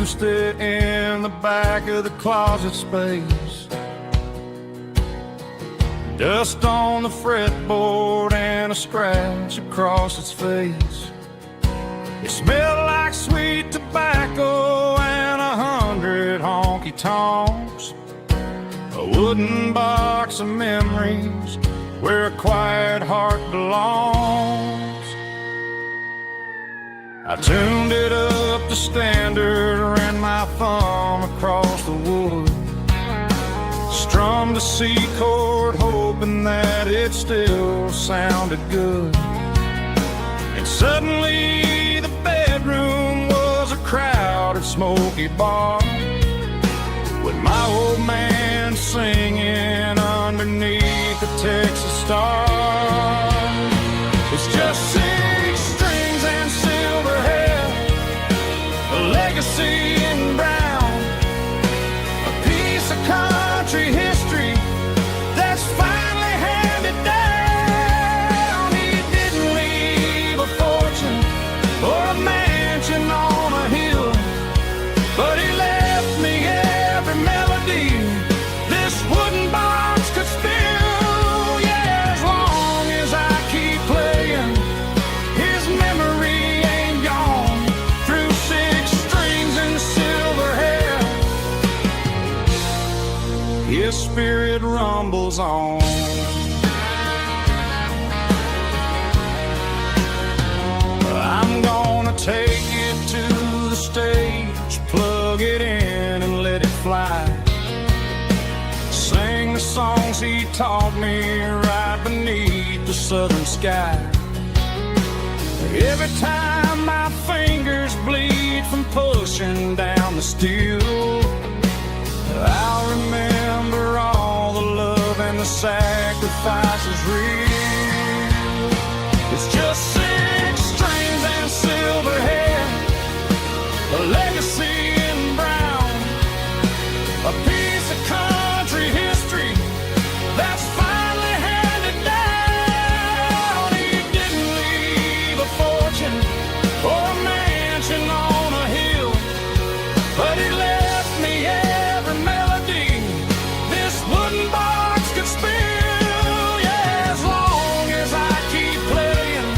to stay in the back of the closet space. Dust on the fretboard and a scratch across its face. It smelled like sweet tobacco and 100 honky-tonks. A wooden box of memories where a quiet heart belongs. I tuned it up to standard, ran my thumb across the wood, strummed a C chord hoping that it still sounded good. And suddenly the bedroom was a crowded smoky bar, with my old man singing underneath the Texas star. It's just 6 strings and silver hair, a legacy in brown, a piece of country history that's finally handed down. He didn't leave a fortune or a mansion on a hill, but he left me every melody this wooden box could spill. Yeah, as long as I keep playing, his memory ain't gone. Through 6 strings and silver hair, his spirit rumbles on. I'm gonna take it to the stage, plug it in and let it fly. Sing the songs he taught me right beneath the southern sky. Every time my fingers bleed from pushing down the steel, I'll remember all the love and the sacrifices real. It's just 6 strings and silver hair, a legacy in brown, a piece of country history that's finally handed down. He didn't leave a fortune or a mansion on a hill, but he left me every melody this wooden box could spill. Yeah, as long as I keep playing,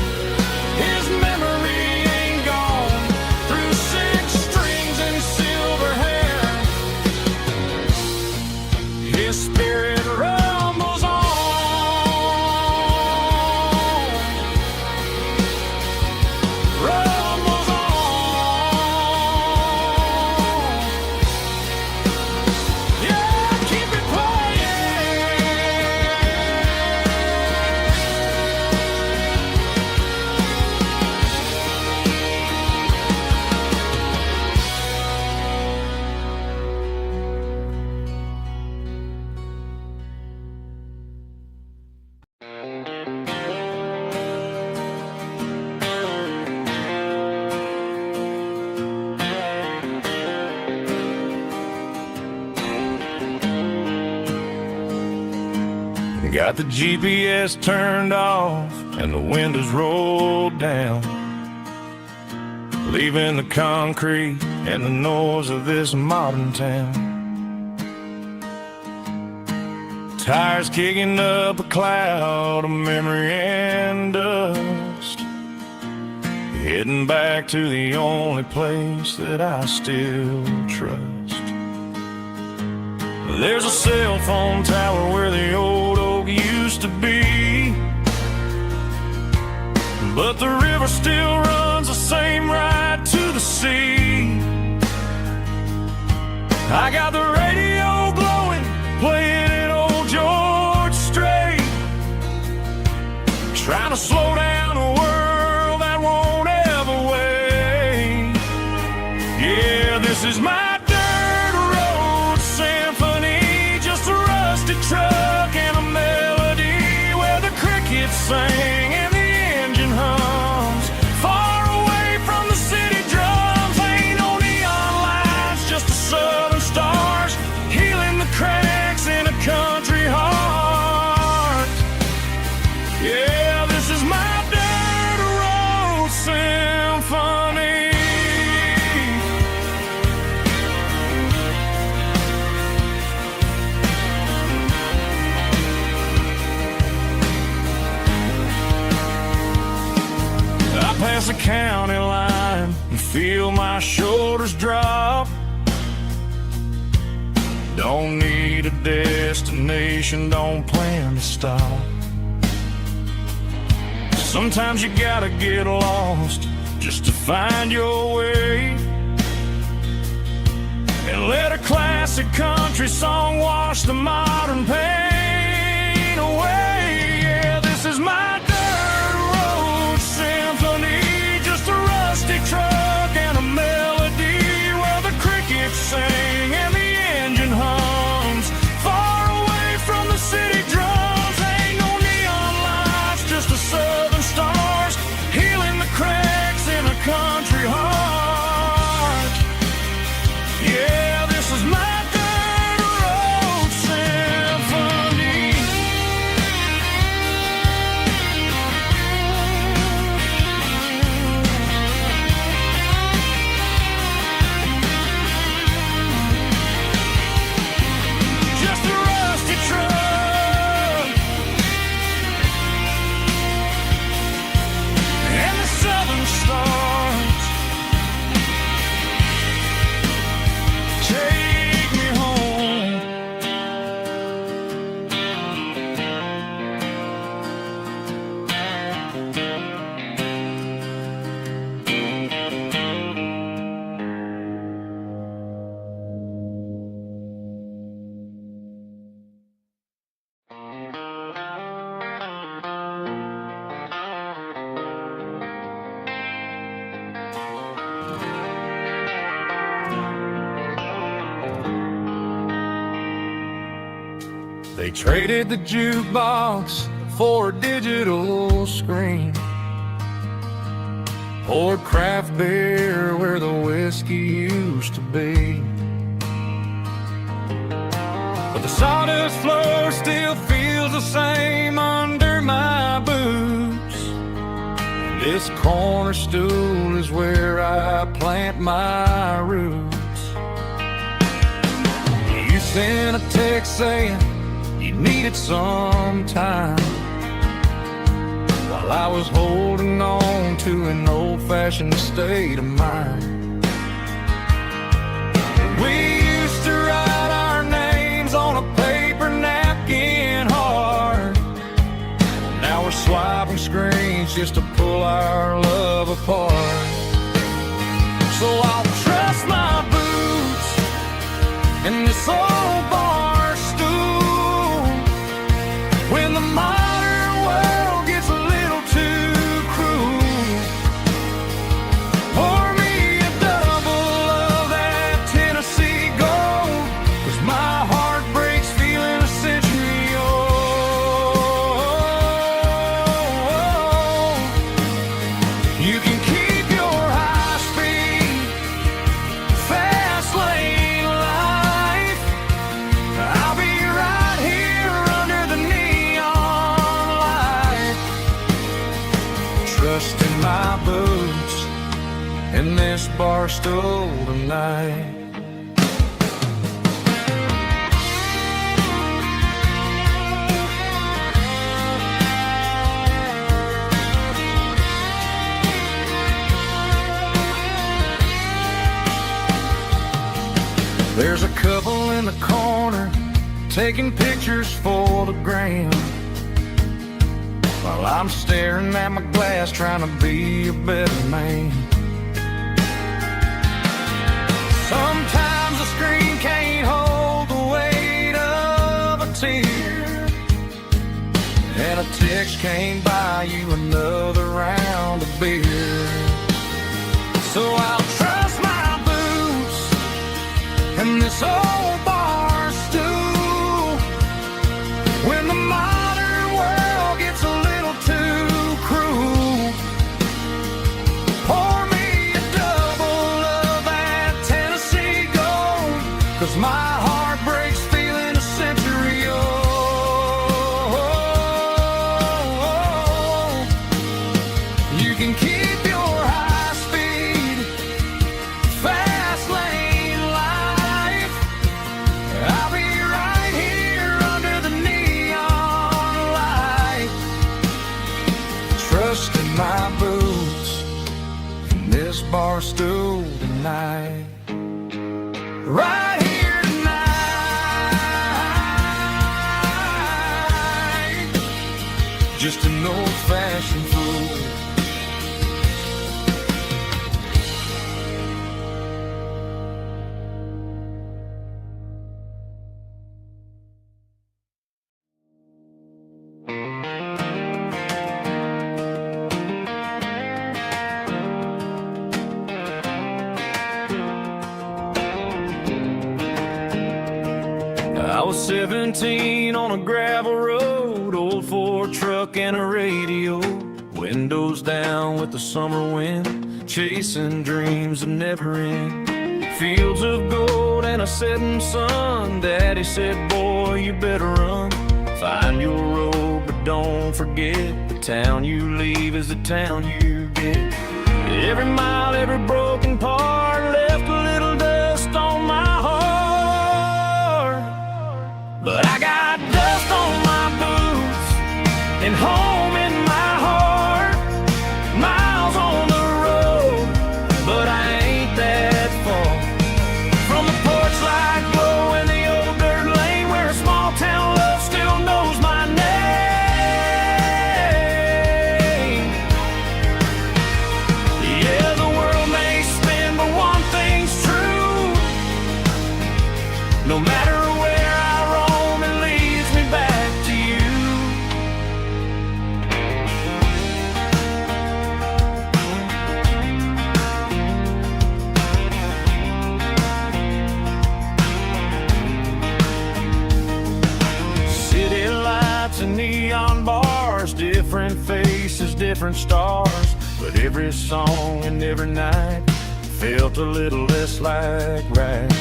his memory ain't gone. Through 6 strings and silver hair, his spirit rumbles on. Rumbles on. Yeah, keep it playing. Got the GPS turned off and the windows rolled down, leaving the concrete and the noise of this modern town. Tires kicking up a cloud of memory and dust, heading back to the only place that I still trust. There's a cell phone tower where the old oak used to be, but the river still runs the same right to the sea. I got the radio blowing, playing an old George Strait, trying to slow down a world that won't ever wait. Yeah, this is my dirt road symphony, just a rusted truck and a melody where the crickets sing and the engine hums. Far away from the city drums, ain't no neon lights, just the southern stars healing the cracks in a country heart. Yeah, this is my dirt road symphony. across the county line and feel my shoulders drop. Don't need a destination, don't plan to stop. Sometimes you gotta get lost just to find your way, and let a classic country song wash the modern pain away. Yeah, this is my dirt road symphony, just a rusty truck and a melody where the crickets sing and the engine hums far away from the city drums. Ain't no neon lights, just the southern stars healing the cracks in a country heart. Yeah, this is my dirt road symphony. Just a rusty truck and the southern stars take me home. They traded the jukebox for a digital screen, poured craft beer where the whiskey used to be. But the sawdust floor still feels the same under my boots. This corner stool is where I plant my roots. You sent a text saying you needed some time, while I was holding on to an old-fashioned state of mind. We used to write our names on a paper napkin hard. Now we're swiping screens just to pull our love apart. So I'll trust my boots and this old bar stool when the modern world gets a little too cruel. Pour me a double of that Tennessee Gold, 'cause my heart breaks feeling a century old. You can keep your high-speed fast lane life. I'll be right here under the neon light, trusting my boots in this bar stool tonight. There's a couple in the corner taking pictures for the gram, while I'm staring at my glass trying to be a better man. Sometimes the screen can't hold the weight of a tear, and a text can't buy you another round of beer. So I'll trust my boots and this old bar stool when the modern world gets a little too cruel. Pour me a double of that Tennessee Gold, 'cause my heart breaks feeling a century old. You can keep your high-speed fast lane life. I'll be right here under the neon light, trusting my boots right here tonight. Just an old-fashioned fool. I was 17 on a gravel road, old Ford truck and a radio, windows down with the summer wind, chasing dreams that never end. Fields of gold and a setting sun. Daddy said, boy, you better run. Find your road, but don't forget, the town you leave is the town you get. Every mile, every broken part left a little dust on my heart. But I got dust on my boots and home in my heart. Miles on the road, but I ain't that far from the porch light glow in the old dirt lane where a small town love still knows my name. Yeah, the world may spin, but one thing's true. No matter where I roam, it leads me back to you. City lights and neon bars, different faces, different stars, but every song and every night felt a little less like right.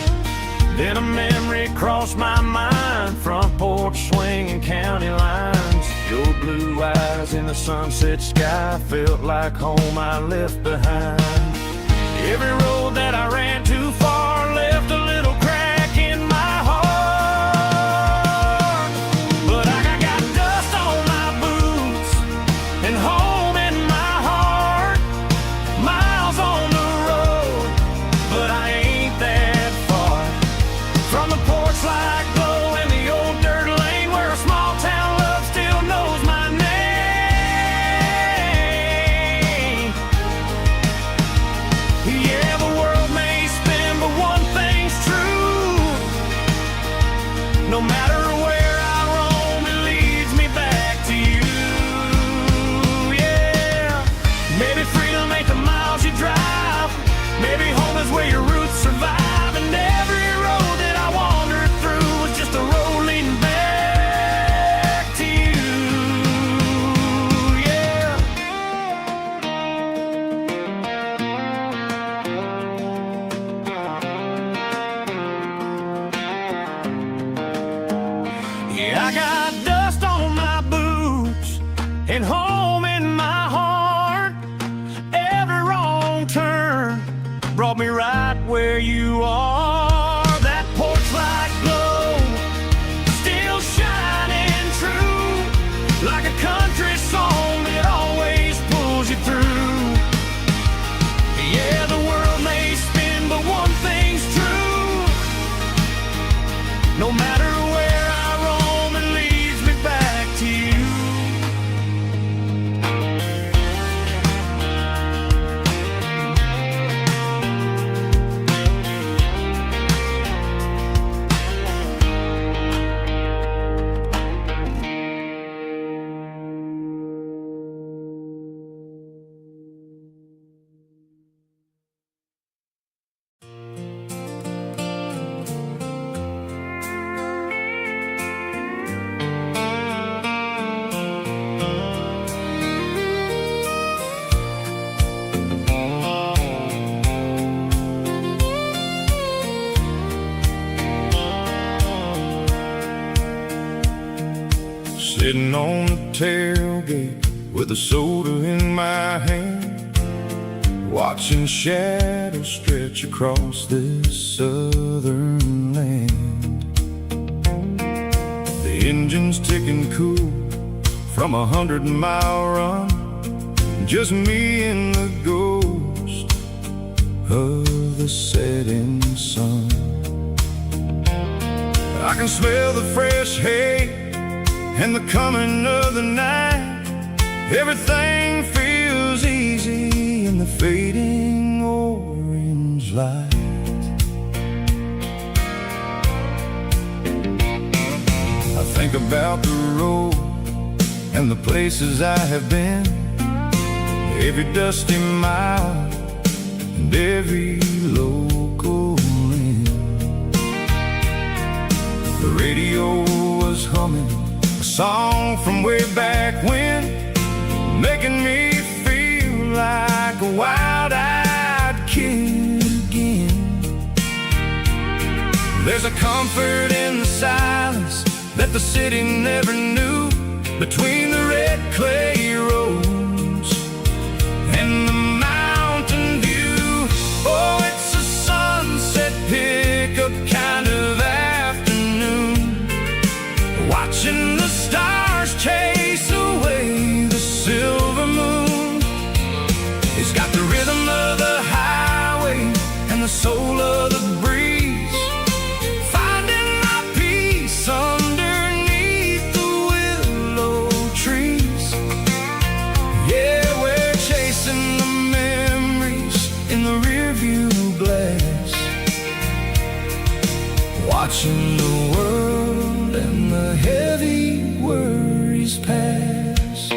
Then a memory crossed my mind, front porch swinging county lines. Your blue eyes in the sunset sky felt like home I left behind. Every road that I ran too far left a little crack in my heart. But I got dust on my boots and home in my heart. Miles on the road, but I ain't that far from the porch light glow in the old dirt lane where a small town love still knows my name. Yeah, the world may spin, but one thing's true. No matter where I roam, it leads me back to you. Yeah, maybe freedom ain't the miles you drive. Maybe home is where your roots survive. And every road that I wandered through was just a road leading back to you. Yeah. Yeah, I got dust on my boots and home in my heart. Every wrong turn brought me right where you are. That porch light glow still shining true, like a country song that always pulls you through. Yeah, the world may spin, but one thing's true. No matter where I roam, it leads me back to you. Sitting on the tailgate with a soda in my hand, watching shadows stretch across this southern land. The engine's ticking cool from 100-mile run, just me and the ghost of the setting sun. I can smell the fresh hay and the coming of the night. Everything feels easy in the fading orange light. I think about the road and the places I have been, every dusty mile and every local inn. The radio was humming a song from way back when, making me feel like a wild-eyed kid again. There's a comfort in the silence that the city never knew, between the red clay roads and the mountain view. Oh, it's a sunset pickup kind of afternoon, watching the stars chase away the silver moon. It's got the rhythm of the highway and the soul of the breeze, finding my peace underneath the willow trees. Yeah, we're chasing the memories in the rearview glass, watching the world and the heavy worries pass.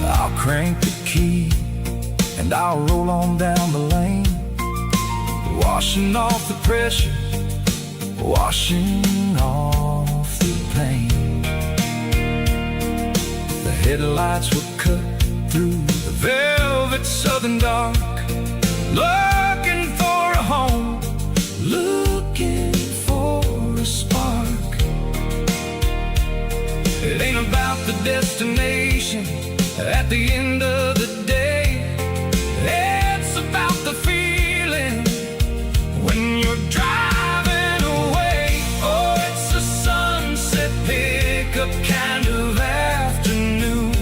I'll crank the key and I'll roll on down the lane, washing off the pressure, washing off the pain. The headlights will cut through the velvet southern dark, looking for a home, looking for a spark. It ain't about the destination at the end of the day, it's about the feeling when you're driving away. Oh, it's a sunset pickup kind of afternoon,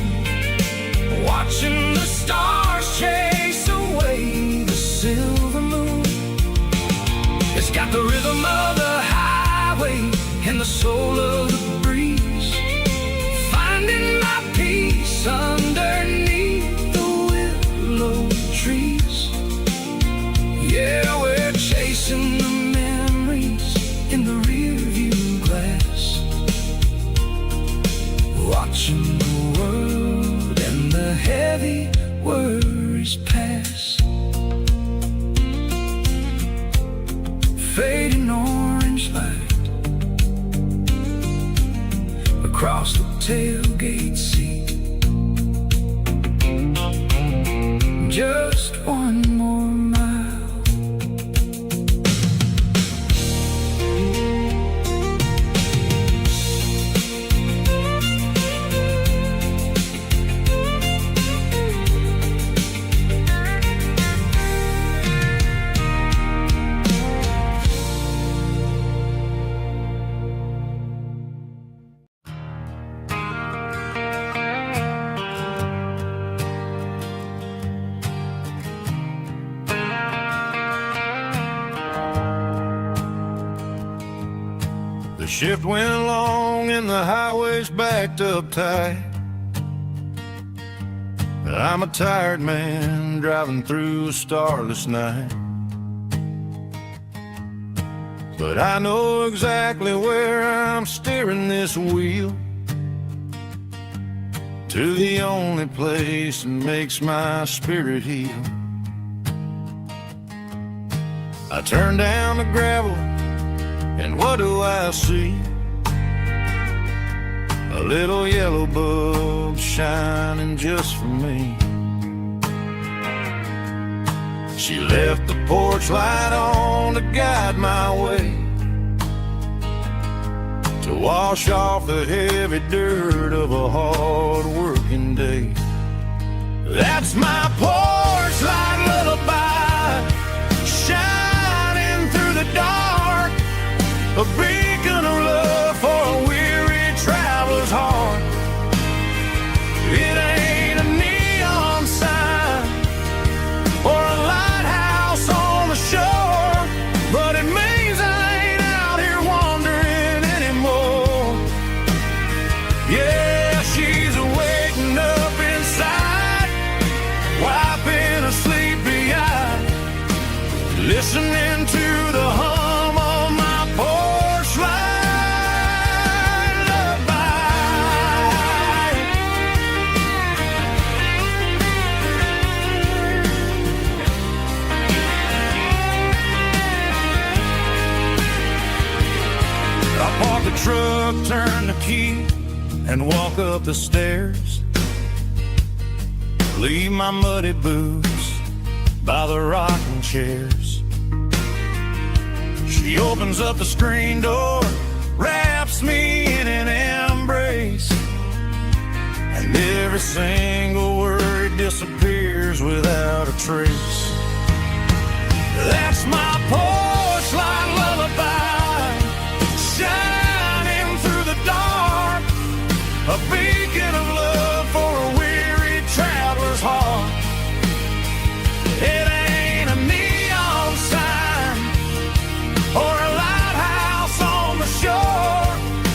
watching the stars chase away the silver moon. It's got the rhythm of the highway and the soul of the breeze, finding my peace underneath the willow trees. Yeah, we're chasing the memories in the rearview glass, watching the world and the heavy worries pass. Fading orange light across the tailgate seat, just one more mile. The shift went along and the highway's backed up tight. I'm a tired man driving through a starless night, but I know exactly where I'm steering this wheel, to the only place that makes my spirit heal. I turn down the gravel and what do I see? A little yellow bulb shining just for me. She left the porch light on to guide my way, to wash off the heavy dirt of a hard working day. That's my porch light lullaby, shining through the dark, a beacon of love for a weary traveler's heart. truck, turn the key, and walk up the stairs. Leave my muddy boots by the rocking chairs. She opens up the screen door, wraps me in an embrace, and every single word disappears without a trace. That's my porch light lullaby, shining through the dark, a beacon of love for a weary traveler's heart. It ain't a neon sign or a lighthouse on the shore,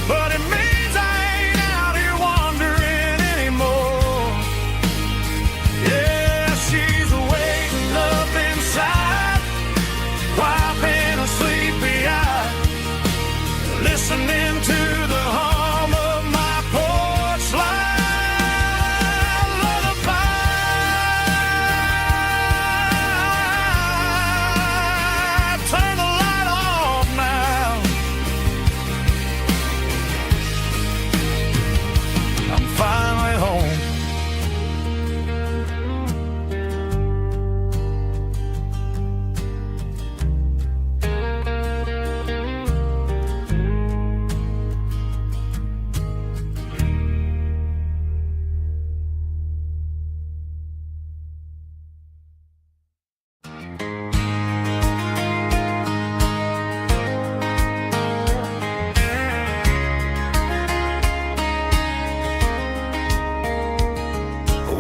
but it means I ain't out here wandering anymore. Yeah, she's waiting up inside, wiping a sleepy eye, listening to the hum of my porch light lullaby. Turn the light off now. I'm finally home.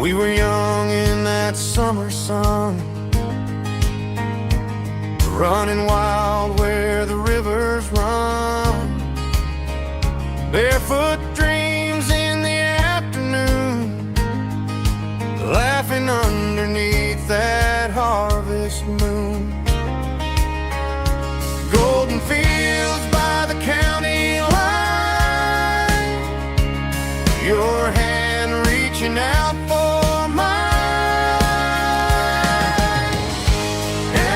We were young in that summer sun, running wild where the rivers run, barefoot dreams in the afternoon, laughing underneath that harvest moon. Golden fields by the county line, your hand reaching out for mine.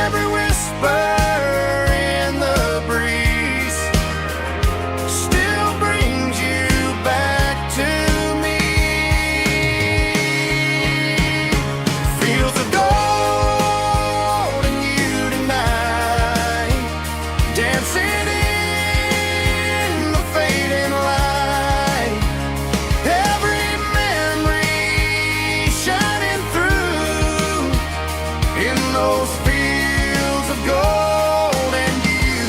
Every whisper in the breeze still brings you back to me. Fields of gold and you tonight, dancing in the fading light. Every memory shining through in those fields of gold and you.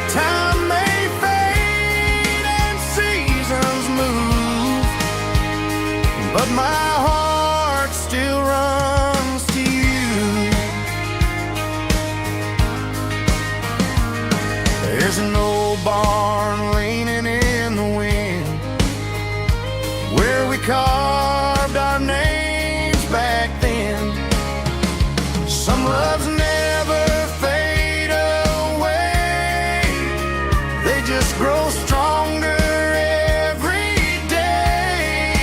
Time may fade and seasons move, but my heart still runs to you. There's an old barn leaning in the wind, where we carved our names back then. Some loves never fade away, they just grow stronger every day.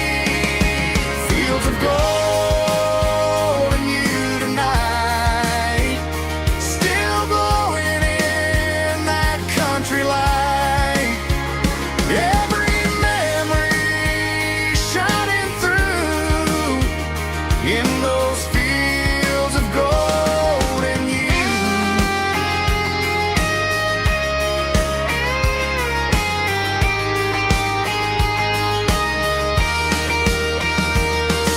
Fields of gold and you tonight, still glowing in that country light. Every memory shining through in those fields of gold and you.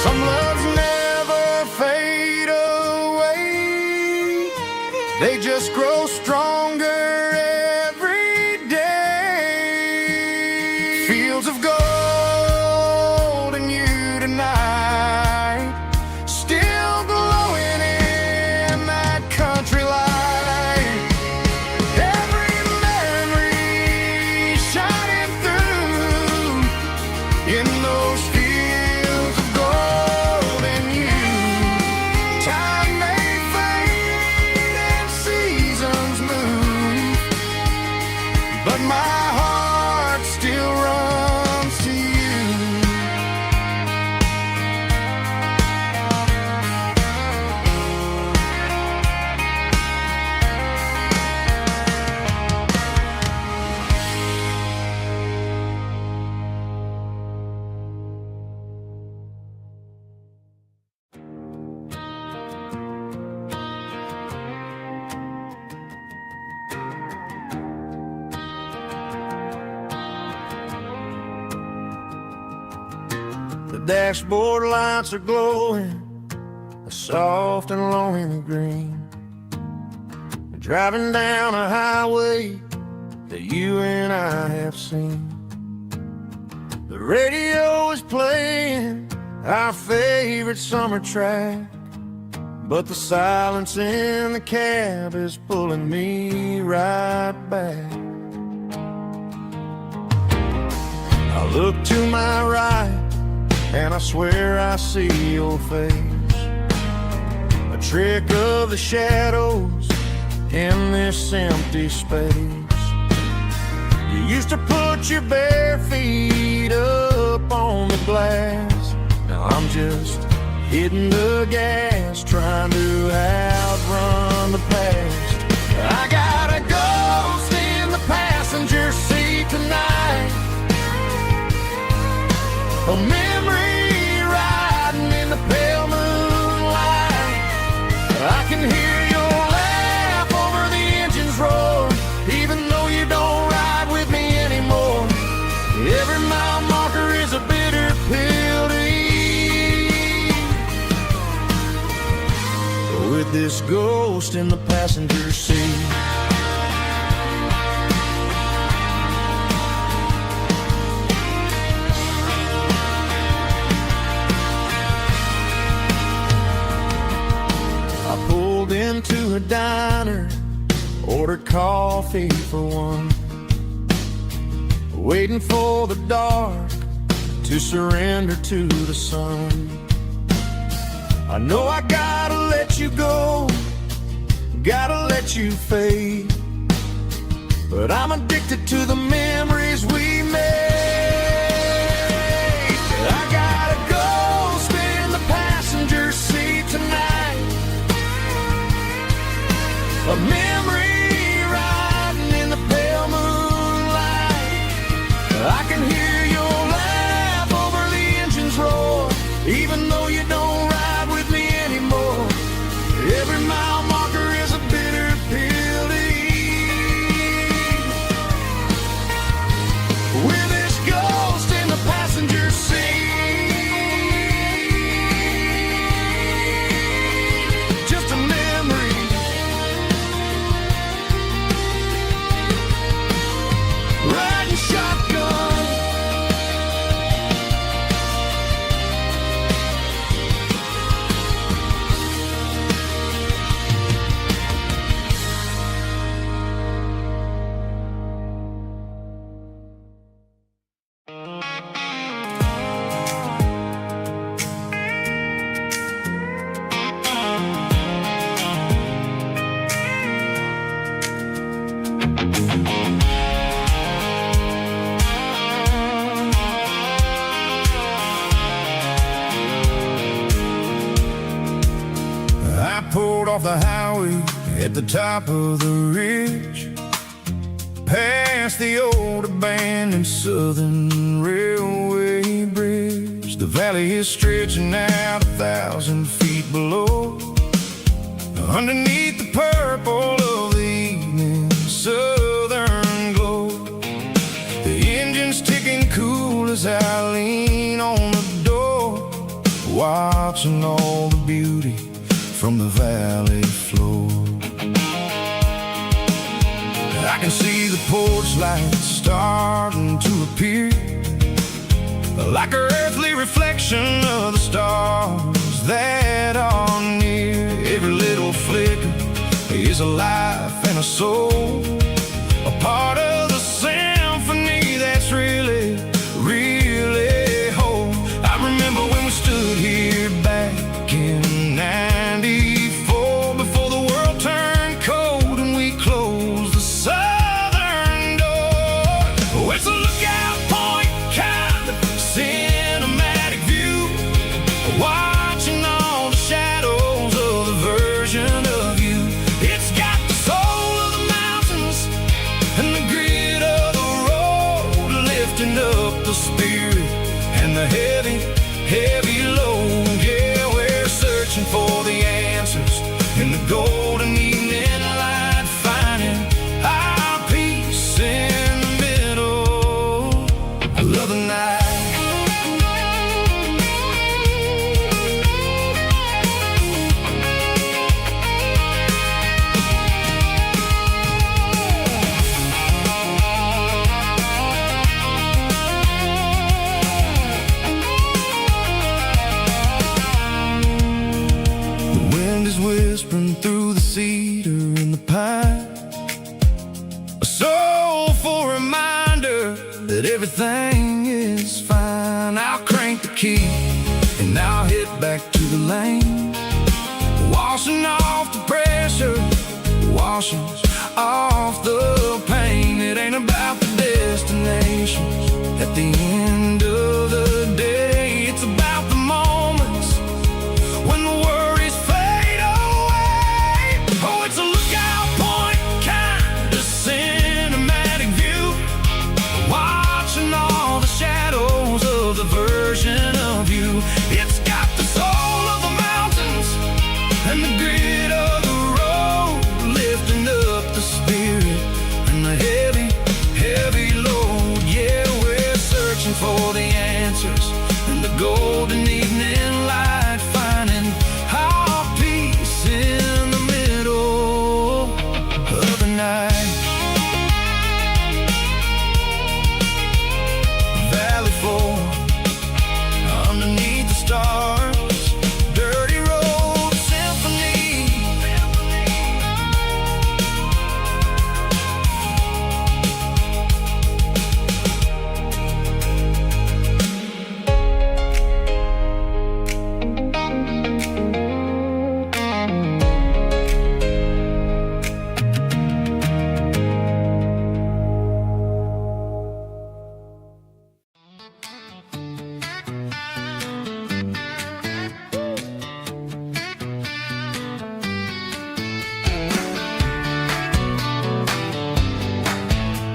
Some loves never fade away, they just grow stronger every day. Fields of gold and you tonight, still glowing in that country light. Every memory shining through in those fields of gold and you. Time may fade and seasons move, but my heart still runs to The dashboard lights are glowing a soft and lonely green. Driving down a highway that you and I have seen. The radio is playing our favorite summer track, but the silence in the cab is pulling me right back. I look to my right and I swear I see your face, a trick of the shadows in this empty space. You used to put your bare feet up on the glass. Now I'm just hitting the gas, trying to outrun the past. I got a ghost in the passenger seat tonight, a memory riding in the pale moonlight. I can hear your laugh over the engine's roar, even though you don't ride with me anymore. Every mile marker is a bitter pill to eat, with this ghost in the passenger seat. I pulled into a diner, ordered coffee for one, waiting for the dark to surrender to the sun. I know I gotta let you go, gotta let you fade, but I'm addicted to the memories we made. I got a ghost in the passenger seat tonight, a memory riding in the pale moonlight. I can hear your laugh over the engine's roar, even though you don't ride with me anymore. Every mile marker is a bitter pill to eat, with this ghost in the passenger seat. Just a memory, riding shotgun. I pulled off the highway at the top of the ridge, past the old abandoned Southern Railway bridge. The valley is stretching out 1,000 feet below, underneath the purple of the evening southern glow. The engine's ticking cool as I lean on the door, watching all the beauty from the valley floor. I can see the porch lights starting to appear, like an earthly reflection of the stars that are near. Every little flicker is a life and a soul, a part of the symphony that's really, really whole. I remember when we stood here back in '94, before the world turned cold and we closed the southern door. Well, it's a lookout point, kind of cinematic view, watching all the shadows of the version of you. It's got the soul of the mountains and the grit of the road, lifting up the spirit and the heavy, heavy load. Yeah, we're searching for the answers in the golden evening light, finding our peace in the middle of the night. everything is fine. I'll crank the key and I'll head back to the lane, washing off the pressure, washing off the pain. It ain't about the destinations at the end of the day. It's about the moments when the worries fade away. Oh, it's a lookout point, kind of cinematic view, watching all the shadows of the version of you. It's got the soul of the mountains and the grit of the road, lifting up the spirit and the heavy, heavy load. Yeah, we're searching for the answers and the golden evening light, finding our peace in the middle of the night. Valley floor, underneath the stars, dirty road symphony.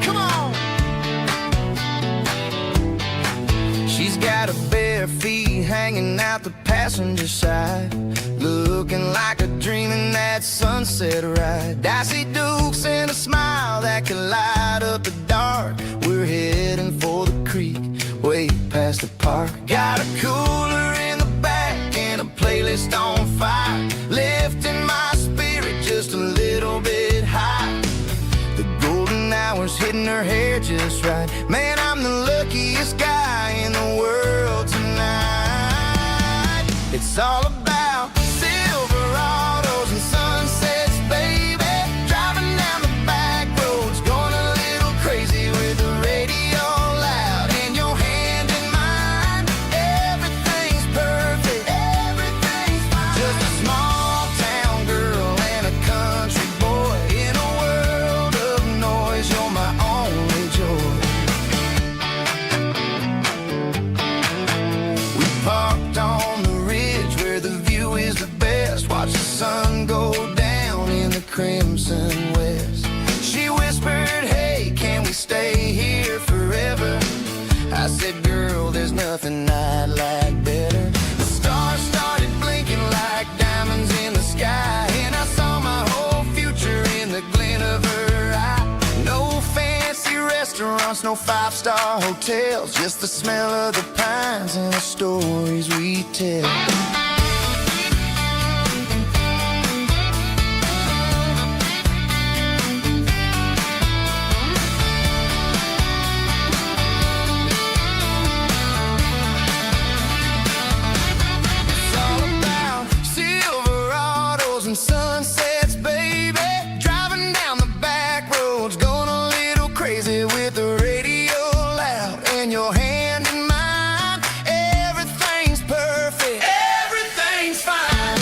Come on. She's got her bare feet hanging out the passenger side, looking like a dream in that sunset ride. Dicey dukes and a smile that can light up the dark. We're heading for the creek, way past the park. Got a cooler in the back and a playlist on fire, lifting my spirit just a little bit high. The golden hours hitting her hair just right. Man, I'm the luckiest guy in the world tonight. It's all about Silverados and sunsets, baby. Driving down the back roads, going a little crazy with the radio loud and your hand in mine. Everything's perfect, everything's fine. Just a small town girl and a country boy in a world of noise. You're my only joy. We parked on the ridge where the view is the best. Watch the sun go down in the crimson west. She whispered, hey, can we stay here forever? I said, girl, there's nothing I'd like better. The stars started blinking like diamonds in the sky, and I saw my whole future in the glint of her eye. No fancy restaurants, no five-star hotels, just the smell of the pines and the stories we tell. It's all about Silverados and sunsets, baby. Driving down the back roads, going a little crazy with the radio loud and your hand in mine. Everything's perfect, everything's fine.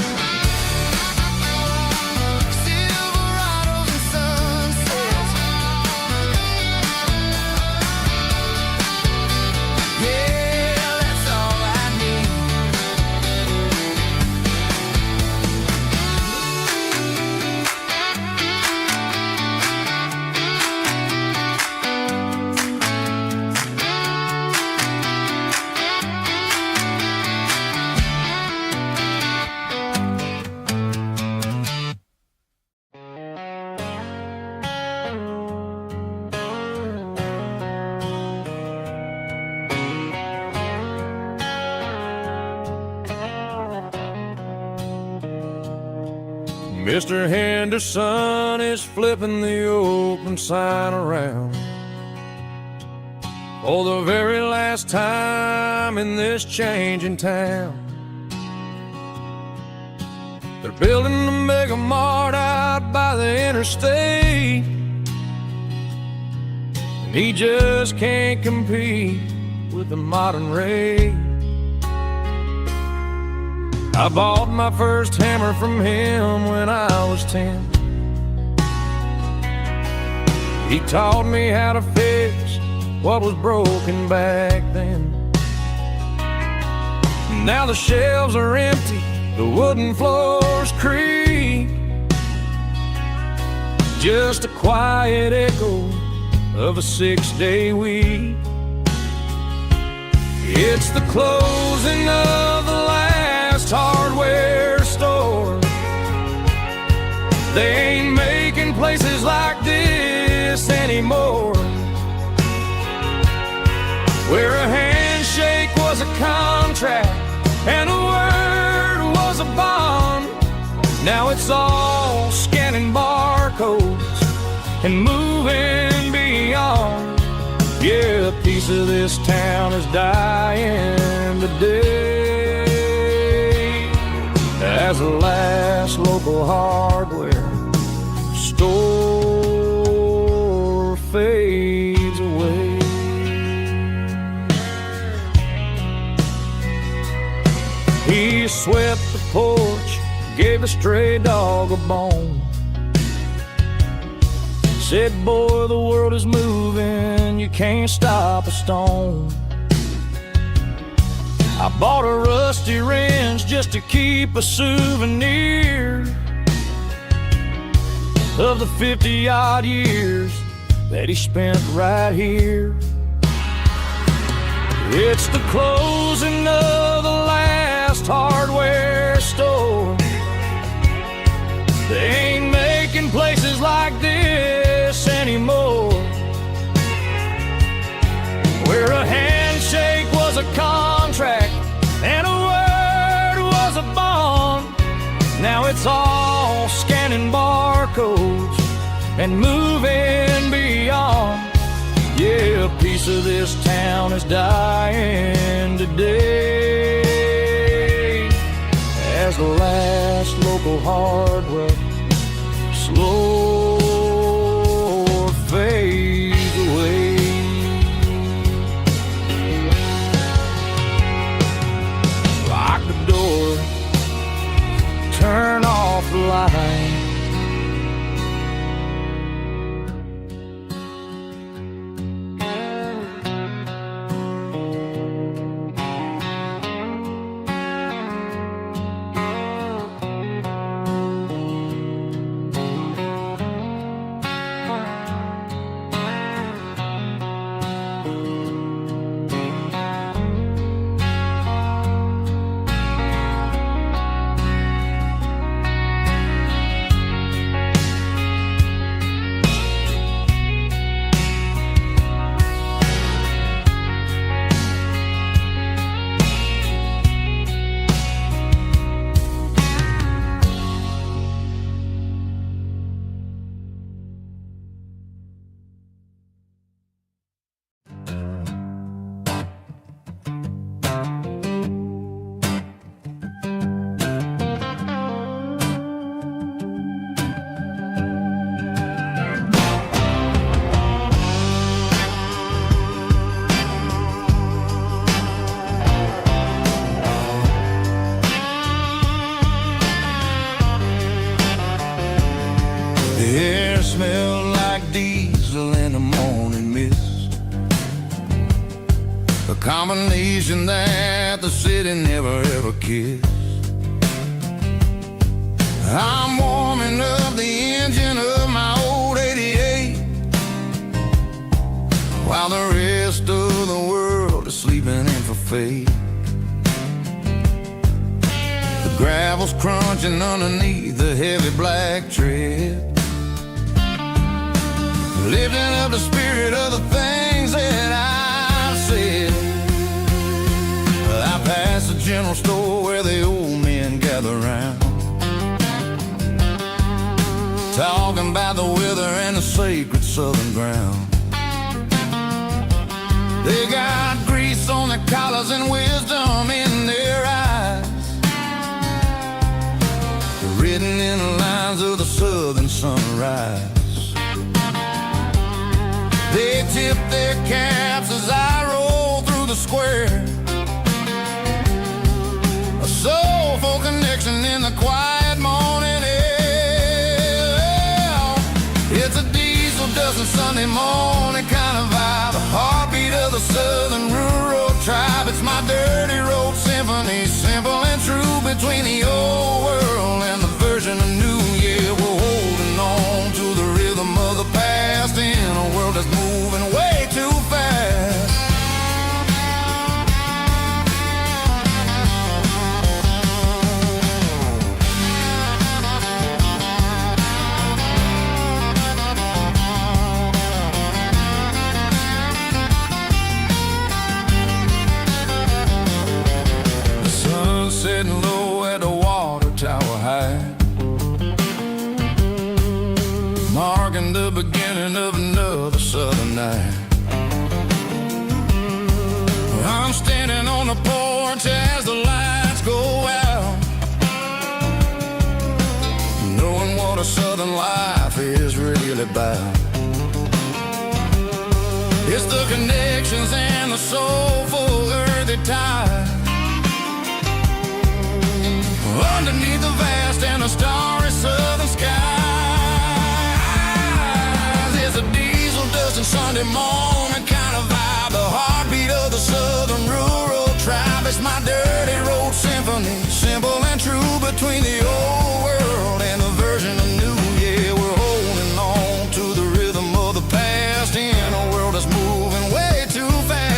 Silverados and sunsets, yeah, that's all I need. Mr. Henderson is flipping the open sign around for the very last time in this changing town. They're building a mega mart out by the interstate, and He just can't compete with the modern race. I bought my first hammer from him when I was 10. He taught me how to fix what was broken back then. Now the shelves are empty, the wooden floors creak, just a quiet echo of a 6-day week. It's the closing of the last hardware store. They ain't making places like this anymore, where a handshake was a contract and a word was a bond. Now it's all scanning barcodes and moving beyond. Yeah, a piece of this town is dying today as the last local hardware store fades away. He swept the porch, gave the stray dog a bone, said, boy, the world is moving, you can't stop a stone. I bought a rusty wrench just to keep a souvenir of the 50-odd years that he spent right here. It's the closing of the last hardware store. They ain't making places like this anymore, where a handshake was a contract and a word was a bond. Now it's all scanning barcodes and moving beyond. Yeah, a piece of this town is dying today as the last local hardware slow fades away. Lock the door, turn off the light. The air smelled like diesel in the morning mist, a combination that the city never ever kissed. I'm warming up the engine of my old 88, while the rest of the world is sleeping in for fate. The gravel's crunching underneath the heavy black tread, lifting up the spirit of the things that I've said. I passed the general store where the old men gather round, talking about the weather and the sacred southern ground. They got grease on their collars and wisdom in their eyes, written in the lines of the southern sunrise. They tip their caps as I roll through the square. A soulful connection in the quiet morning air. It's a diesel dozen Sunday morning kind of vibe, the heartbeat of the southern rural tribe. It's my dirty road symphony, simple and true, between the old world and the version of new. Yeah, we're holding on to the rhythm of the past in a world that's moving way too fast. The sun setting low at the water tower high, marking the beginning of another southern night. I'm standing on the porch as the lights go out, knowing what a southern life is really about. It's the connections and the soulful earthy tide, underneath the vast and the starry southern skies. It's a diesel dusting Sunday morning kind of vibe, the heartbeat of the southern rural tribe. It's my dirty road symphony, simple and true, between the old world and the version of new. Yeah, we're holding on to the rhythm of the past in a world that's moving way too fast.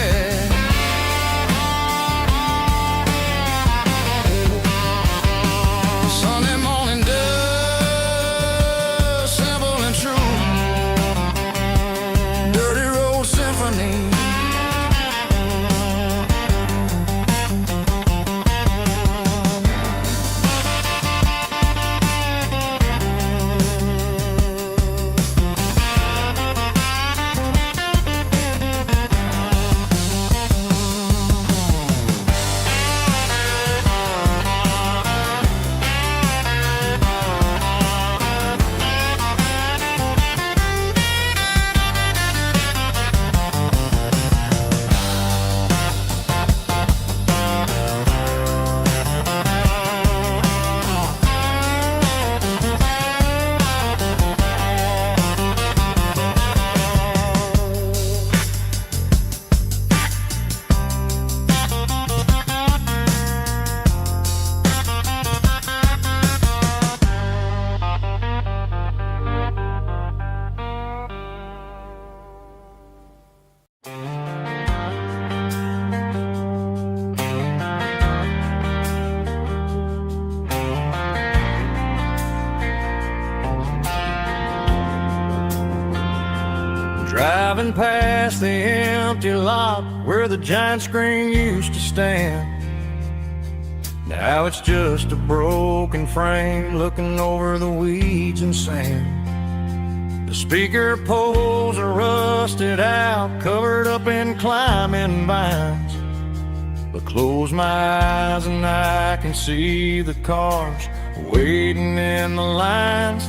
Sunday morning dust, simple and true, dirty road symphony. Driving past the empty lot where the giant screen used to stand. Now it's just a broken frame looking over the weeds and sand. The speaker poles are rusted out, covered up in climbing vines. But close my eyes and I can see the cars waiting in the lines.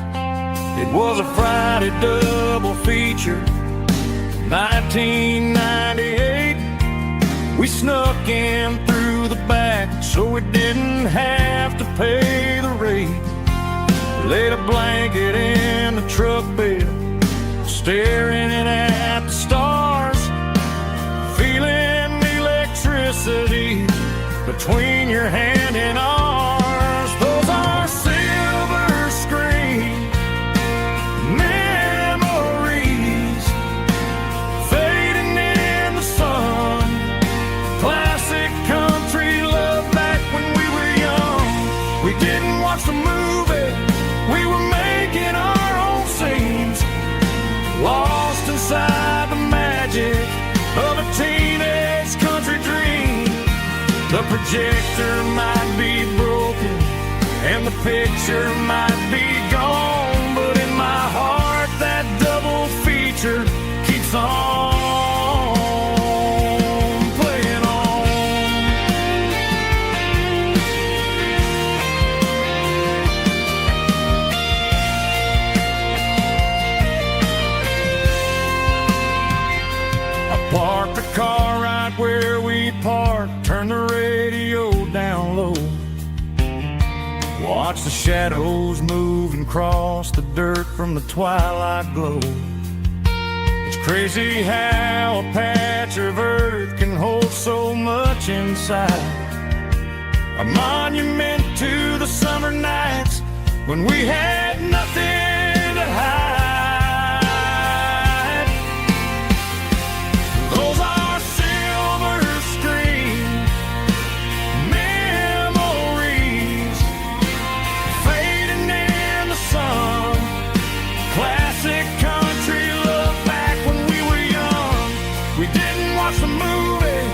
It was a Friday double feature, 1998. We snuck in through the back so we didn't have to pay the rate. Laid a blanket in the truck bed, staring at the stars, feeling the electricity between your hand and ours. Those are silver screen memories fading in the sun. Classic country love back when we were young. We didn't watch the movie, we were making our own scenes, lost inside the magic of a teenage country dream. The projector might be broken and the picture might be gone, but in my heart that double feature keeps on playing on. watch the shadows move and cross the dirt from the twilight glow. It's crazy how a patch of earth can hold so much inside. A monument to the summer nights when we had nothing to hide. Those are silver screen memories fading in the sun. Classic country look back when we were young. We didn't watch the movie,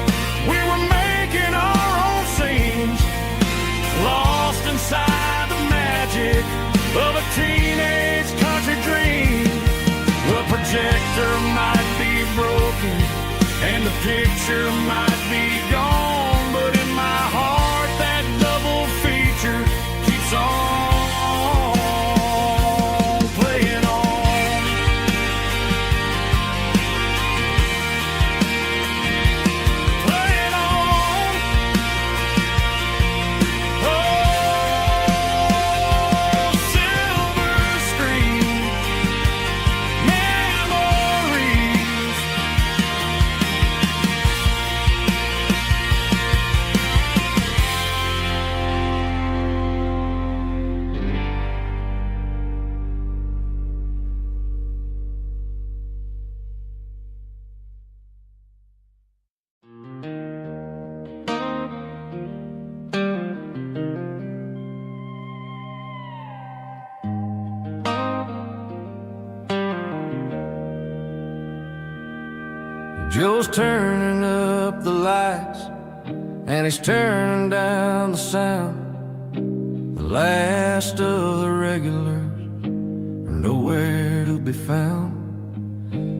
we were making our own scenes, lost inside the magic of a teenage country dream. The projector might be broken and the picture might be gone, but in my heart that double feature keeps on playing on. Playing on. Oh, silver screen memories. Joe's turning up the lights and he's turning down the sound. The last of the regulars are nowhere to be found.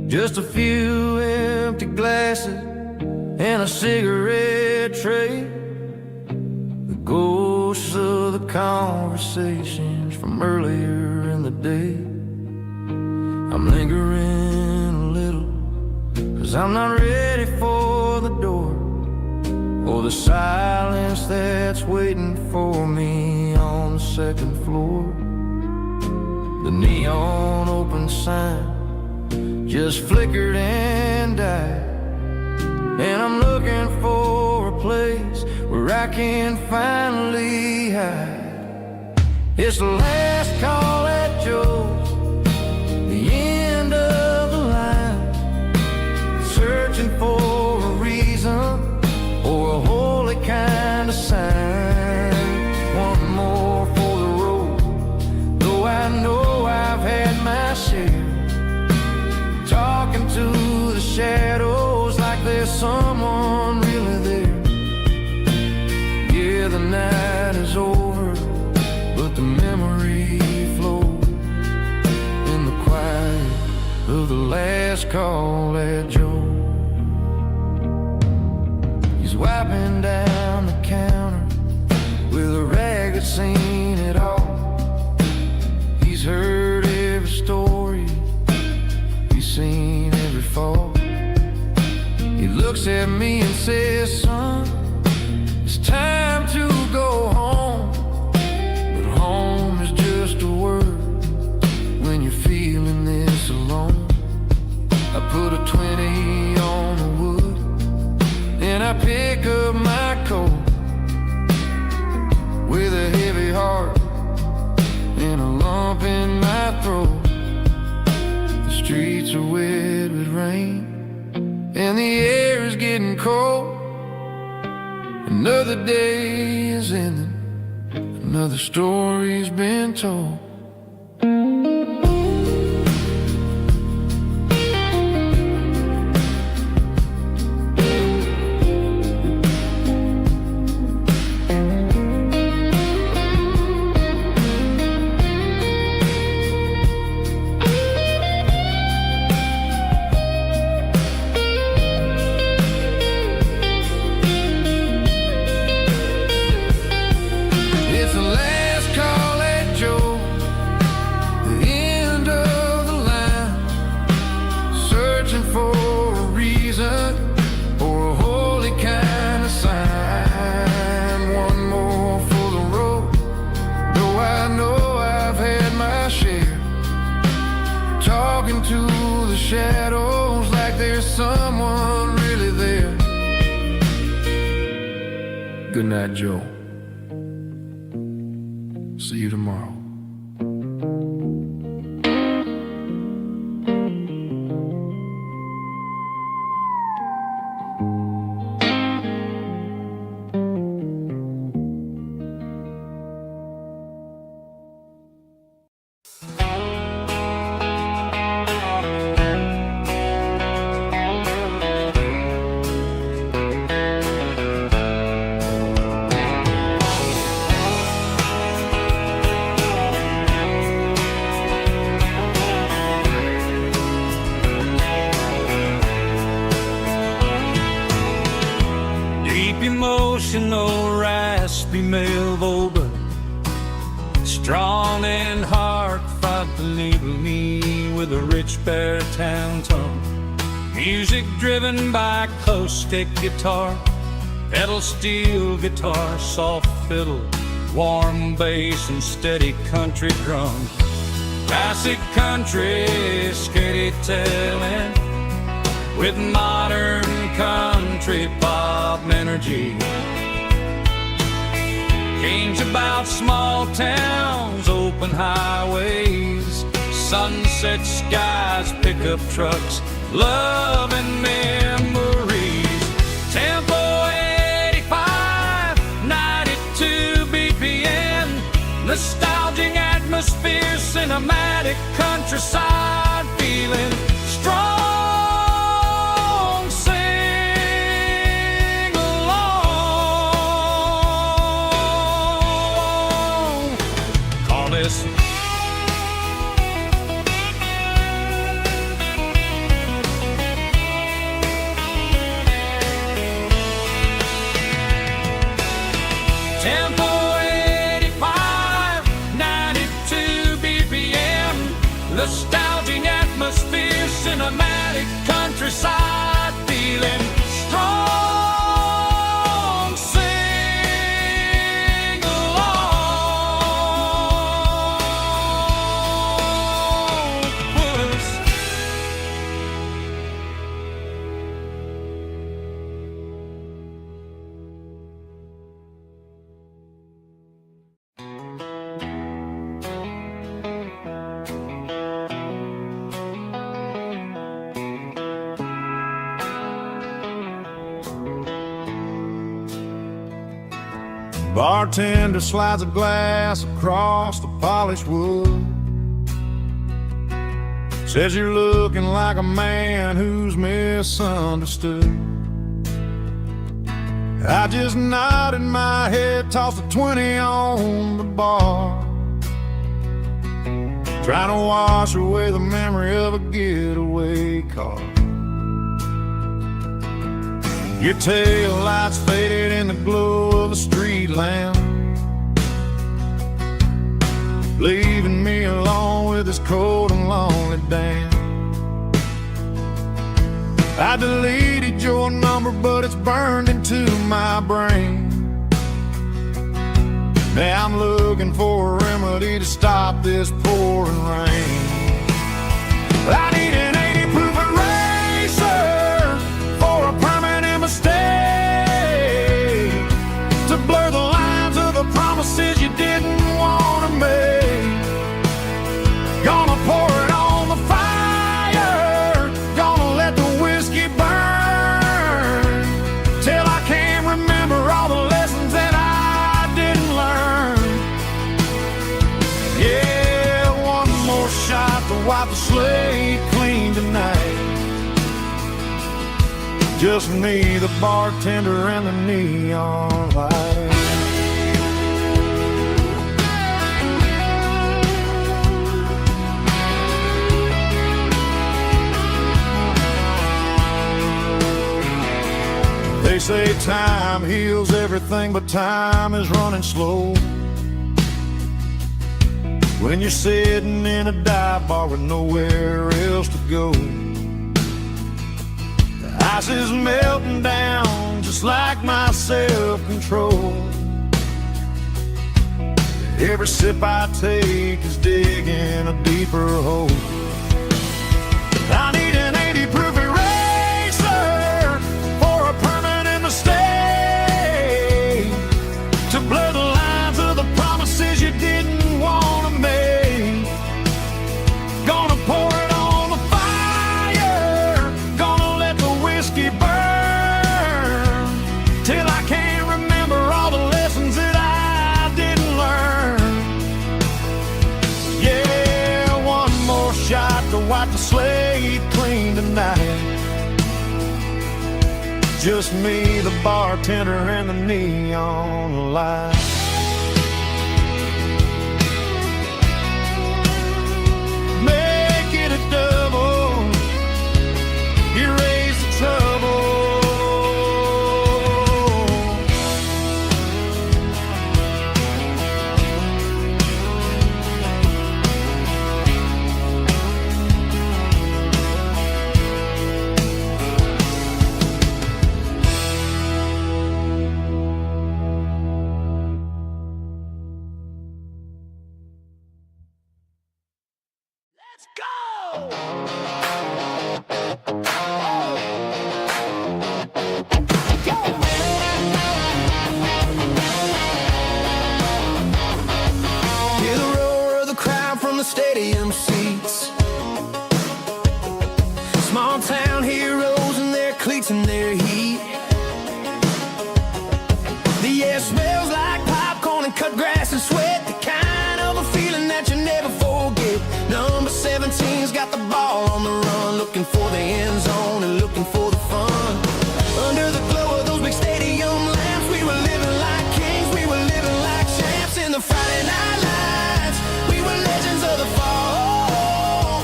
Just a few empty glasses and a cigarette tray, the ghosts of the conversations from earlier in the day. I'm lingering a little, 'cause I'm not ready for the door or the silence that's waiting for me on the second floor. The neon open sign just flickered and died, and I'm looking for a place where I can finally hide. It's the last call at Joe's, the end of the line, searching for a reason or a holy kind of sign. One more for the road, though I know I've had my share, talking to the shadows like there's someone really there. Yeah, the night is over, but the memory flows in the quiet of the last call at Joe. He's wiping down the counter with a rag that's seen it all. He's heard every story, he's seen every fall. He looks at me and says, son, it's time to go home. But home is just a word when you're feeling this alone. I put a 20 on the wood and I pick up my coat with a heavy heart and a lump in my throat. The streets are wet with rain and the air is getting cold. Another day is ending, another story's been told. It's the last call at Joe. shadows like there's someone really there. Good night, Joe. See you tomorrow. Emotional, raspy male vulva, strong and heartfelt, deliver me with a rich baritone tone. Music driven by acoustic guitar, pedal steel guitar, soft fiddle, warm bass and steady country drums. Classic country storytelling with modern country pop energy. Games about small towns, open highways, sunset skies, pickup trucks, love and memories. Tempo 85, 92 BPM, nostalgic atmosphere, cinematic countryside feeling, strong. Tempo 85, 92 BPM, nostalgic atmosphere, cinematic countryside feeling, strong, sing along. Bartender slides a glass across the polished wood. Says you're looking like a man who's misunderstood. I just nodded my head, tossed a 20 on the bar, trying to wash away the memory of a getaway car. Your tail lights faded in the glow of a street lamp, leaving me alone with this cold and lonely damn. I deleted your number, but it's burned into my brain. Now I'm looking for a remedy to stop this pouring rain. I need an 80 proof eraser for a permanent mistake, to blur the lines of the promises you didn't want to make. Gonna pour it on the fire, gonna let the whiskey burn, till I can't remember all the lessons that I didn't learn. Yeah, one more shot to wipe the slate clean tonight. Just me, the bartender, and the neon light. They say time heals everything, but time is running slow when you're sitting in a dive bar with nowhere else to go. The ice is melting down just like my self-control. Every sip I take is digging a deeper hole. I need an Still I can't remember all the lessons that I didn't learn. Yeah, one more shot to wipe the slate clean tonight. Just me, the bartender, and the neon light. Make it a double, erase the trouble. Let's go! Hear the roar of the crowd from the stadium seats. Small town heroes in their cleats and their heat. The air smells like popcorn and cut grass and sweat. The kind of a feeling that you never forget. Number 17's got the ball on the run, looking for the end zone and looking for the fun. Under the glow of those big stadium lamps, we were living like kings, we were living like champs in the Friday night lights. We were legends of the fall,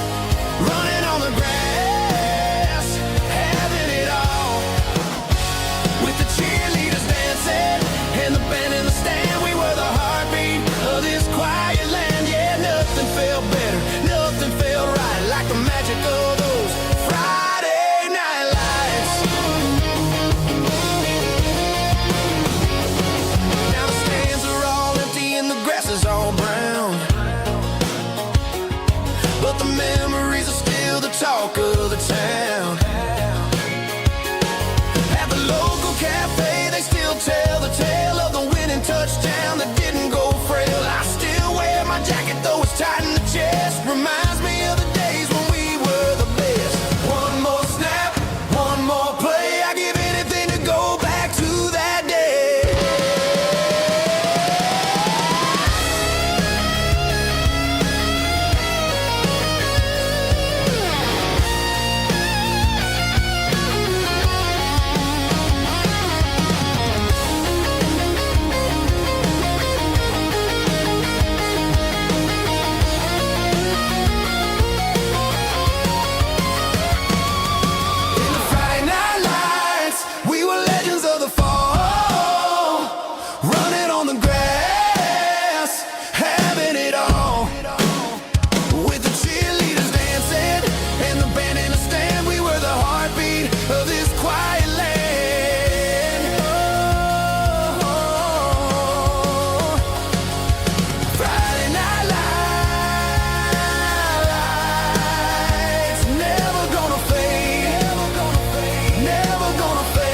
running on the grass, having it all. With the cheerleaders dancing and the band in the stand, we were the heartbeat of this quiet land. Yeah, nothing felt better, nothing felt right like the magic of those Friday night lights. Now the stands are all empty and the grass is all brown, but the memories are still the talk of the town. At the local cafe, they still tell the tale of the winning touchdown that didn't go frail. I still wear my jacket though it's tight in the chest. Reminds me of the days when we were the best. One more snap, one more play. I give anything to go back to that day. In the Friday night lights, we were legends of the fall, running on the grass, having it all. With the cheerleaders dancing and the band in the stand, we were the heartbeat of this quiet land. Oh, Friday night lights, never gonna fade, never gonna fade.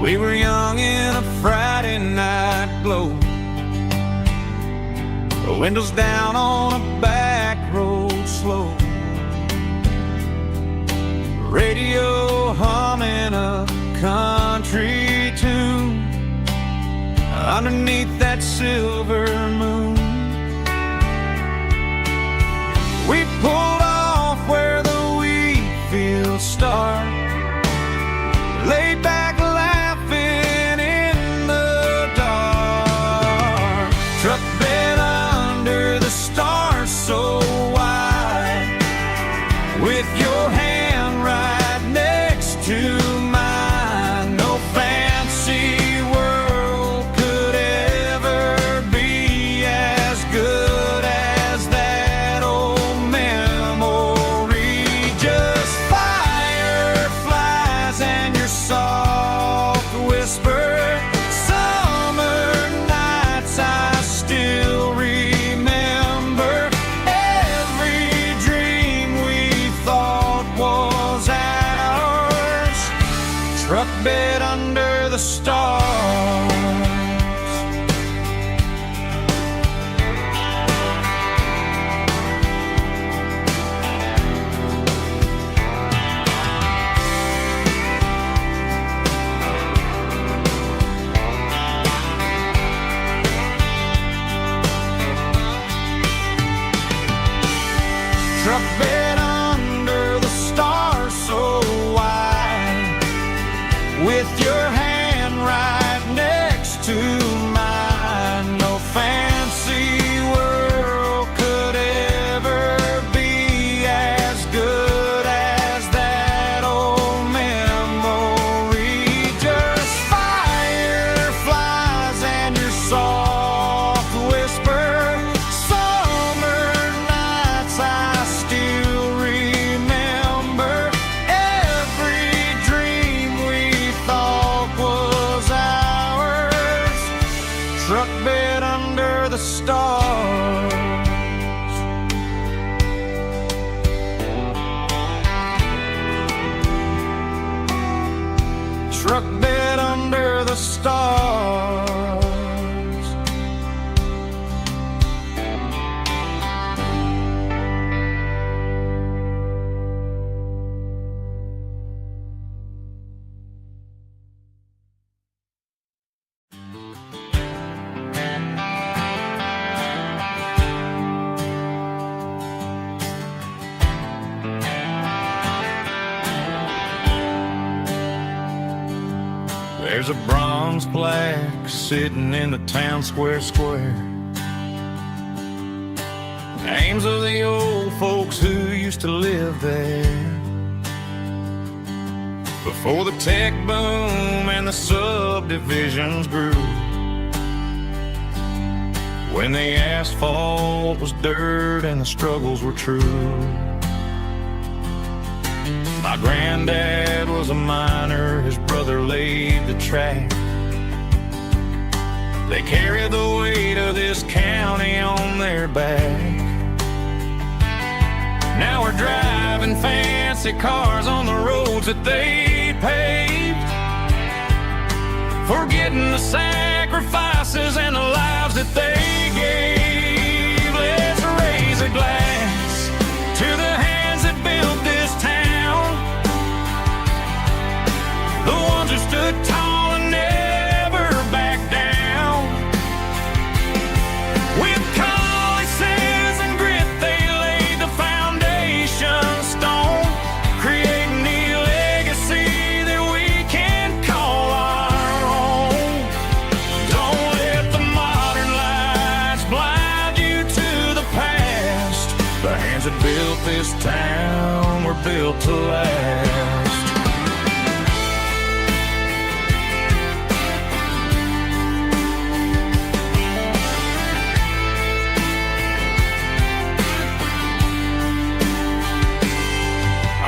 We were young in a Friday night glow, the windows down on a back road slow, radio humming a country tune underneath that silver moon. We pulled off where the wheat fields start, laid back laughing in the dark, truck bed under the stars truck bed under the stars so wide, with your hand right next to mine. No fancy world could ever be as good as that old memory. Just fireflies and your soft whisper. Summer nights I still remember. Every dream we thought was ours. Truck bed under the stars. Truck bed under the stars. There's a bronze plaque sitting in the town square. Names of the old folks who used to live there before the tech boom and the subdivisions grew, when the asphalt was dirt and the struggles were true. My granddad was a miner, his brother laid the track. They carried the weight of this county on their back. Now we're driving fancy cars on the roads that they paved, forgetting the sacrifices and the lives that they gave. Let's raise a glass to the hands that built this town, the ones who stood tall and never backed down. With calluses and grit, they laid the foundation stone, creating the legacy that we can call our own. Don't let the modern lights blind you to the past. The hands that built this town were built to last.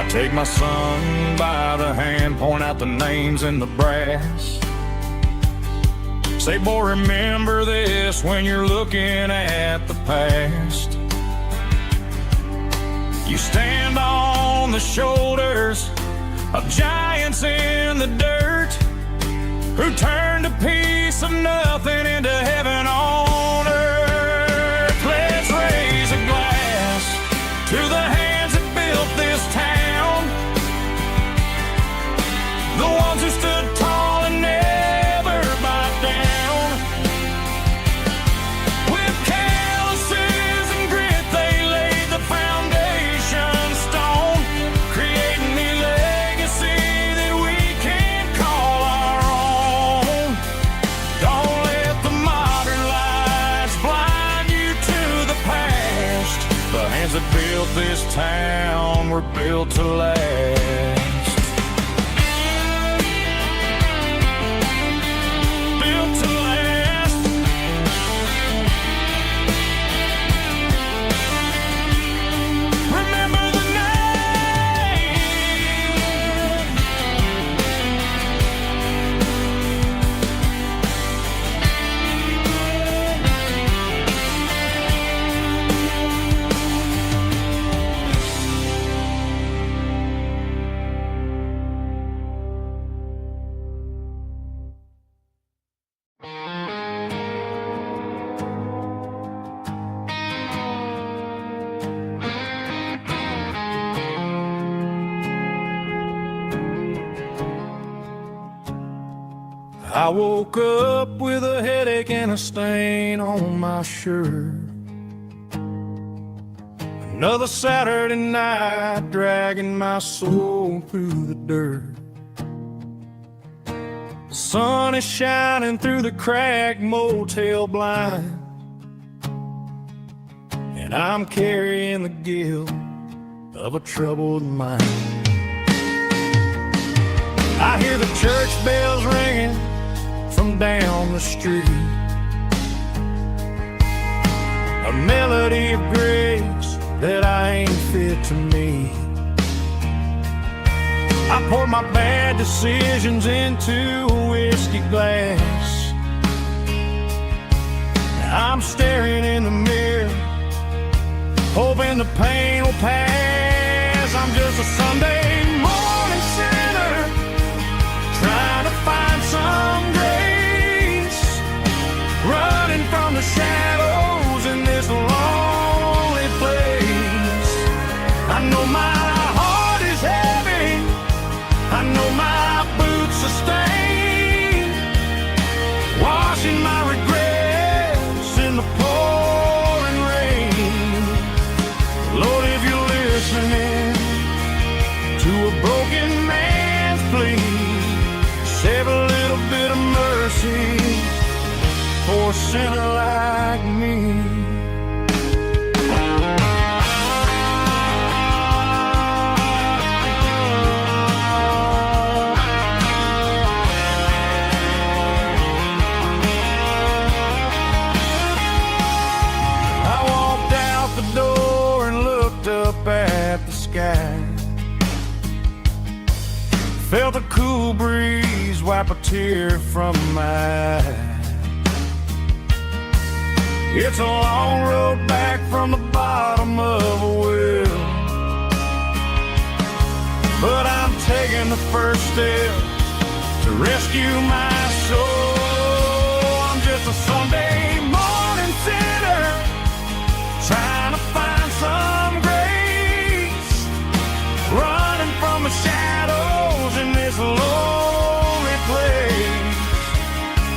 Take my son by the hand, point out the names in the brass. Say, boy, remember this when you're looking at the past. You stand on the shoulders of giants in the dirt, who turned a piece of nothing into heaven on earth. Let's raise a glass to the hands that built this town, the ones who stood tall and never backed down. With calluses and grit, they laid the foundation stone, creating the legacy that we can call our own. Don't let the modern lights blind you to the past. The hands that built this town were built to last. I woke up with a headache and a stain on my shirt. Another Saturday night, dragging my soul through the dirt. The sun is shining through the cracked motel blind, and I'm carrying the guilt of a troubled mind. I hear the church bells ringing from down the street, a melody of grace that I ain't fit to meet. I pour my bad decisions into a whiskey glass. I'm staring in the mirror, hoping the pain will pass. I'm just a Sunday morning sinner, trying to find some grace, running from the shadows in this lonely place. I know my heart is heavy, I know my boots are stained, washing my regrets in the pouring rain. Lord, if you're listening to a broken man's plea, save a little bit of mercy for a sinner like me. I walked out the door and looked up at the sky, felt a cool breeze wipe a tear from my eye. It's a long road back from the bottom of a well, but I'm taking the first step to rescue my soul. I'm just a Sunday morning sinner, trying to find some grace, running from the shadows in this lonely place.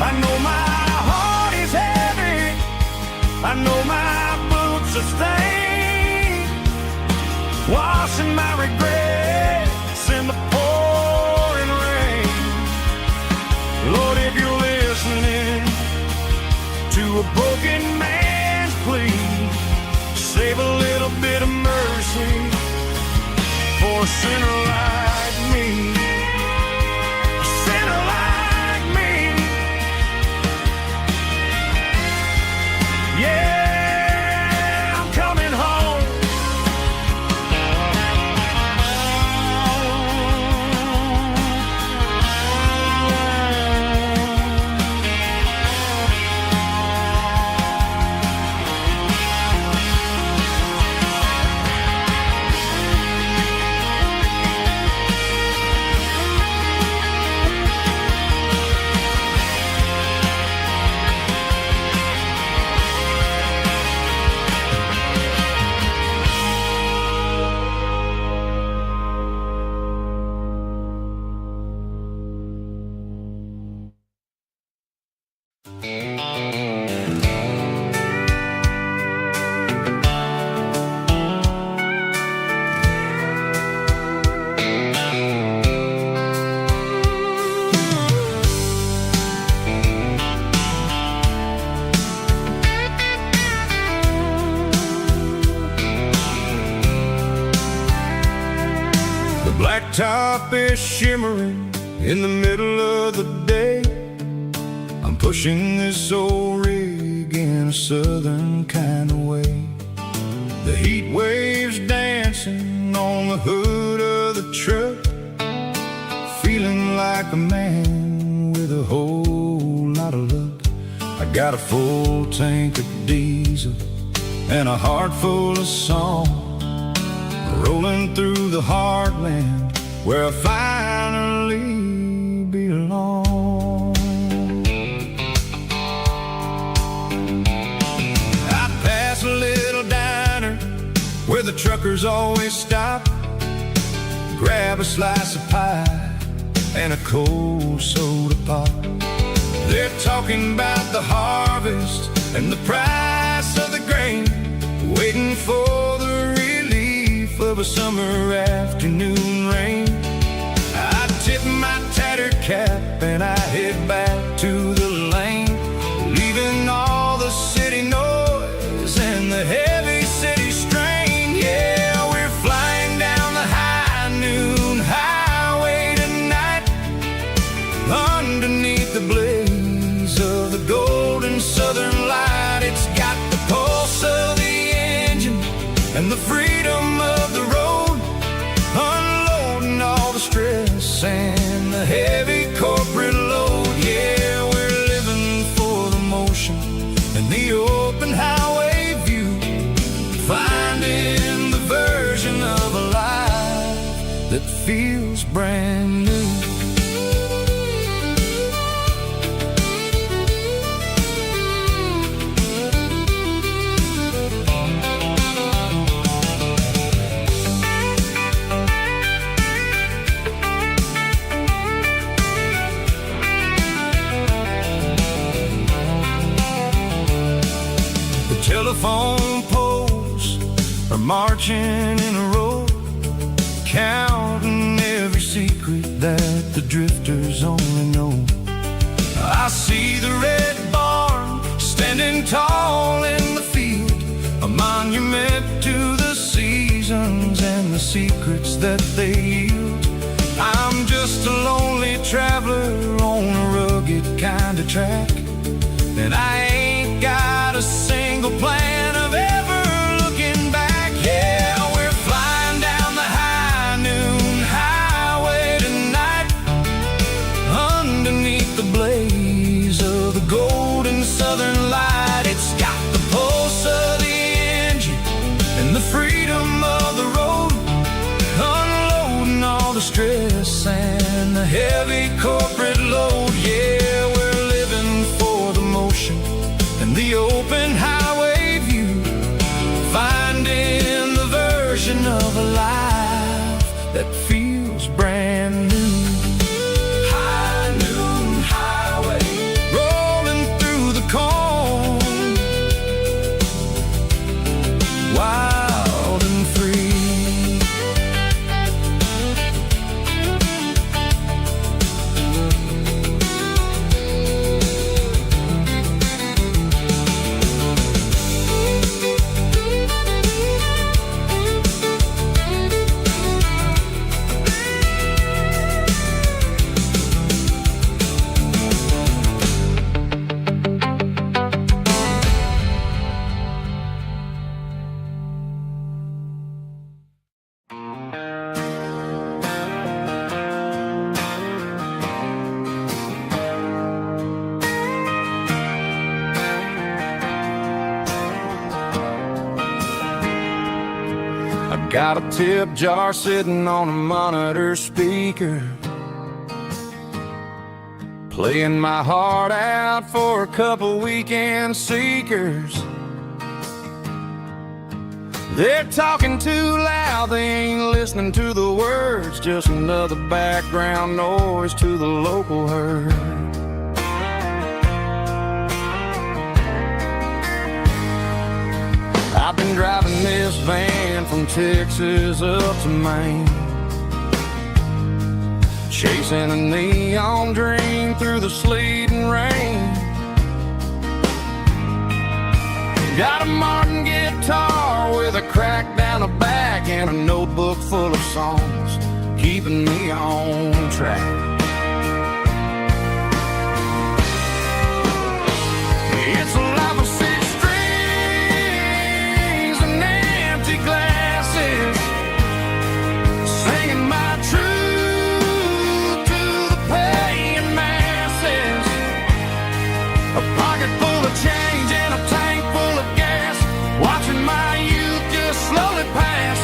I know my heart is heavy, I know my boots are stained, washing my regrets in the pouring rain. Lord, if you're listening to a broken man's plea, save a little bit of mercy for a sinner like me. A sinner like me. Yeah, I'm coming home. Blacktop is shimmering in the middle of the day. I'm pushing this old rig in a southern kind of way. The heat waves dancing on the hood of the truck, feeling like a man with a whole lot of luck. I got a full tank of diesel and a heart full of song, rolling through the heartland where I finally belong. I pass a little diner where the truckers always stop, grab a slice of pie and a cold soda pop. They're talking about the harvest and the price of the grain, waiting for the real of a summer afternoon rain. I tip my tattered cap and I head back to the lane, leaving all the city noise and the heavy city strain. Yeah, we're flying down the high noon highway tonight, underneath the blaze of the golden southern light. It's got the pulse of the engine and the freedom of the road, unloading all the stress and the heavy corporate load. Yeah, we're living for the motion and the open highway view, finding the version of a life that feels brand new. Telephone poles are marching in a row, counting every secret that the drifters only know. I see the red barn standing tall in the field, a monument to the seasons and the secrets that they yield. I'm just a lonely traveler on a rugged kind of track, and I ain't got a single plan of ever looking back. Yeah, we're flying down the high noon highway tonight, underneath the blaze of the golden southern light. It's got the pulse of the engine and the freedom of the road, unloading all the stress and the heavy corporate load. Yeah, we're living for the motion and the open highway view, finding the version of a life that feels brand new. High noon highway, rolling through the corn, wild and free. Got a tip jar sitting on a monitor speaker, playing my heart out for a couple weekend seekers. They're talking too loud, they ain't listening to the words, just another background noise to the local herd. I've been driving this van from Texas up to Maine, chasing a neon dream through the sleet and rain. Got a Martin guitar with a crack down the back and a notebook full of songs, keeping me on track. It's a life of six strings and empty glasses, singing my truth to the paying masses. A pocket full of change and a tank full of gas, watching my youth just slowly pass.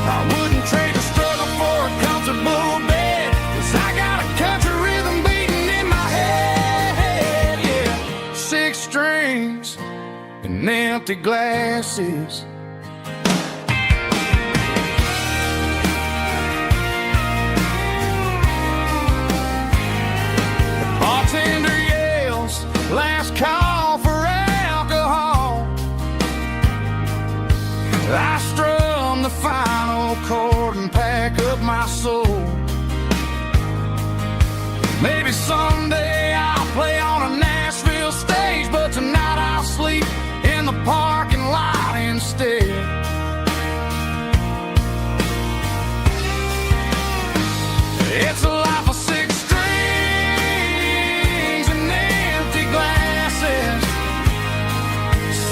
I wouldn't trade the struggle for a comfortable bed, 'cause I got a country rhythm beating in my head. Yeah, six strings and empty glasses. The bartender yells, last call for alcohol. I strum the final vinyl cord and pack up my soul. Maybe someday I'll play on a Nashville stage, but tonight I'll sleep in the parking lot instead. It's a life of six strings and empty glasses,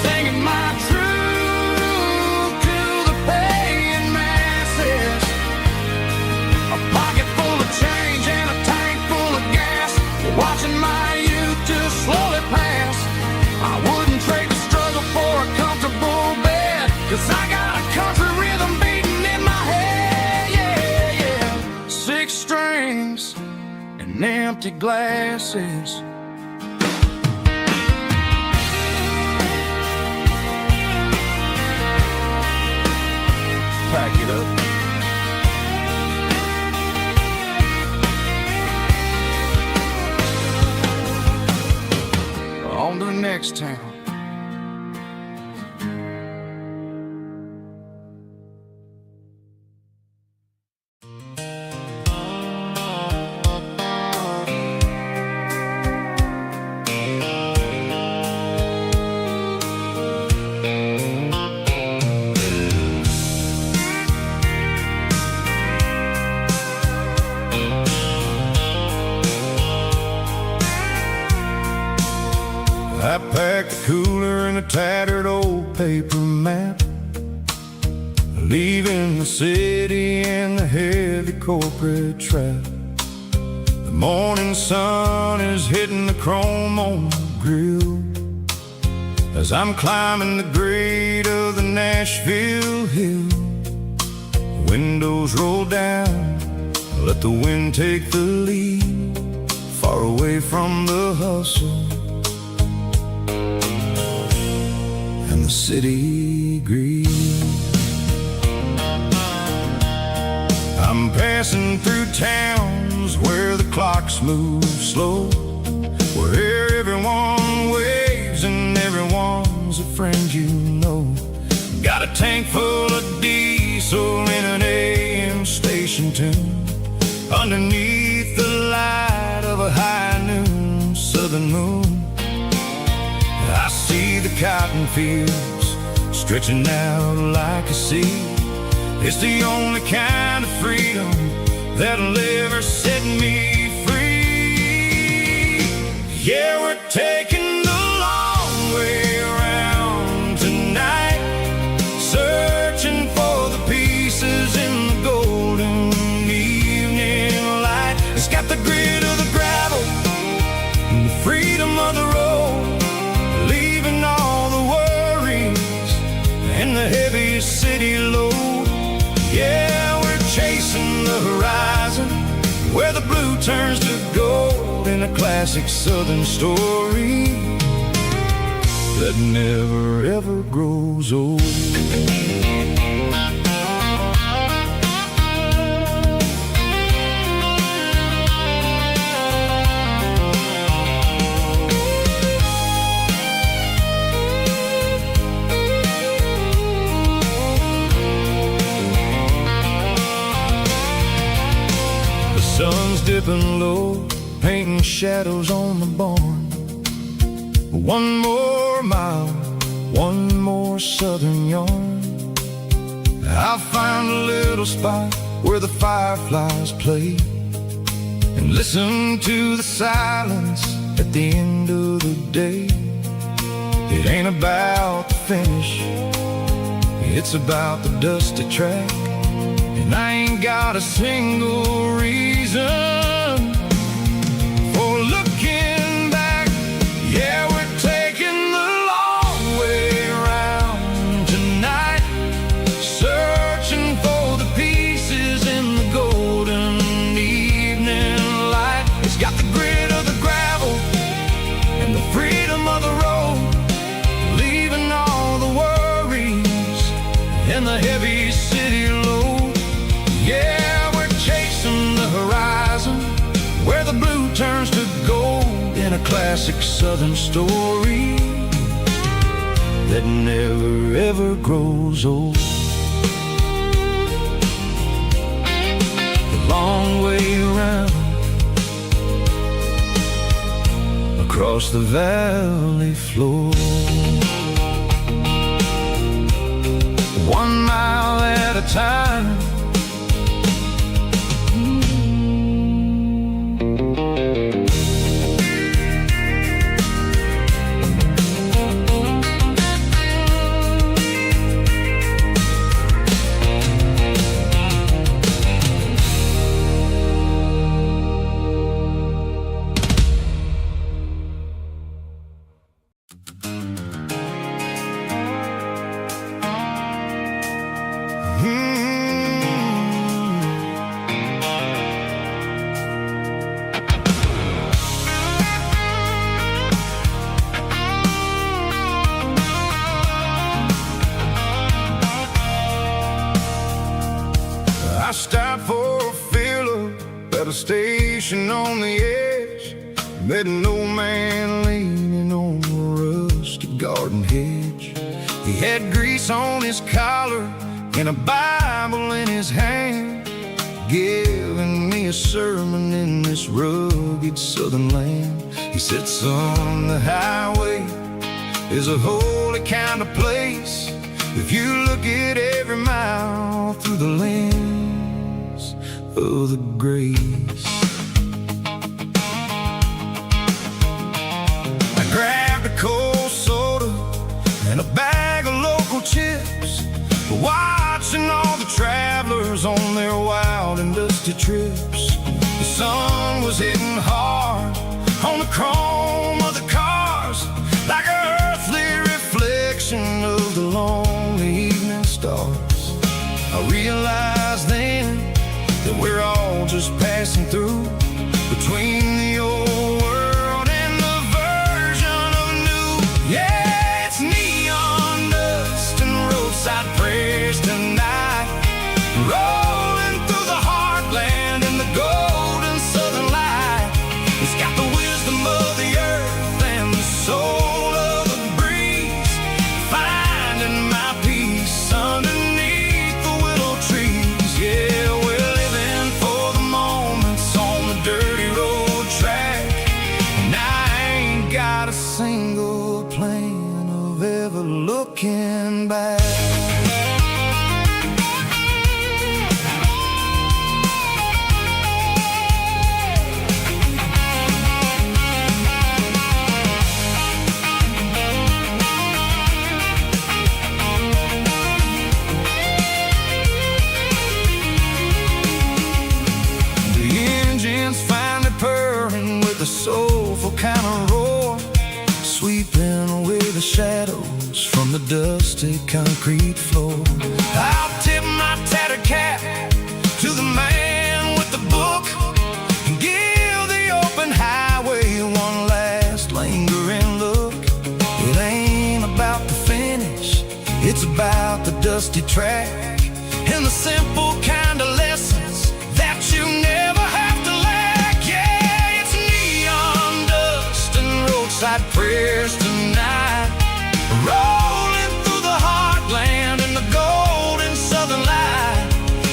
singing my truth to the paying masses. A pocket full of change and a tank full of gas, watching my youth just slowly pass. I wouldn't trade the struggle for a comfortable bed, 'cause I got a country rhythm beating in my head, yeah, yeah. Six strings and empty glasses. Pack it up. On to the next town. I packed the cooler in a tattered old paper map, leaving the city in the heavy corporate trap. The morning sun is hitting the chrome on the grill as I'm climbing the grade of the Nashville hill. Windows roll down, let the wind take the lead, far away from the hustle and the city greed. I'm passing through towns where the clocks move slow, where everyone waves and everyone's a friend you know. Got a tank full of diesel in an AM station tune, underneath the light of a high noon southern moon. I see the cotton fields stretching out like a sea. It's the only kind of freedom that'll ever set me free. Yeah, we're taking the long way around tonight, searching for the pieces in the golden evening light. It's got the grit of the gravel and the freedom of the road, leaving all the worries and the heavy city load. Yeah, we're chasing the horizon where the blue turns to gold, in a classic southern story that never ever grows old. Sun's dipping low, painting shadows on the barn. One more mile, one more southern yarn. I'll find a little spot where the fireflies play and listen to the silence at the end of the day. It ain't about the finish, it's about the dusty track, and I ain't got a single reason for looking back. Yeah, we're taking the long way around tonight, searching for the pieces in the golden evening light. It's got the grit of the gravel and the freedom of the road, leaving all the worries and the heavy city load. Yeah, we're chasing the horizon where the blue turns to gold, in a classic southern story that never ever grows old. across the valley floor. 1 mile at a time. I stopped for a fill-up at a station on the edge. Met an old man leaning on a rusted garden hedge. He had grease on his collar and a Bible in his hand, giving me a sermon in this rugged southern land. He said, son, the highway is a holy kind of place if you look at every mile through the lens of the grace. I grabbed a cold soda and a bag of local chips, watching all the travelers on their wild and dusty trips. The sun was hitting hard on the chrome of the cars, like an earthly reflection of the lonely evening stars. I realized then that we're all just passing through between the old world and the version of new. Yeah, it's neon dust and roadside prayers tonight, rolling through the heartland in the golden southern light. It's got the wisdom of the earth and the soul of the breeze, finding my peace underneath the willow trees. Yeah, we're living for the moments on the dirty road track, and I ain't got a single plan of ever looking back. Finally purring with a soulful kind of roar, sweeping away the shadows from the dusty concrete floor. I'll tip my tattered cap to the man with the book and give the open highway one last lingering look. It ain't about the finish, it's about the dusty track and the simple kind of lessons that you never have to lack. Yeah, it's neon dust and roadside prayers tonight, rolling through the heartland in the golden southern light.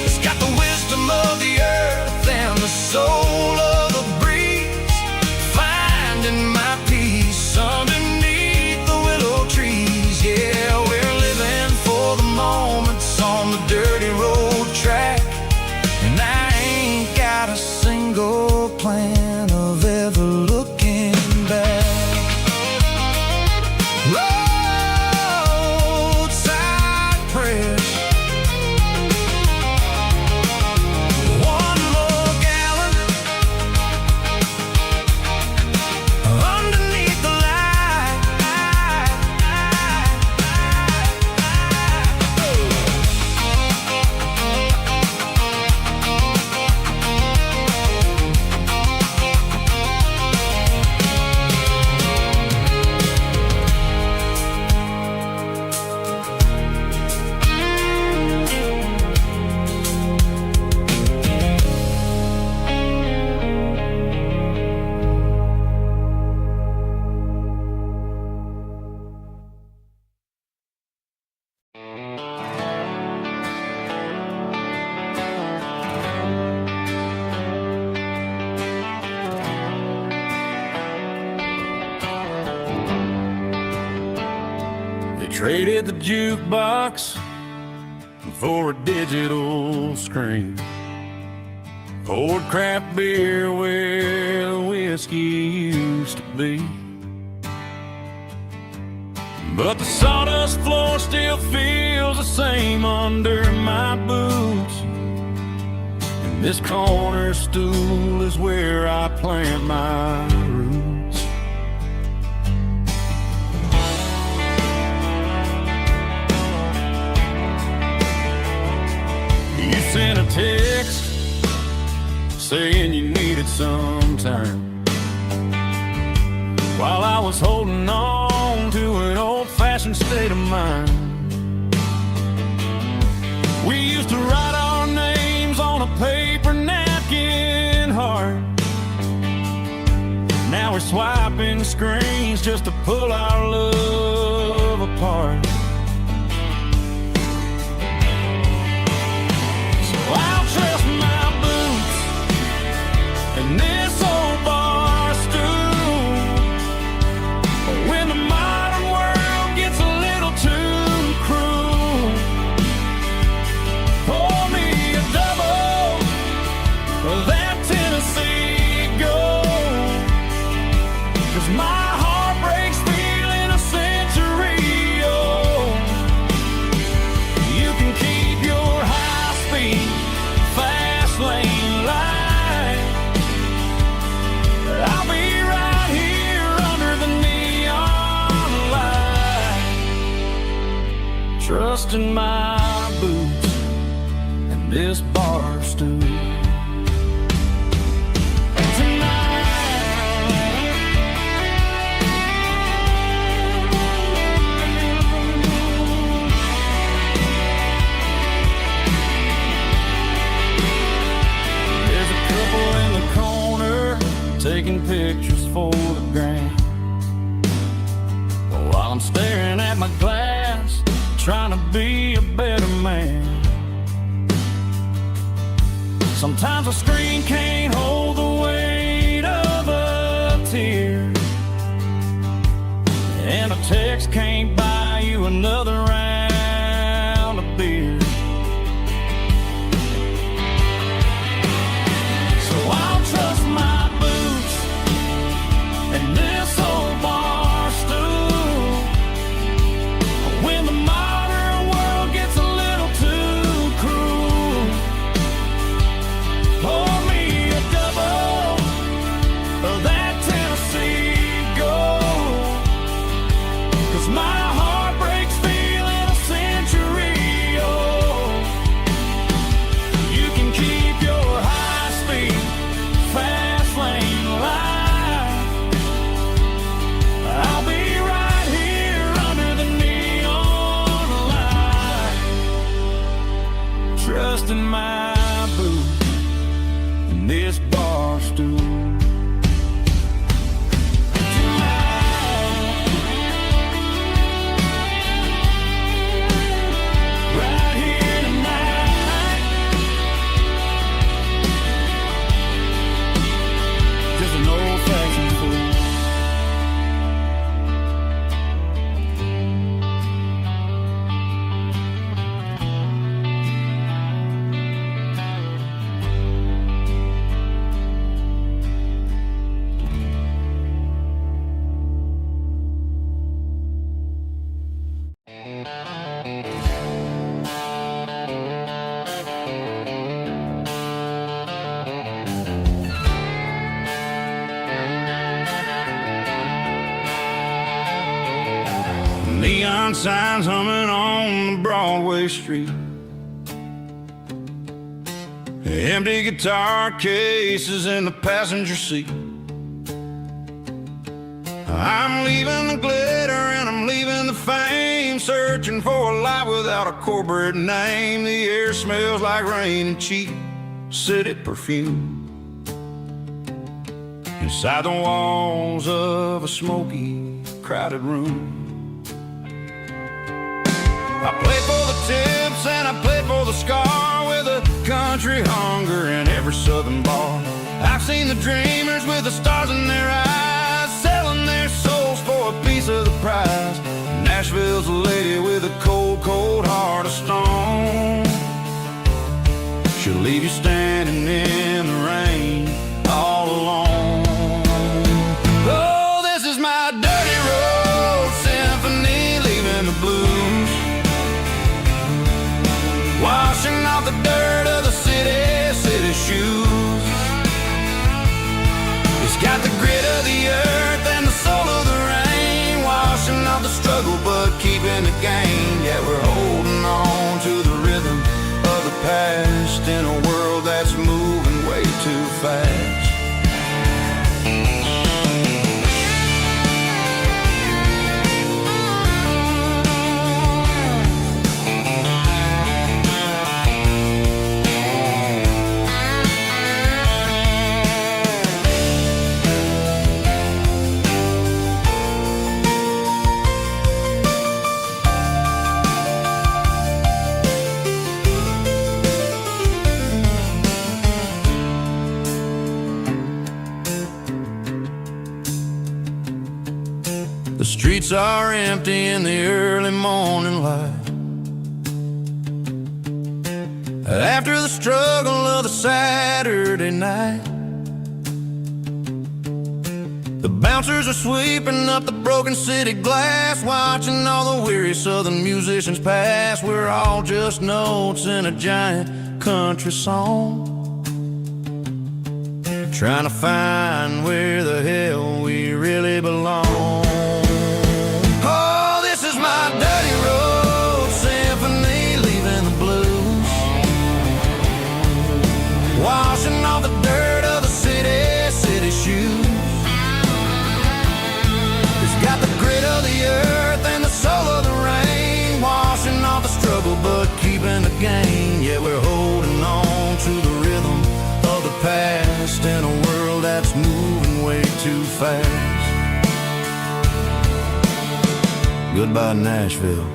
It's got the wisdom of the earth and the soul of the breeze, finding my peace underneath the willow trees. Yeah, we're living for the moments on the dirty road track, Traded the jukebox for a digital screen. Poured craft beer where the whiskey used to be. But the sawdust floor still feels the same under my boots. And this corner stool is where I plant my roots. You sent a text saying you needed some time, while I was holding on to an old-fashioned state of mind. We used to write our names on a paper napkin heart. Now we're swiping screens just to pull our love apart. So I'll trust my boots and this old bar stool. When the modern world gets a little too cruel, pour me a double of that Tennessee Gold. 'Cause my heart breaks feeling a century old. You can keep your high-speed, fast lane light. I'll be right here under the neon light, trusting my boots and this bar stool. There's a couple in the corner taking pictures for the gram, while I'm staring at my glass, trying to be a better man. Sometimes a screen can't hold the weight of a tear, and a text can't buy you another round of beer. So I'll trust my boots and this old bar stool. When the modern world gets a little too cruel, pour me a double of that Tennessee Gold. 'Cause my heart breaks feeling a century old. You can keep your high-speed, fast lane light. I'll be right here under the neon light, trusting my boots and this bar stool. Right here tonight, just an old-fashioned fool. Neon signs humming on Broadway Street, empty guitar cases in the passenger seat. I'm leaving the glitter and I'm leaving the fame, searching for a life without a corporate name. The air smells like rain and cheap city perfume inside the walls of a smoky, crowded room. I played for the tips and I played for the scar, with a country hunger in every southern bar. I've seen the dreamers with the stars in their eyes, selling their souls for a piece of the prize. Nashville's a lady she'll leave you standing in the rain all alone. Oh, this is my dirty road symphony, leaving the blues, washing off the dirt of the city shoes. It's got the grit of the earth and the soul of the rain, washing off the struggle but keeping the gain. Yeah, we're holding on to the rhythm of the past in a world that's moving way too fast. The streets are empty in the early morning light, after the struggle of the Saturday night. The bouncers are sweeping up the broken city glass, watching all the weary southern musicians pass. We're all just notes in a giant country song, trying to find where the hell we really belong. Oh, this is my dirty road symphony, leaving the blues, washing off the dirt of the city shoes. It's got the grit of the earth and the soul of the rain, washing off the struggle but keeping the gain. Yeah, we're holding on to the rhythm of the past in a world that's moving way too fast. Goodbye, Nashville,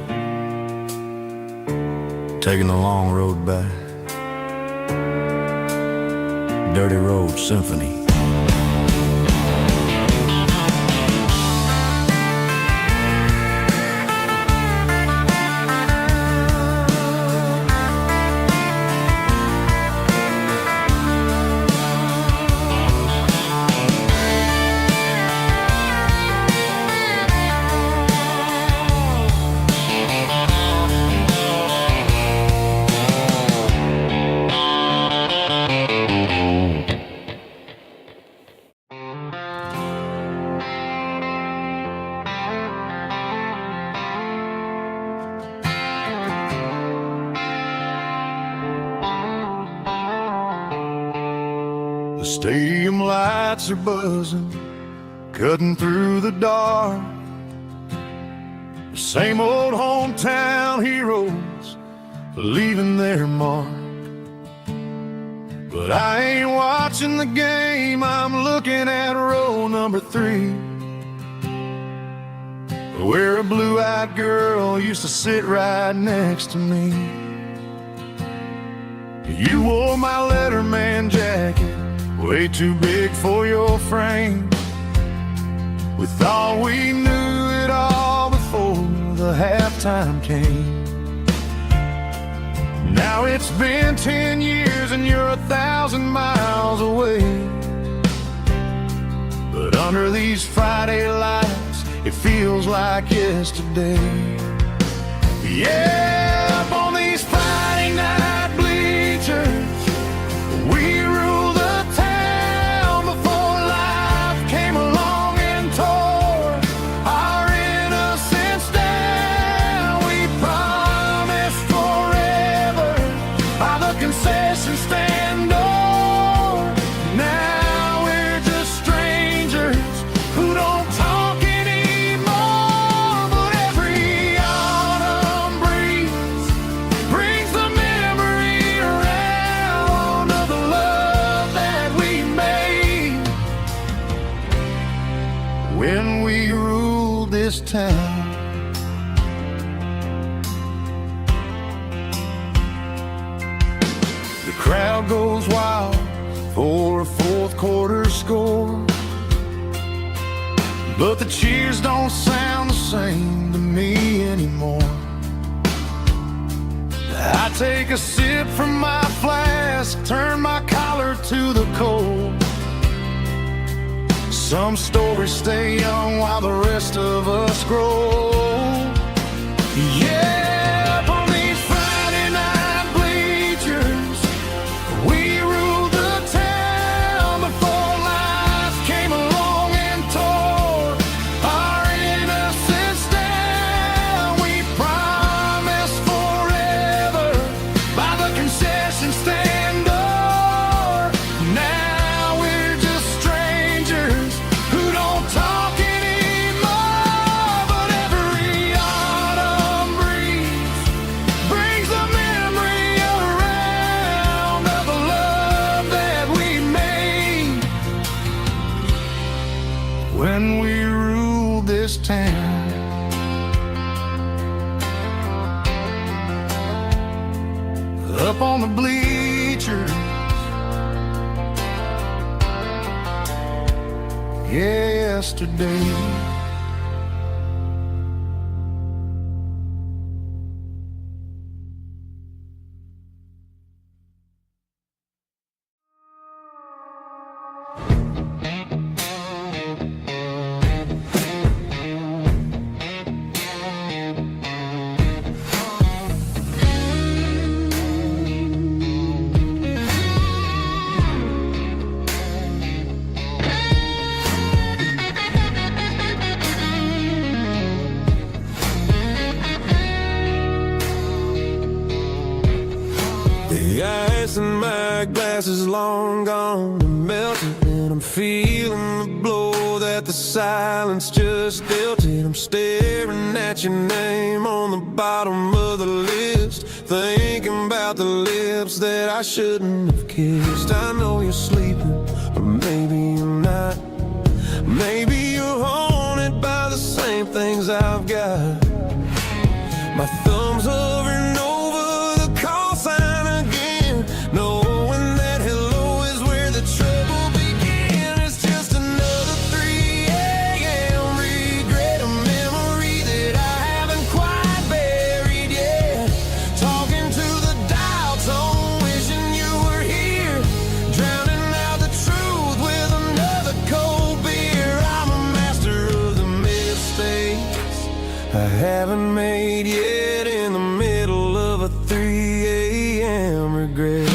taking the long road back. Dirty Road Symphony. The stadium lights are buzzing, cutting through the dark. The same old hometown heroes leaving their mark. But I ain't watching the game, I'm looking at row number 3, where a blue-eyed girl used to sit right next to me. You wore my Letterman jacket, way too big for your frame. We thought we knew it all before the halftime came. Now it's been 10 years and you're 1,000 miles away. But under these Friday lights, it feels like yesterday. Yeah, up on these Friday night bleachers, we rule the town before life came along and tore our innocence down. We promised forever by the concession stand door. Now we're just strangers who don't talk anymore. But every autumn breeze brings the memory around of the love that we made when we ruled this town. The crowd goes wild for a fourth quarter score, but the cheers don't sound the same to me anymore. I take a sip from my flask to the cold. Some stories stay young while the rest of us grow. Yeah, up on these Friday night bleachers, we ruled the town before life came along and tore our innocence down. We promised forever by the concession stand door. Now we're just strangers who don't talk anymore. But every autumn breeze brings the memory around of the love that we made when we ruled this town. Up on the bleachers, yesterday. The ice in my glass is long gone and melted, and I'm feeling the blow that the silence just dealt it. I'm staring at your name on the bottom of the list, thinking about the lips that I shouldn't have kissed. I know you're sleeping, but maybe you're not. Maybe you're haunted by the same things I've got. My thumb's hovering over the call sign again, knowing that hello is where the trouble began. It's just another 3 a.m. regret, a memory that I haven't quite buried yet. Talking to the dial tone, wishing you were here, drowning out the truth with another cold beer. I'm a master of the mistakes I haven't made yet, in the middle of a 3 a.m. regret.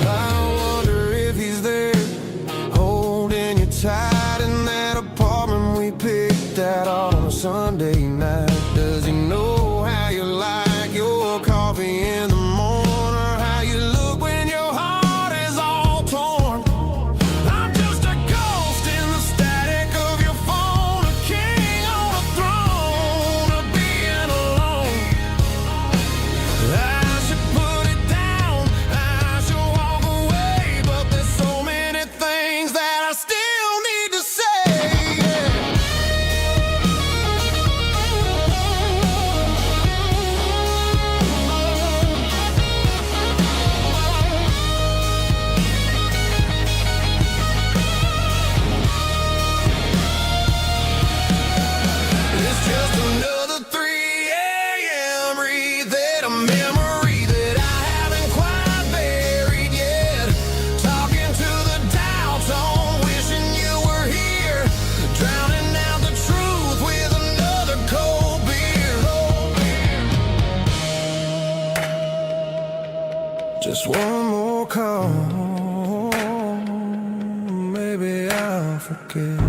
I wonder if he's there, holding you tight in that apartment we picked out on a Sunday night. Does he know how you like your coffee in the morning, or how you look when your heart is all torn? I'm just a ghost in the static of your phone, a king on a throne of being alone. I should put it down, I should walk away, but there's so many things that I still need to say. It's just another 3 a.m. read, a memory that I haven't quite buried yet. Talking to the dial tone, wishing you were here, drowning out the truth with another cold beer. Just one more call, maybe I'll forget.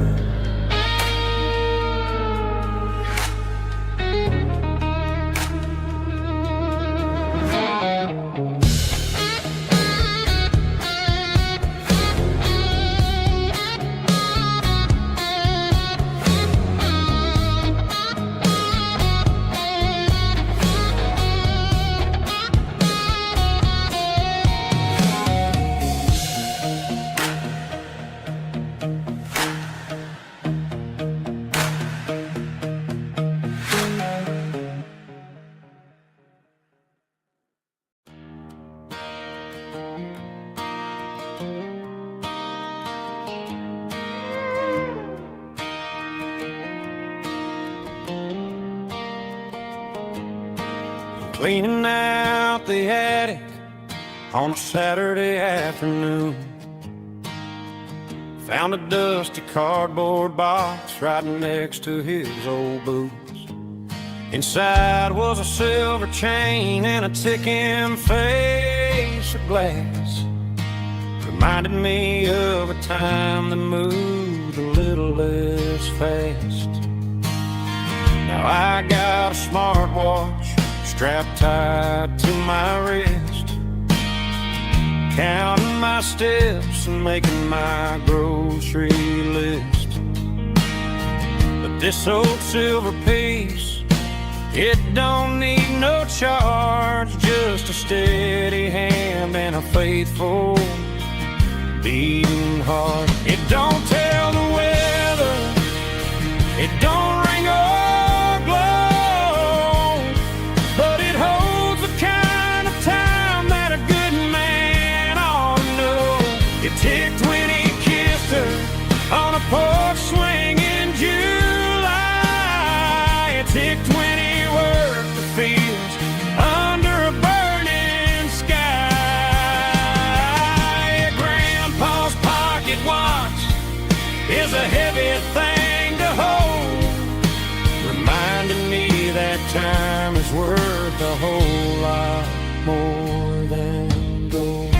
cleaning out the attic on a Saturday afternoon. Found a dusty cardboard box right next to his old boots. Inside was a silver chain and a ticking face of glass. Reminded me of a time that moved a little less fast. Now I got a smartwatch strapped tight to my wrist, counting my steps and making my grocery list. But this old silver piece, it don't need no charge, just a steady hand and a faithful beating heart. It don't tell the weather, it don't ring or glow, but it holds the kind of time that a good man ought to know. It ticked when he kissed her on a porch swing in July. It ticked when he worked the fields under a burning sky. Grandpa's pocket watch is a heavy thing to hold, reminding me that time is worth a whole lot more than gold.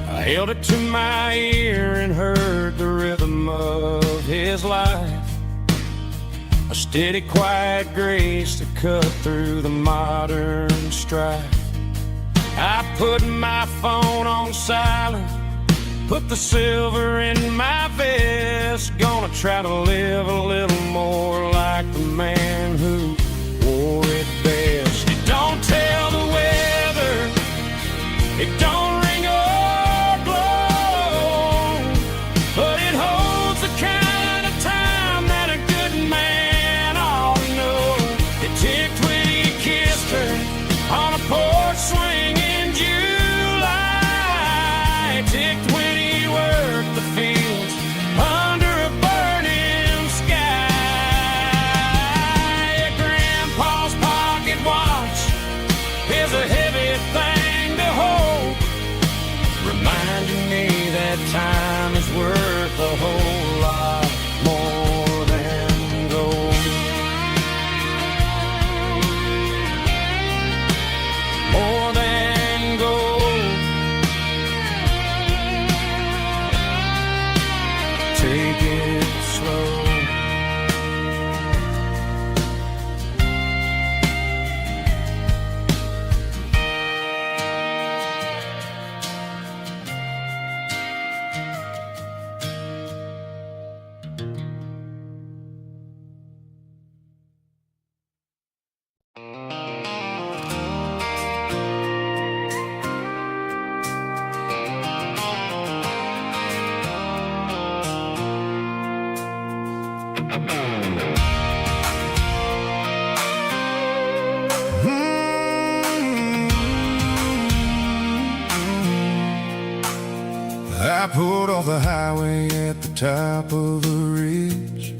I held it to my ear and heard the rhythm of his life, a steady, quiet grace that cut through the modern strife. I put my phone on silent, put the silver in my vest. Gonna try to live a little more like the man who wore it best. It don't tell the weather, it don't ring or glow, but it holds the kind of time that a good man ought to know. It ticked when he kissed her on a porch swing in July. It ticked when he worked the fields under a burning sky. Grandpa's pocket watch is a heavy thing to hold, reminding me that time is worth a whole lot more than gold. More than gold. Take it slow. I pulled off the highway at the top of the ridge,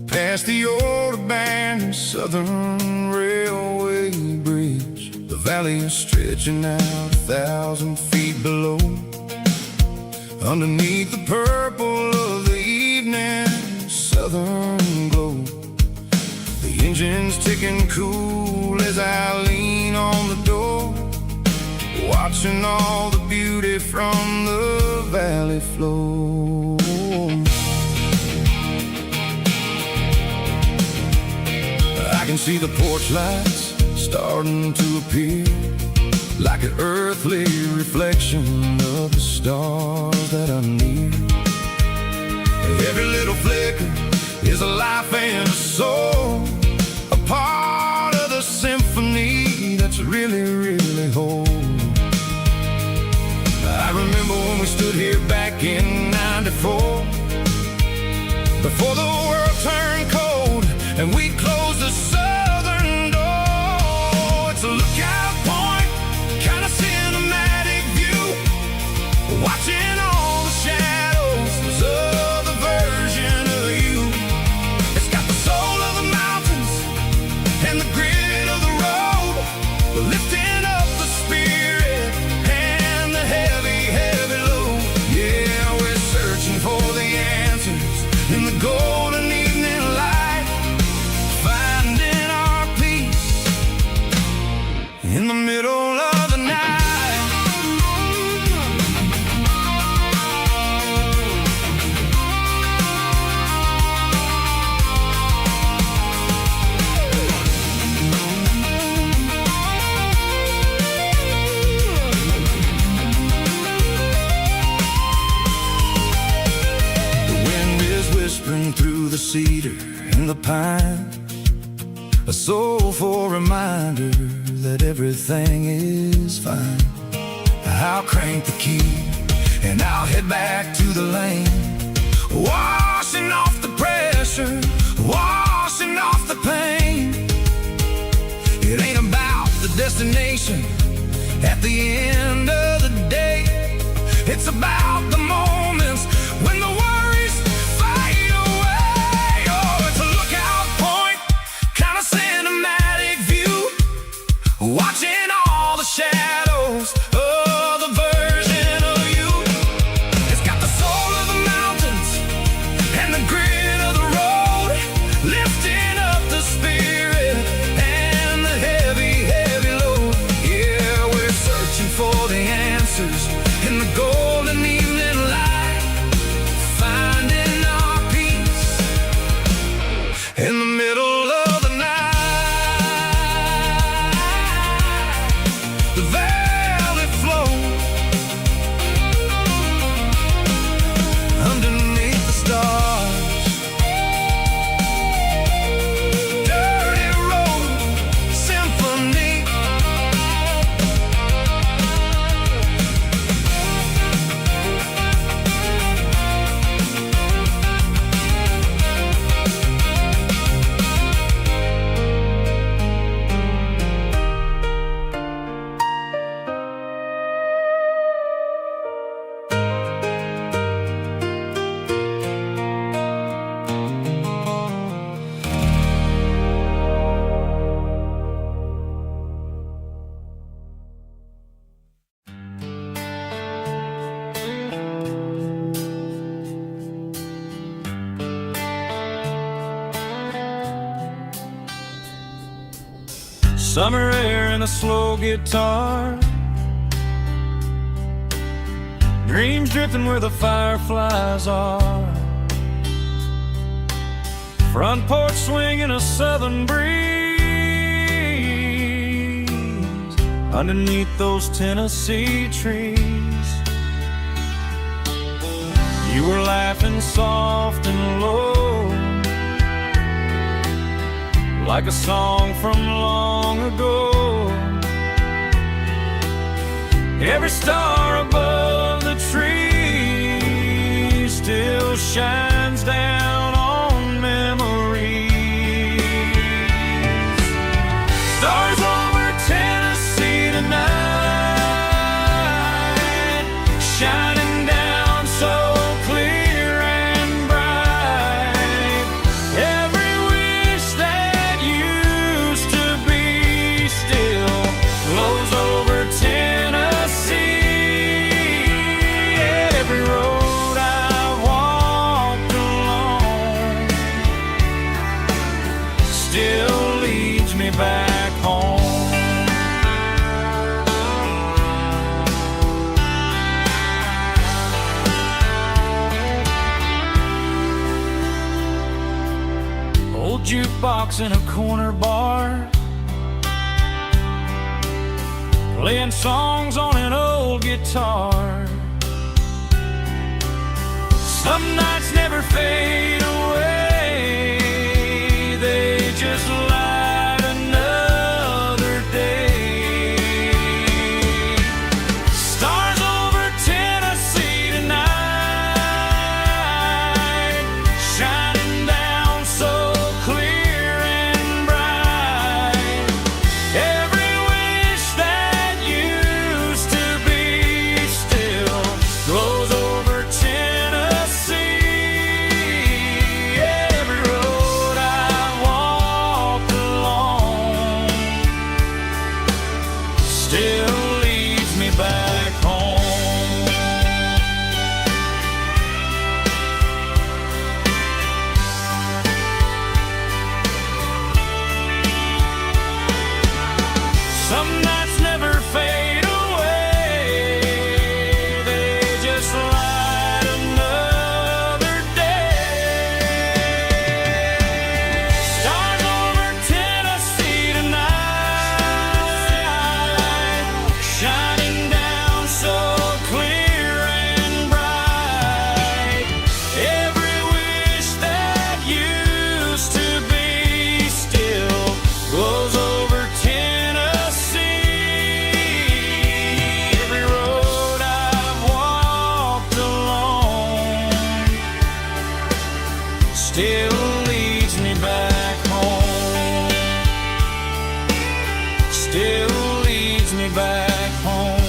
past the old abandoned Southern Railway bridge. The valley is stretching out 1,000 feet below, underneath the purple of the evening southern glow. The engine's ticking cool as I lean on the door, watching all the beauty from the valley flow. I can see the porch lights starting to appear, like an earthly reflection of the stars that are near. Every little flicker is a life and a soul, a part of the symphony that's really, really whole. I remember when we stood here back in '94, before the world turned cold and we closed the southern door. It's a lookout point, kind of a soulful reminder that everything is fine. I'll crank the key and I'll head back to the lane, washing off the pressure, washing off the pain. It ain't about the destination at the end of the day. It's about the moments when the worries fade away. Oh, it's a lookout point, kind of cinematic view, watching all the shadows of the version of you. It's got the soul of the mountains and the grit of the road, lifting up the spirit and the heavy, heavy load. Yeah, we're searching for the answers in the golden evening light, finding our peace in the middle of the night. The valley flows underneath the stars. Dirty road symphony. Summer air and a slow guitar, dreams drifting where the fireflies are. Front porch swinging a southern breeze underneath those Tennessee trees. You were laughing soft and low, like a song from long ago. Every star above the tree still shines down on memories. Stars over Tennessee tonight, shining down so clear and bright. Every wish that used to be still flows over Tennessee. Every road I've walked along still leads me back home. Old jukebox in a corner bar, playing songs on an old guitar. Some nights never fade away, they just light another day. Stars over Tennessee tonight, shining down so clear and bright. Every wish that used to be still glows over Tennessee. Every road I walked along still leads me back home. Some nights never fade away, they just light another day. Stars over Tennessee tonight, shining down so clear and bright. Every wish that used to be still me back home.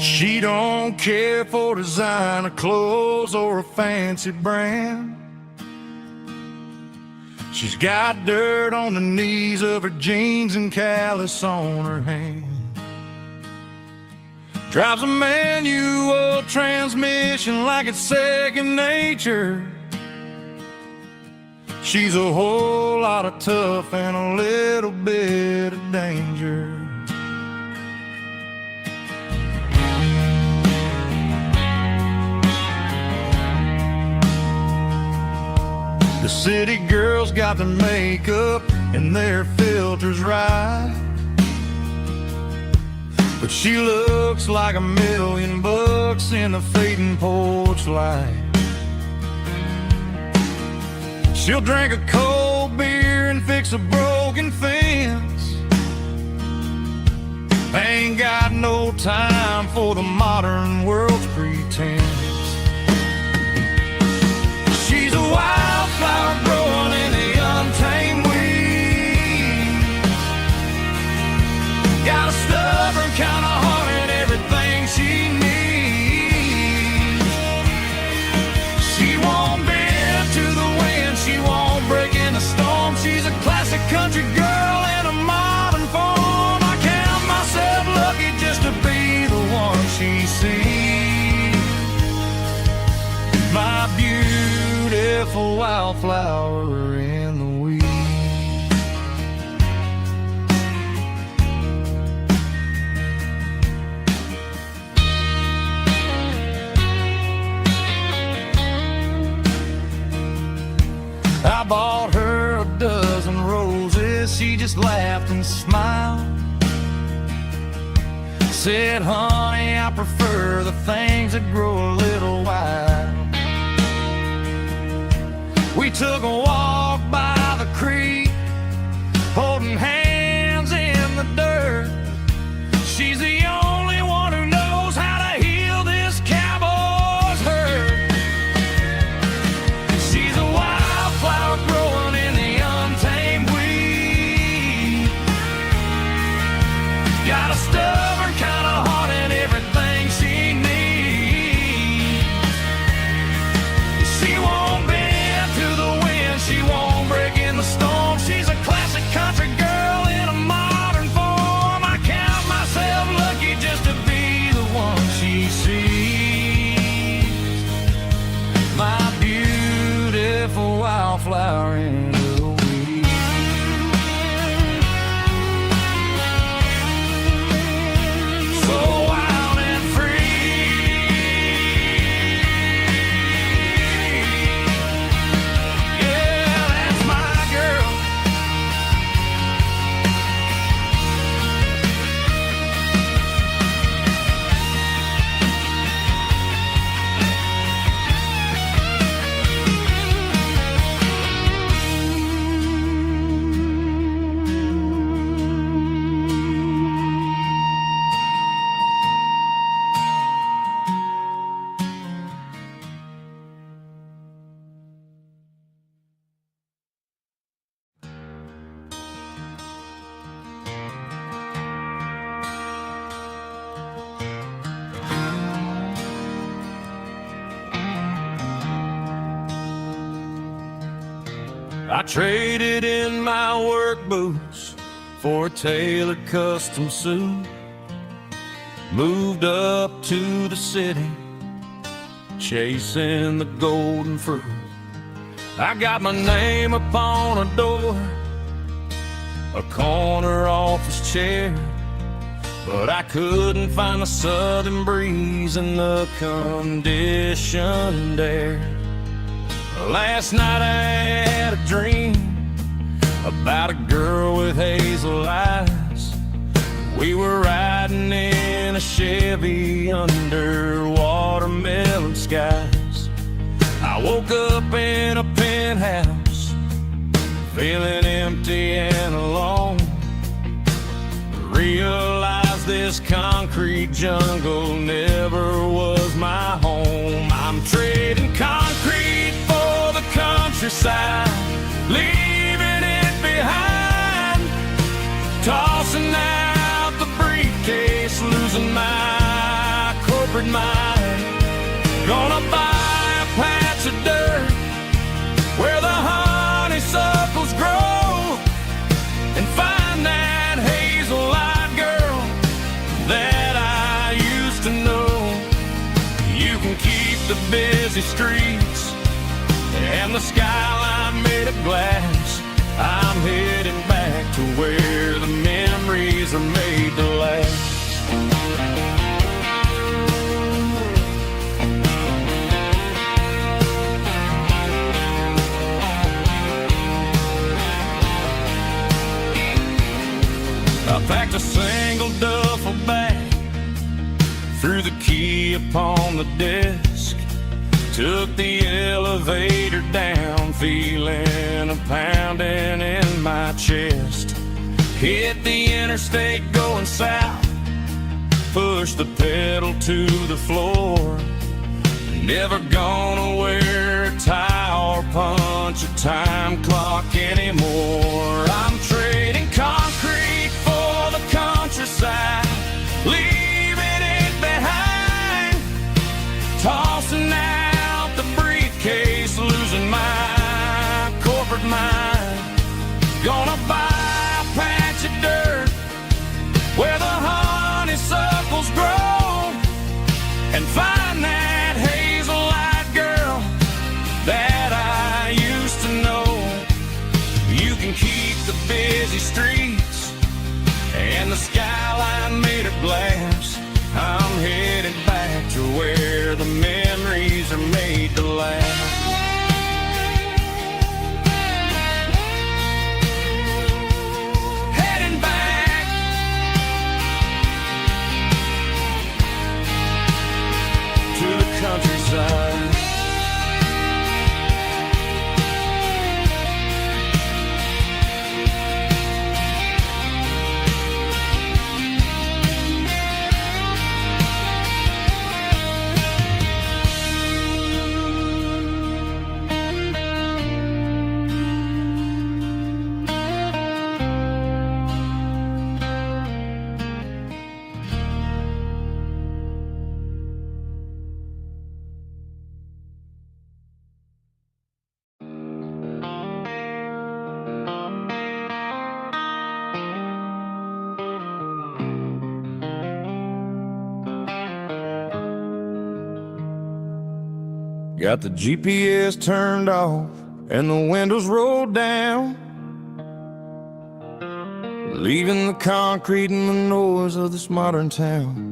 She don't care for designer clothes or a fancy brand. She's got dirt on the knees of her jeans and callus on her hand. Drives a manual transmission like it's second nature. She's a whole lot of tough and a little bit of danger. The city girls got their makeup and their filters right, but she looks like $1,000,000 in the fading porch light. She'll drink a cold beer and fix a broken fence. Ain't got no time for the modern world's pretense. She's a wildflower growing in the untamed weeds. Got a stubborn kind of heart and everything she needs. She won't bend to the wind, she won't break in the storm. She's a classic country girl in a modern form. I count myself lucky just to be the one she sees. My beautiful wildflower in the weeds. I bought her a dozen roses, she just laughed and smiled. Said, honey, I prefer the things that grow a little wild. We took a walk by the creek, holding hands in the dirt. She's the only one who knows how to heal this cowboy's hurt. She's a wildflower growing in the untamed weed. Got a stubborn kind of heart and everything she needs. She won't bend to the wind, she won't break in the storm. She's a classic country girl in a modern form. I count myself lucky just to be the one she sees. My beautiful wildflower in the weeds. So wild and free. Yeah, that's my girl. I traded in my work boots for a tailored custom suit. Moved up to the city, chasing the golden fruit. I got my name upon a door, a corner office chair, but I couldn't find the southern breeze in the conditioned air. Last night I had a dream about a girl with hazel eyes. We were riding in a Chevy under watermelon skies. I woke up in a penthouse, feeling empty and alone. Realized this concrete jungle never was my home. I'm trading concrete for the countryside, leaving it behind, tossing out the briefcase, losing my corporate mind. Gonna buy a patch of dirt where the honeysuckles grow and find that hazel-eyed girl that I used to know. You can keep the busy streets and the skyline made of glass. I'm heading back to where the memories are made to last. I packed a single duffel bag, threw the key upon the desk, took the elevator down, feeling a pounding in my chest. Hit the interstate going south, pushed the pedal to the floor. Never gonna wear a tie or punch a time clock anymore. I'm trading concrete for the countryside, leaving it behind, tossing out the briefcase, losing my corporate mind. Gonna buy a patch of dirt where the honeysuckles grow and find that hazel-eyed girl that I used to know. You can keep the busy streets and the skyline made of glass. I'm headed back to where the memories are made to last. Heading back to the countryside. Got the GPS turned off and the windows rolled down, leaving the concrete and the noise of this modern town.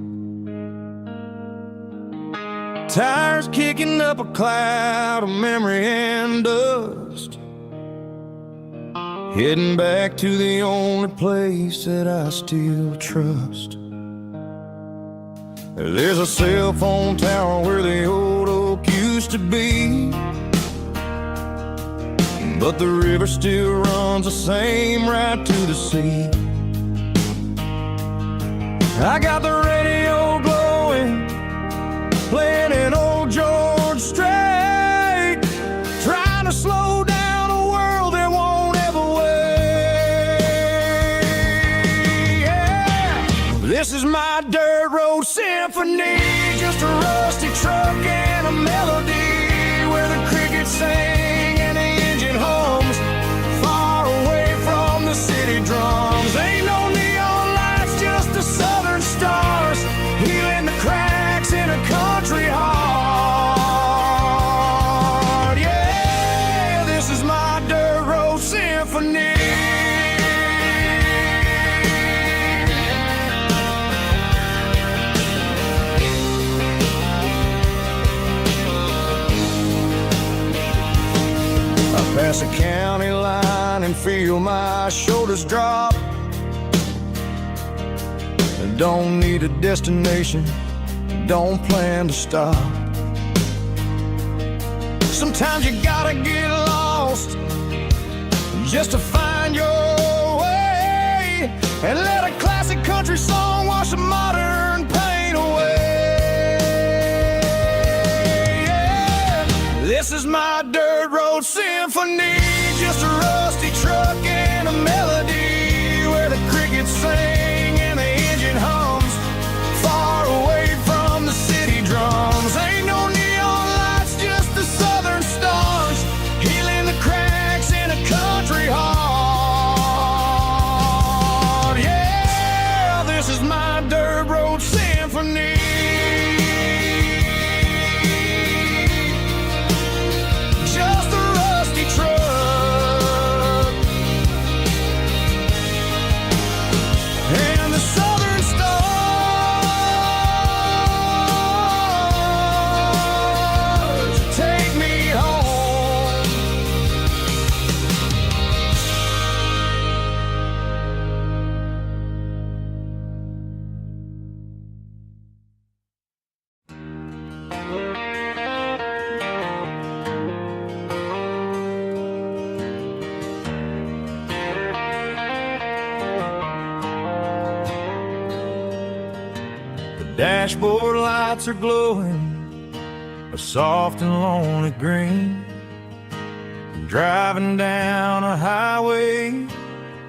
Tires kicking up a cloud of memory and dust, heading back to the only place that I still trust. There's a cell phone tower where the old oak used to be, but the river still runs the same right to the sea. I got the radio glowing, playing an old George Strait, trying to slow down a world that won't ever wait. Yeah. This is my dirt road symphony, just a rusty truck and a melody where the crickets sing and the engine hums, far away from the city drums. Ain't no neon lights, just the southern stars, healing the cracks in a country heart. Yeah, this is my dirt road symphony. Pass a county line and feel my shoulders drop. don't need a destination, don't plan to stop. Sometimes you gotta get lost just to find your way, and let a classic country song wash a modern pain away. Yeah. This is my dirt road symphony, just a rusty truck and a melody where the crickets sing and the engine hums, far away from the city drums. Ain't no neon lights, just the southern stars, healing the cracks in a country heart. Yeah, this is my dirt road symphony. Just a rusty truck and the southern stars take me home. The dashboard lights are glowing a soft and lonely green, driving down a highway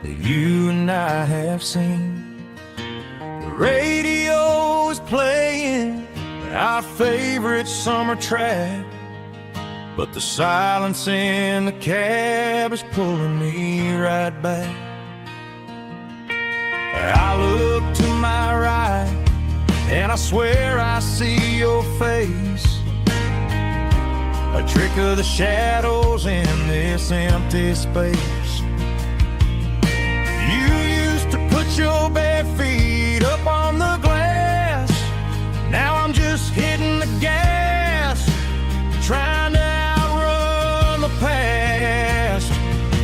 that you and I have seen. The radio is playing our favorite summer track, but the silence in the cab is pulling me right back. I look to my right and I swear I see your face, a trick of the shadows in this empty space. You used to put your bare feet up on the glass, now I'm just hitting the gas, trying to outrun the past.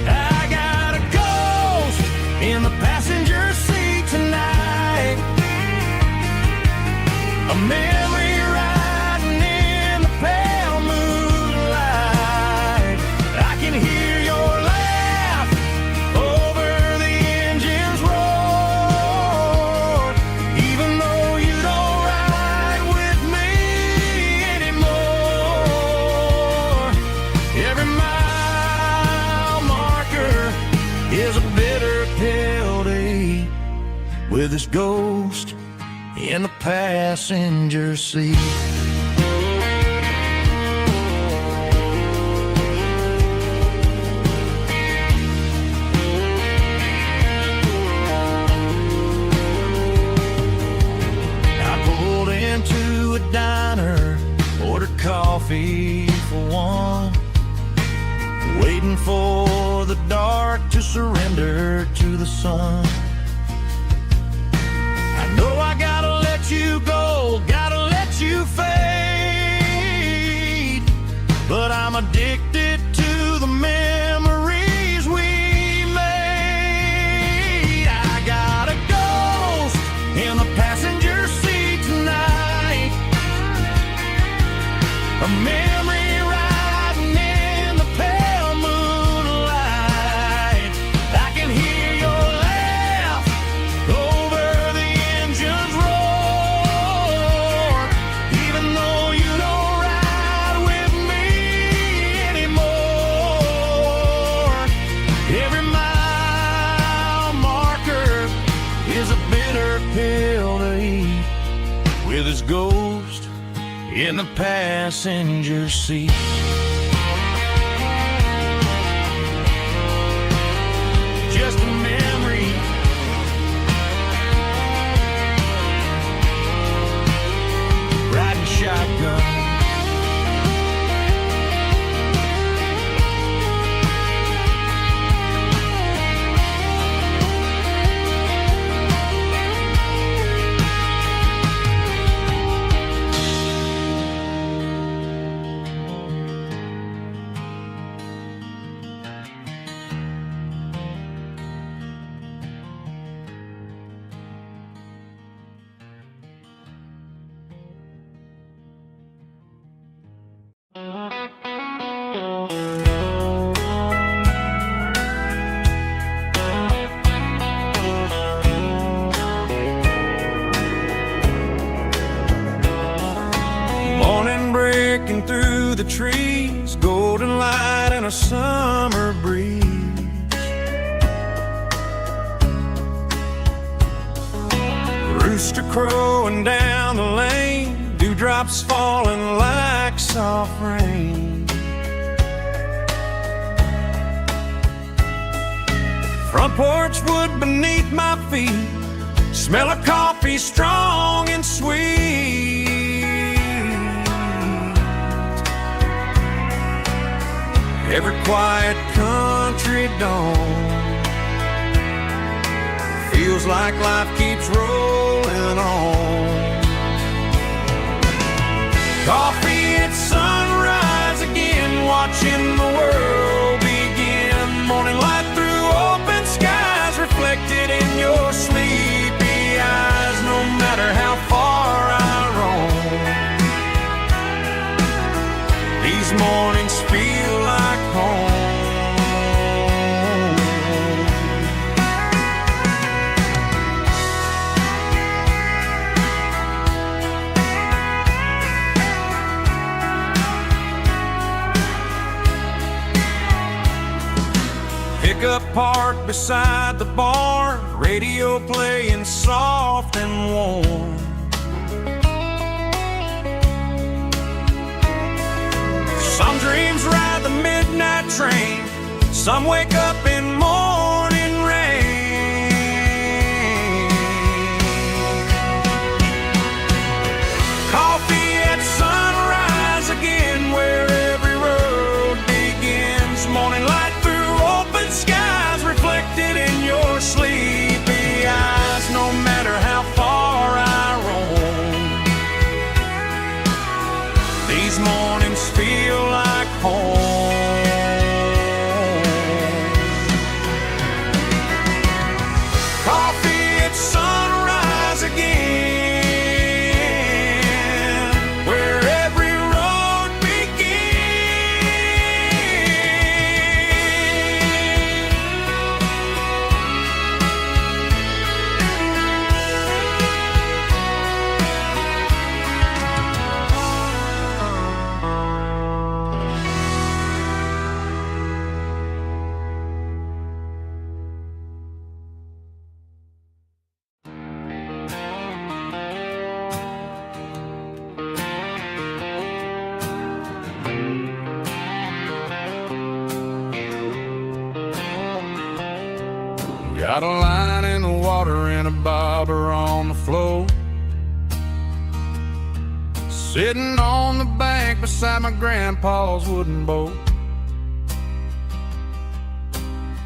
I got a ghost in the passenger seat tonight, a memory riding in the pale moonlight. I can hear your laugh over the engine's roar, even though you don't ride with me anymore. Every mile marker is a bitter pill to eat, with this ghost in the passenger seat. I pulled into a diner, ordered coffee for one, waiting for the dark to surrender to the sun. I know I gotta let you go, gotta let you fade, but I'm addicted to the memories we made. I got a ghost in the passenger seat tonight, a memory riding in the pale moonlight. I can hear your laugh over the engine's roar, even though you don't ride with me anymore. Every mile marker is a bitter pill to eat, with his ghost in the passenger seat. Just a memory, riding shotgun. the trees, golden light and a summer breeze. Rooster crowing down the lane, dewdrops falling like soft rain. Front porch wood beneath my feet, smell of coffee strong and sweet. Every quiet country dawn feels like life keeps rolling on. Coffee at sunrise again, watching the world begin. Morning light through open skies, reflected in your sleepy eyes. No matter how far I roam, these mornings feel like home. Pickup parked beside the barn, radio playing soft and warm. Some dreams ride the midnight train, some wake up in morning rain. Coffee at sunrise again, where every road begins. Morning light through open skies, reflected in your sleepy eyes. No matter how far I roam, these mornings feel like home. Coffee at sunrise again, where every road got a line in the water and a bobber on the floor. Sitting on the bank beside my grandpa's wooden boat.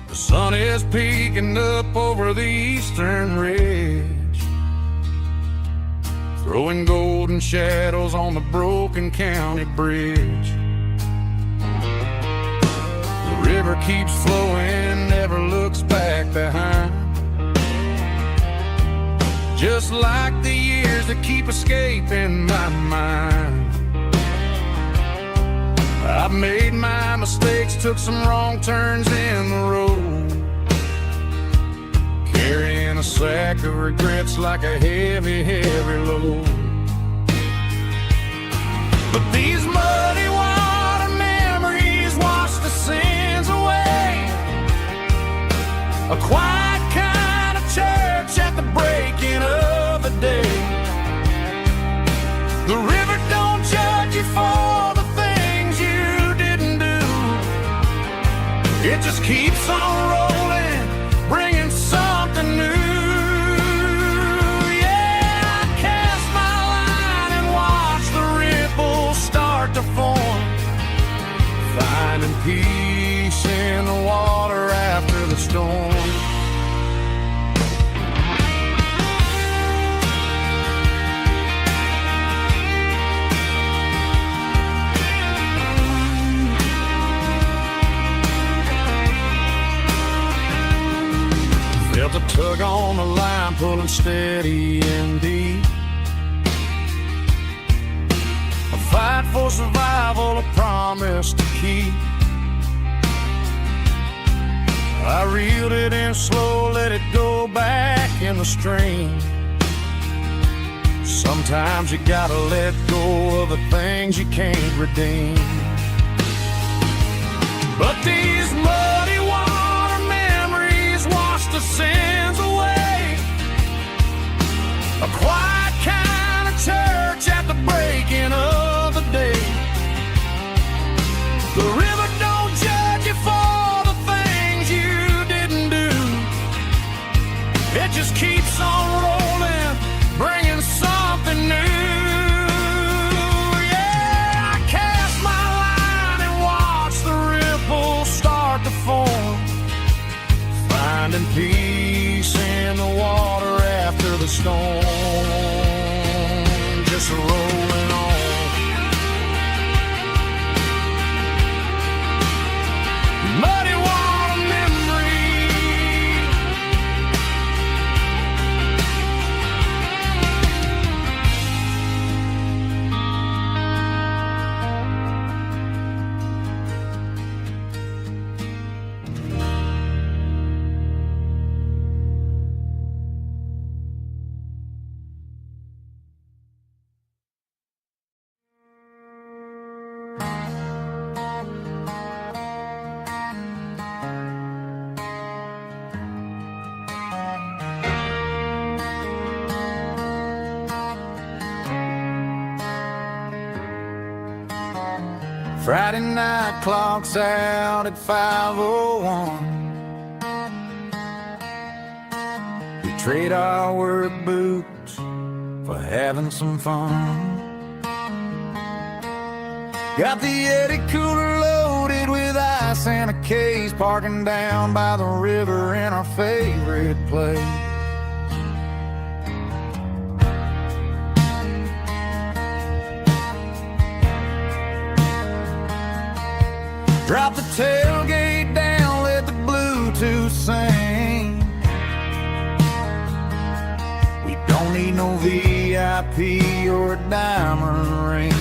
The sun is peeking up over the eastern ridge, throwing golden shadows on the broken county bridge. The river keeps flowing, never looks back behind, just like the years that keep escaping my mind. I've made my mistakes, took some wrong turns in the road, carrying a sack of regrets like a heavy, heavy load. But these muddy water memories wash the sins away. A quiet kind of church at the breaking of the day. The river don't judge you for the things you didn't do. It just keeps on rolling, bringing something new. Yeah, I cast my line and watch the ripples start to form, finding peace in the water after the storm. Felt a tug on the line, pulling steady and deep. A fight for survival, a promise to keep. I reeled it in slow, let it go back in the stream. Sometimes you gotta let go of the things you can't redeem. But these muddy water memories wash the sins away. A quiet kind of church at the breaking of the day. The river don't judge you for the things you didn't do. It just keeps on rolling, bringing something new. Yeah, I cast my line and watch the ripples start to form, finding peace in the water after the storm. Just rolling on. Muddy water memory. Friday night clock's out at 5:01. We trade our work boots for having some fun. Got the Yeti cooler loaded with ice and a case, parking down by the river in our favorite place. Drop the tailgate down, let the Bluetooth sing. We don't need no VIP or a diamond ring.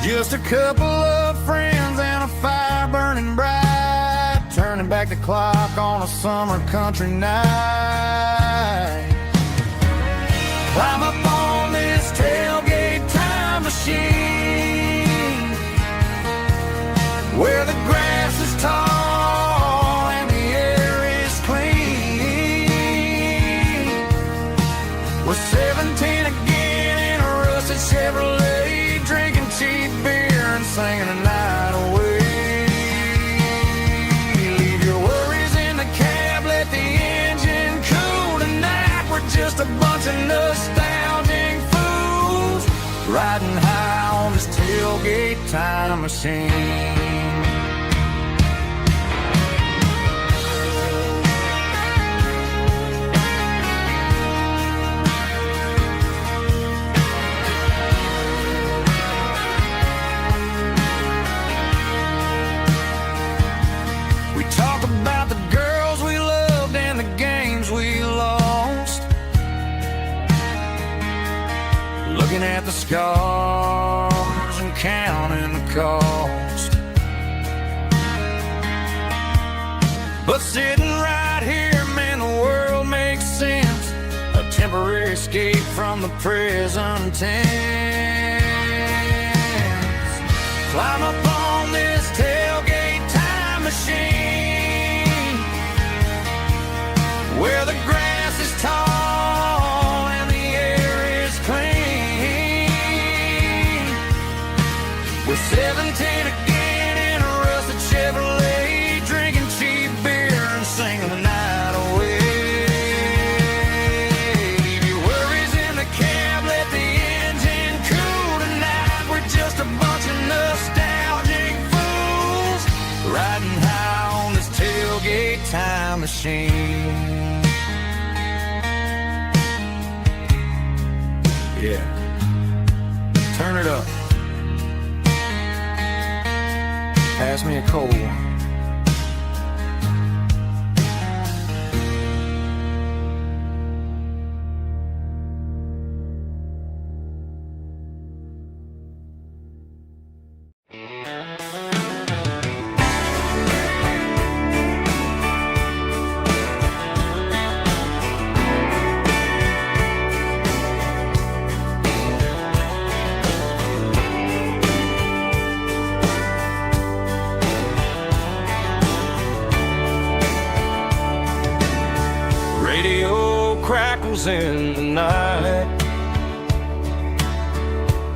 Just a couple of friends and a fire burning bright, turning back the clock on a summer country night. Climb up on this tailgate time machine, where the grass is tall and the air is clean. We're 17 again in a rusted Chevrolet, drinking cheap beer and singing the night away. Leave your worries in the cab, let the engine cool tonight. We're just a bunch of nostalgic fools, riding high on this tailgate time machine. We talk about the girls we loved and the games we lost, looking at the scars and counting the cost. But sitting right here, man, the world makes sense. A temporary escape from the present tense. Climb up on this tailgate time machine, where the grass is tall and the air is clean. We're 17 again in a rusted Chevrolet, drinking cheap beer and singing the night away. Leave your worries in the cab, let the engine cool tonight. We're just a bunch of nostalgic fools, riding high on this tailgate time machine. Yeah, turn it up. Pass me a cold one. radio crackles in the night,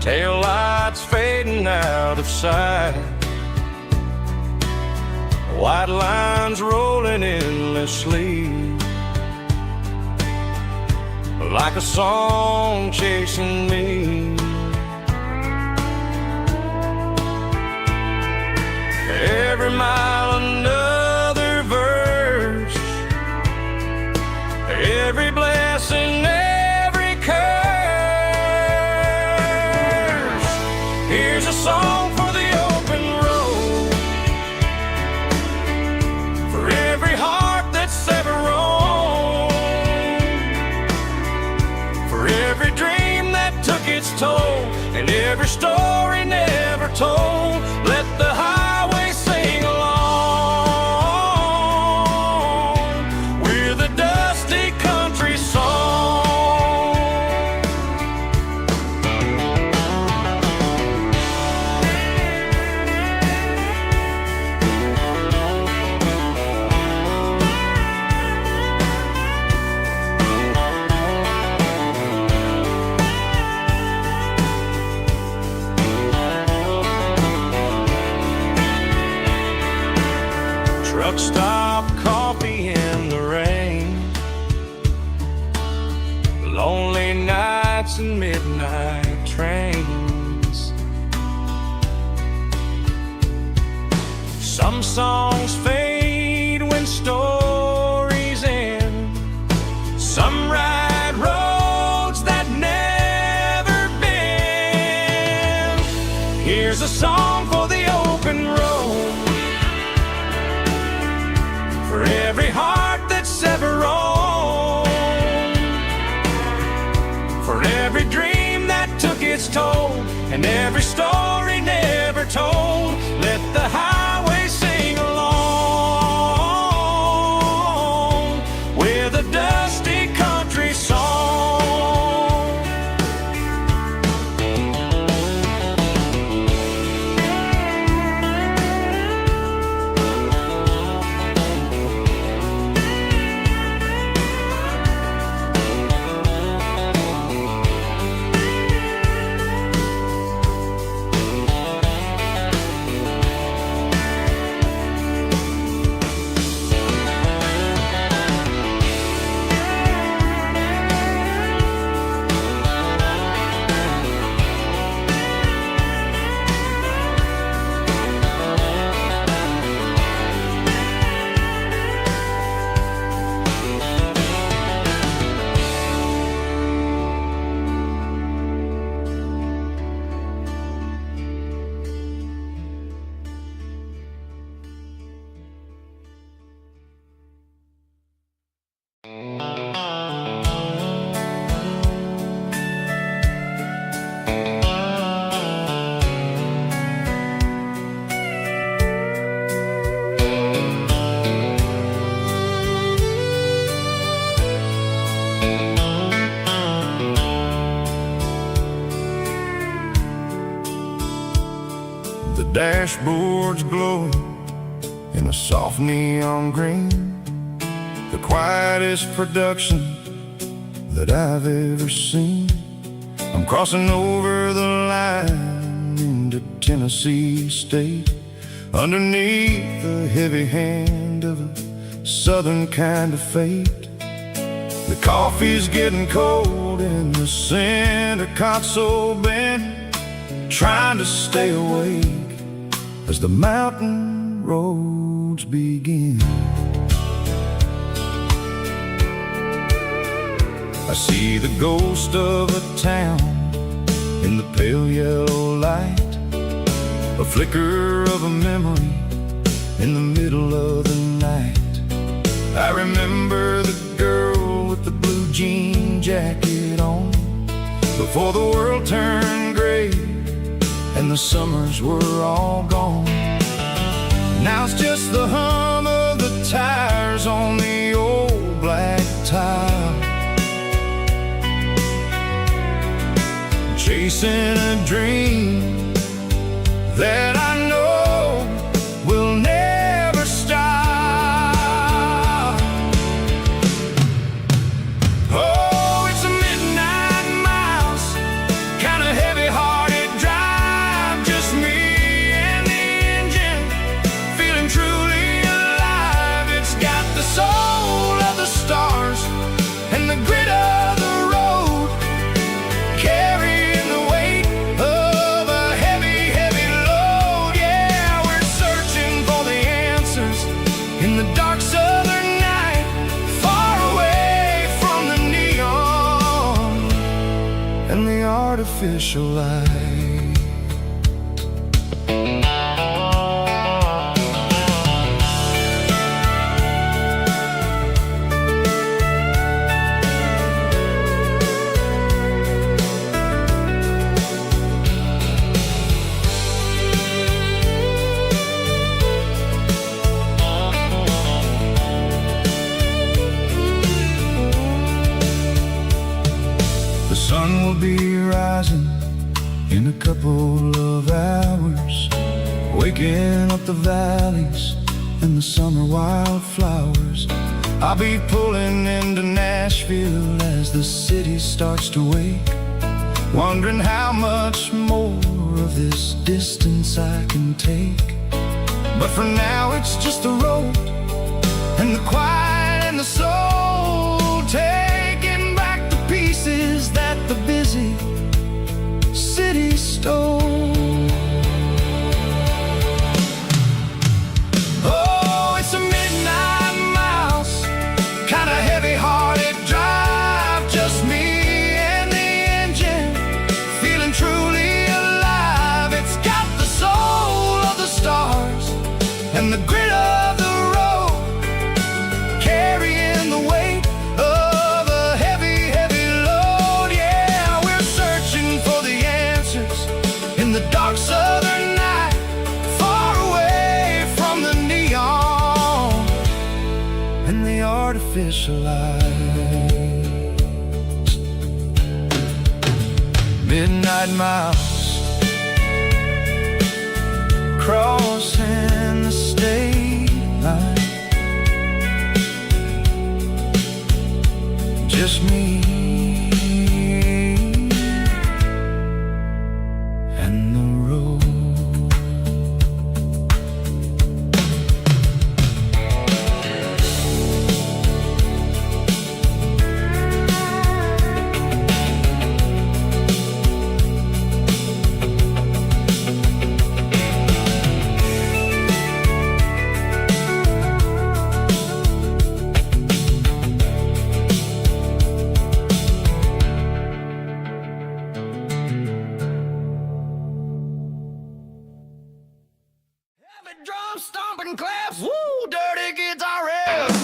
tail lights fading out of sight, white lines rolling endlessly, like a song chasing me. Every mile another verse, every blessing, every curse. Here's a song for the open road, for every heart that's ever roamed, for every dream that took its toll, and every story never told. Let the highway sing along with a dusty country song. Truck stop, coffee in the rain, lonely nights and midnight trains. Some songs fade when stories end, some ride roads that never bend. Here's a song for the open road, for every heart that's ever roamed, for every dream that took its toll, and every story never told. Let the highway sing along with a dusty country song. The dashboard's glowing in a soft neon green, the quietest production that I've ever seen. I'm crossing over the line into Tennessee State, underneath the heavy hand of a southern kind of fate. The coffee's getting cold in the center console bin, trying to stay awake as the mountain roads begin. I see the ghost of a town in the pale yellow light, a flicker of a memory in the middle of the night. I remember the girl with the blue jean jacket on, before the world turned gray and the summers were all gone. Now it's just the hum of the tires on the old black tile, chasing a dream that I know will never stop. in the dark southern night, far away from the neon and the artificial light. The sun will be rising in a couple of hours, waking up the valleys and the summer wildflowers. I'll be pulling into Nashville as the city starts to wake, wondering how much more of this distance I can take. But for now it's just the road and the quiet and the soul, taking back the pieces that the busy city stole. Oh, it's a midnight mouse, kinda heavy-hearted drive, just me and the engine, feeling truly alive. It's got the soul of the stars and the grit of the road, carrying the weight of a heavy, heavy load. Yeah, we're searching for the answers in the dark southern night, far away from the neon and the artificial lights. Midnight mouse, crossing the state line, just me and the road. Heavy drum stomping claps, woo, dirty guitar riffs.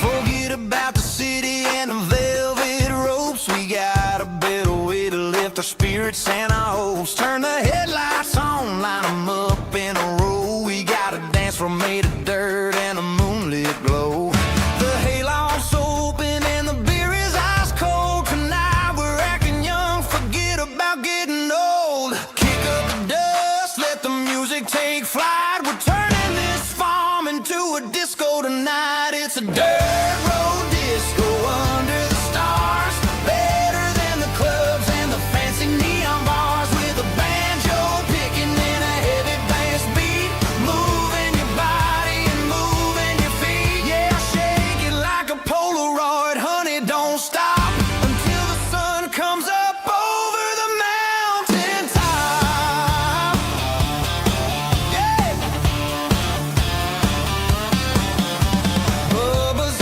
Forget about the city and the velvet ropes. We got a better way to lift our spirits and our hopes. Turn the headlights on, line them up in a row. We got a dance floor made of dirt and a moonlit glow. The hayloft's open and the beer is ice cold. Tonight we're acting young, forget about getting old. Kick up the dust, let the music take flight. We're turning this farm into a disco tonight. It's a dirt road disco under the stars, better than the clubs and the fancy neon bars, with a banjo picking in a heavy bass beat, moving your body and moving your feet. Yeah, shake it like a Polaroid, honey, don't stop until the sun comes up over the mountain top. Yeah. Bubba's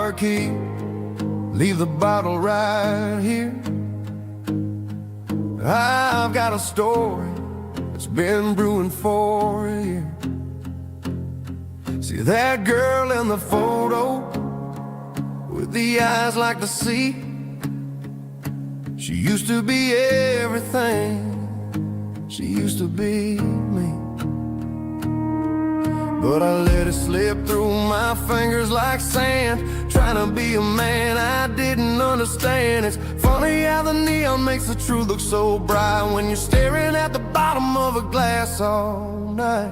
car key, leave the bottle right here. I've got a story that's been brewing for a year. See that girl in the photo with the eyes like the sea? She used to be everything, she used to be me. But I let it slip through my fingers like sand, trying to be a man I didn't understand. It's funny how the neon makes the truth look so bright when you're staring at the bottom of a glass all night.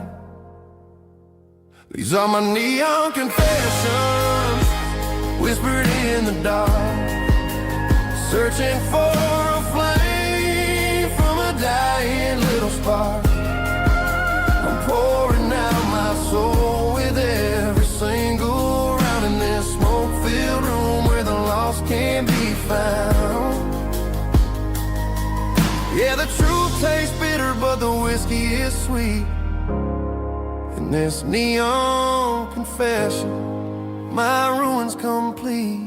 These are my neon confessions, whispered in the dark, searching for a flame from a dying little spark. I'm pouring out my soul with every single round in this smoke-filled room where the lost can't be found. Yeah, the truth tastes bitter, but the whiskey is sweet. In this neon confession, my ruin's complete.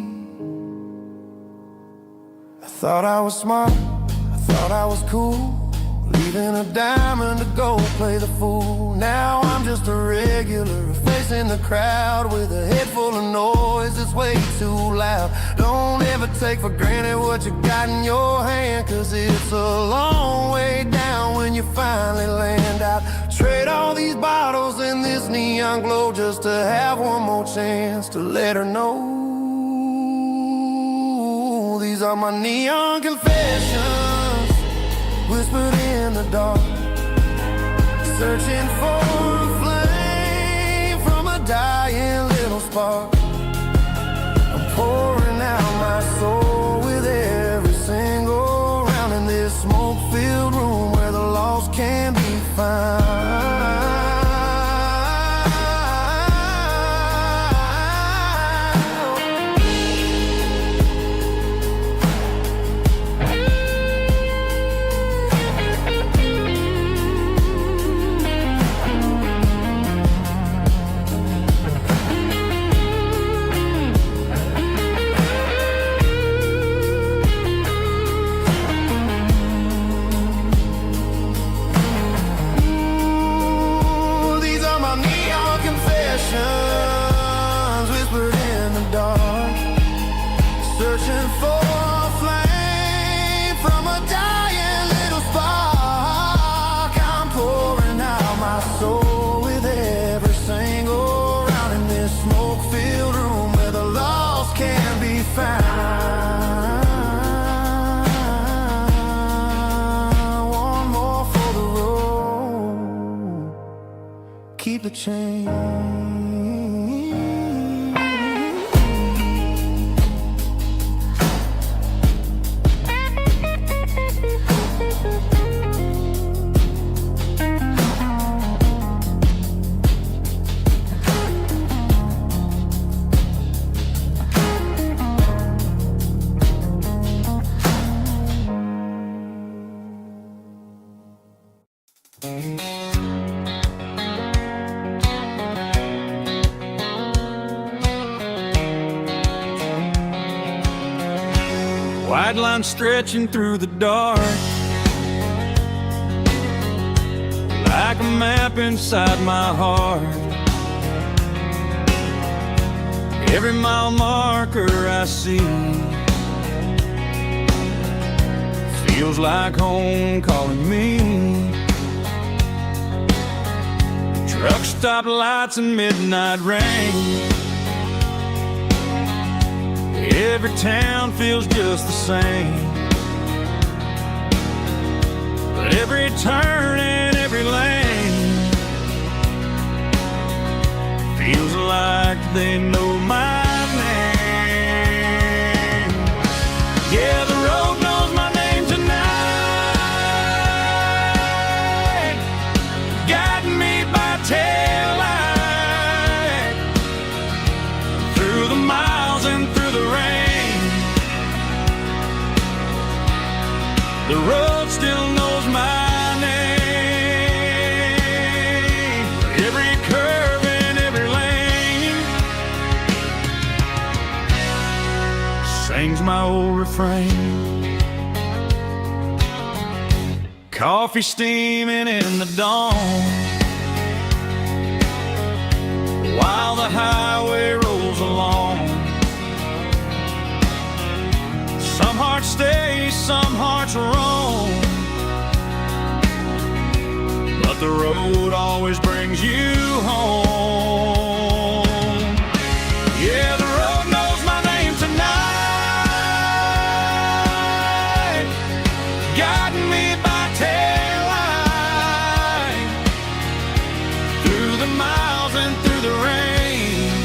I thought I was smart, I thought I was cool, leaving a diamond to go play the fool. Now I'm just a regular, facing the crowd with a head full of noise that's way too loud. Don't ever take for granted what you got in your hand, cause it's a long way down when you finally land out. Trade all these bottles and this neon glow just to have one more chance to let her know. These are my neon confessions, whispered in the dark, searching for a flame from a dying little spark. I'm pouring out my soul with every single round in this smoke-filled room where the lost can be found. Whispered in the dark, searching for a flame from a dying little spark. I'm pouring out my soul with every single round in this smoke-filled room where the lost can be found. One more for the road, keep the change. White line stretching through the dark, like a map inside my heart. Every mile marker I see feels like home calling me. Truck stop lights and midnight rain, every town feels just the same. But every turn and every lane feels like they know my name. Yeah, the road knows my name tonight, guiding me by taillight through the miles and through the rain. The road still knows my name. Every curve and every lane refrain. Coffee steaming in the dawn, while the highway rolls along. Some hearts stay, some hearts roam, but the road always brings you home. Yeah, the road knows my name tonight, guiding me by taillight, through the miles and through the rain.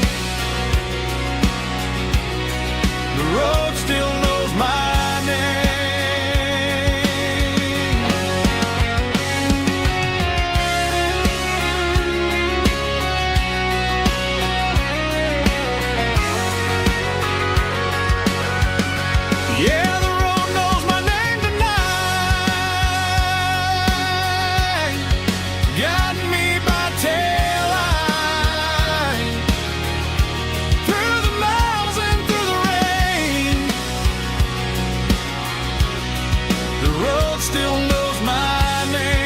The road still knows my name. Yeah, the road knows my name tonight, guiding me by taillight, through the miles and through the rain. The road still knows my name.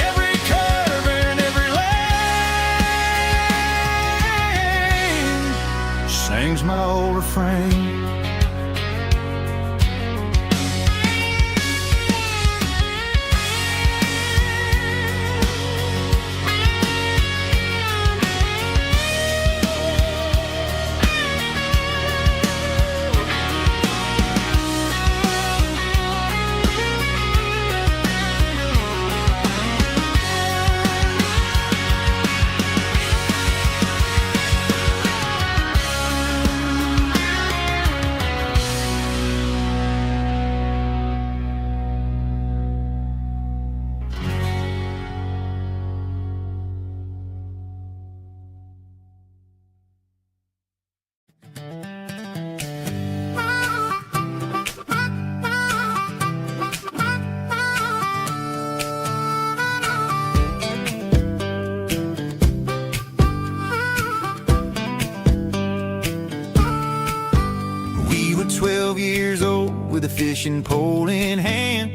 Every curve and every lane sings my old refrain. We were 12 years old with a fishing pole in hand,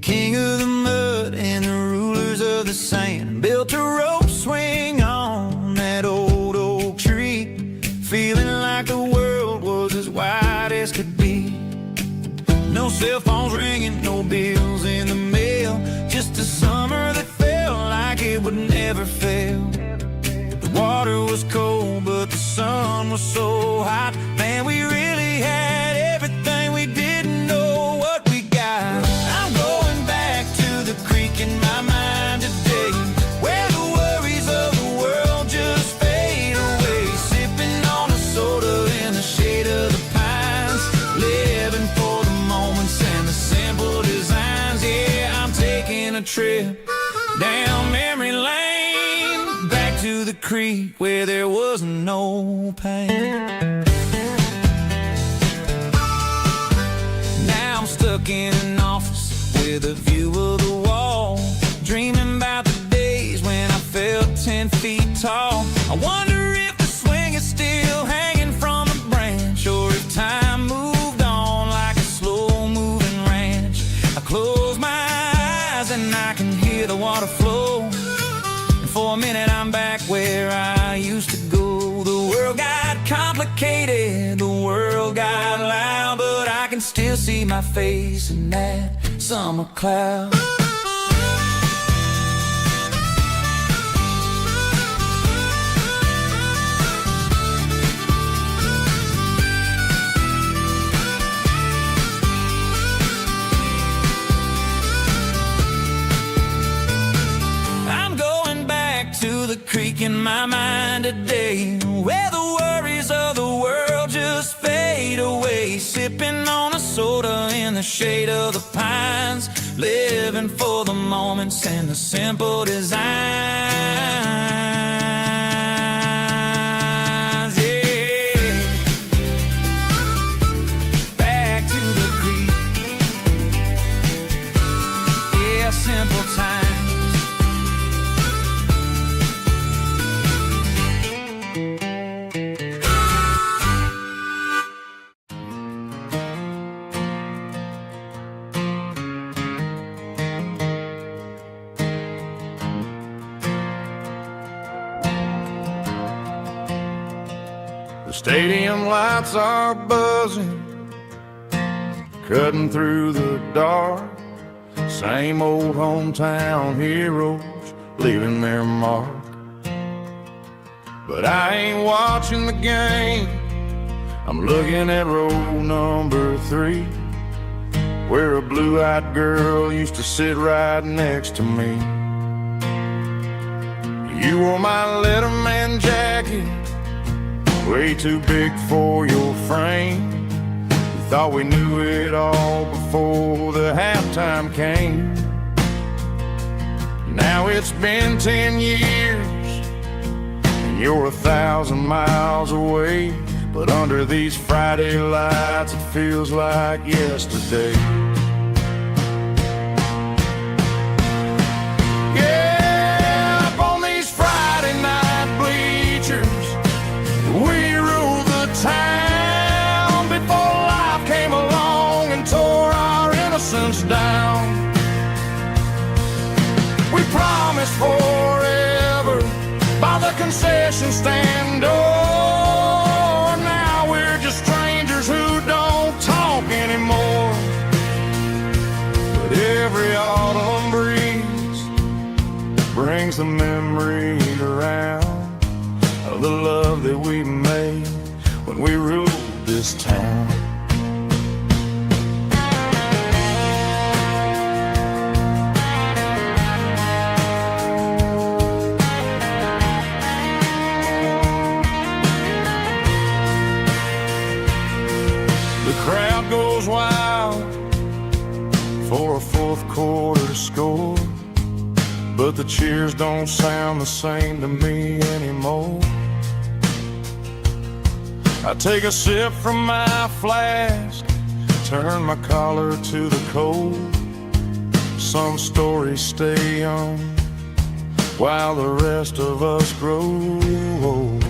king of the mud and the rulers of the sand. Built a rope swing on that old oak tree, feeling like the world was as wide as could be. No cell phones ringing, no bills in the mail, just a summer that felt like it would never fail. The water was cold, but the sun was so hot. Man, we really had everything, we didn't know what we got. I'm going back to the creek in my mind today, where the worries of the world just fade away. Sipping on a soda in the shade of the pines, living for the moments and the simple designs. Yeah, I'm taking a trip down memory lane, back to the creek where there was no pain. Now I'm stuck in an office with a view of the wall, dreaming about the days when I felt 10 feet tall. I wonder if the swing is still hanging from a branch, or if time moved on like a slow-moving ranch. I close my eyes and I can hear the water flow, and for a minute I'm back where I used to go. The world got complicated, the world got loud, but I can still see my face in that summer cloud. I'm going back to the creek in my mind today, where the worries of the world just fade away. Sipping on a soda in the shade of the pines, living for the moments and the simple designs. Yeah, back to the creek. Yeah, simple times. Stadium lights are buzzing, cutting through the dark. Same old hometown heroes leaving their mark. But I ain't watching the game, I'm looking at row number 3, where a blue-eyed girl used to sit right next to me. You wore my Letterman jacket, way too big for your frame. We thought we knew it all before the halftime came. Now it's been 10 years, and you're 1,000 miles away. But under these Friday lights, it feels like yesterday. Down. We promised forever by the concession stand door. Now we're just strangers who don't talk anymore. But every autumn breeze brings the memory around of the love that we made when we ruled this town. Crowd goes wild for a fourth quarter score, but the cheers don't sound the same to me anymore. I take a sip from my flask, turn my collar to the cold. Some stories stay young while the rest of us grow old.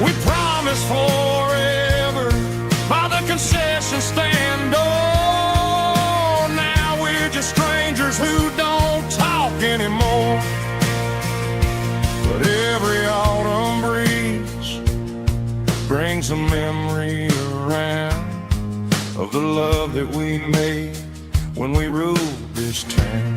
We promised forever by the concession stand door. Now we're just strangers who don't talk anymore. But every autumn breeze brings a memory around of the love that we made when we ruled this town.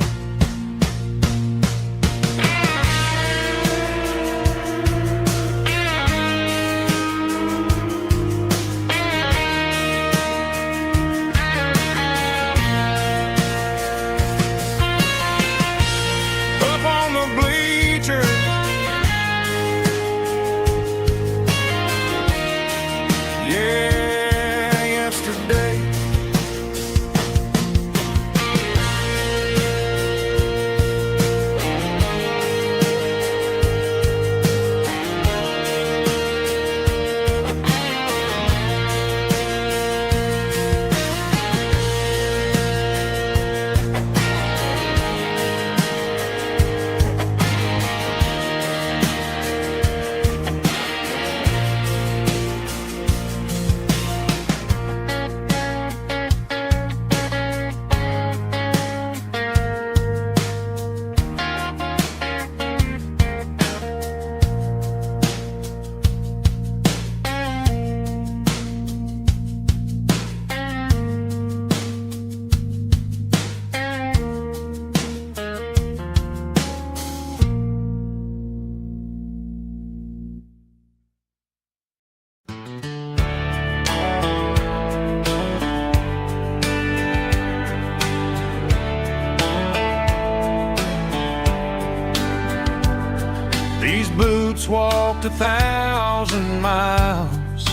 These boots walked 1,000 miles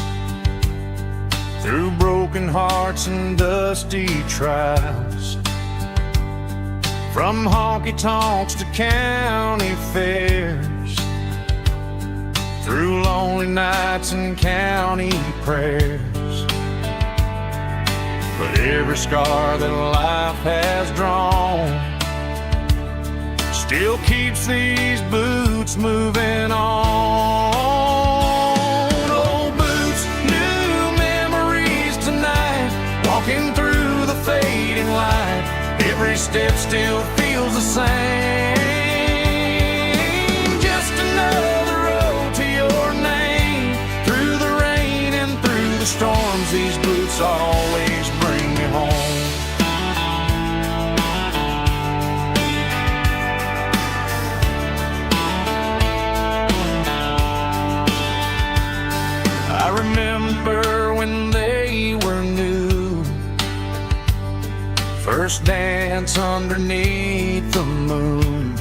through broken hearts and dusty trials, from honky-tonks to county fairs, through lonely nights and county prayers. But every scar that life has drawn still keeps these boots moving on. step still feels the same. Just another road to your name. Through the rain and through the storms, these boots always bring me home. I remember when they were new, first dance underneath the moon.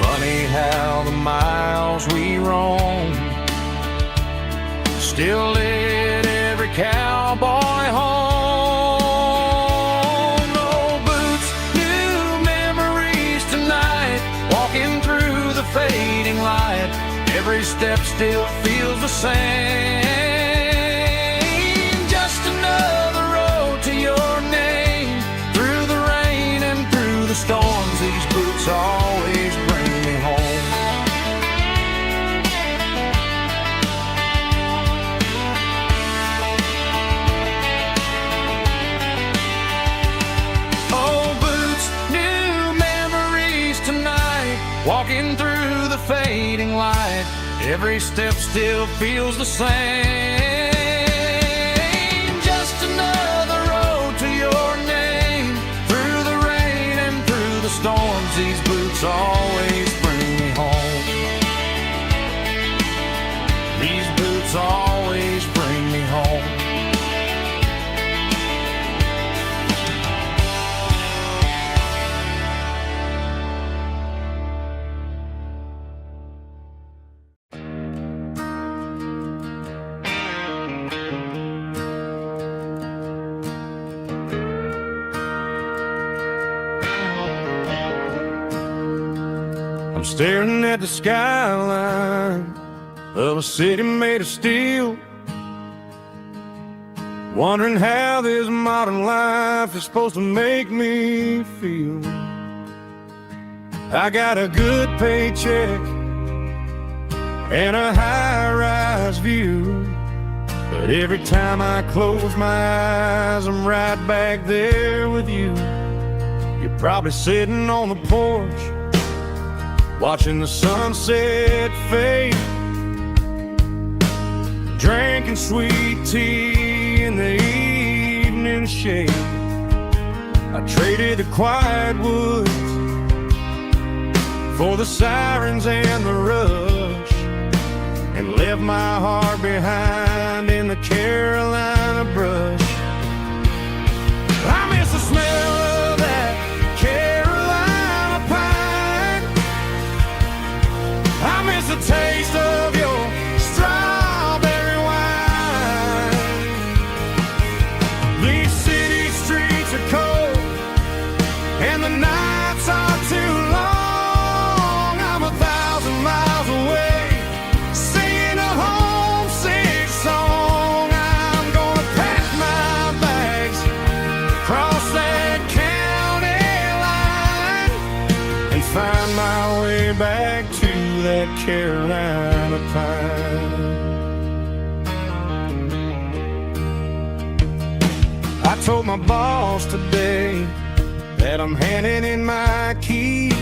Funny how the miles we roam still lit every cowboy home. No boots, new memories tonight, walking through the fading light. Every step still feels the same. Just another road to your name. Through the rain and through the storms, these boots always bring me home. Oh, boots, new memories tonight, walking through the fading light. Every step still feels the same. Just another road to your name. Through the rain and through the storms, these boots always bring me home. These boots always bring me home. I'm staring at the skyline of a city made of steel, wondering how this modern life is supposed to make me feel. I got a good paycheck and a high-rise view, but every time I close my eyes, I'm right back there with you. You're probably sitting on the porch, watching the sunset fade, drinking sweet tea in the evening shade. I traded the quiet woods for the sirens and the rush, and left my heart behind in the Carolina brush. I miss the smell of that Carolina pine. I miss the taste of your strawberry wine. These city streets are cold and the nights are too long. I'm 1,000 miles away, singing a homesick song. I'm gonna pack my bags, cross that county line, and find my way back to that Carolina pine. I told my boss today that I'm handing in my keys.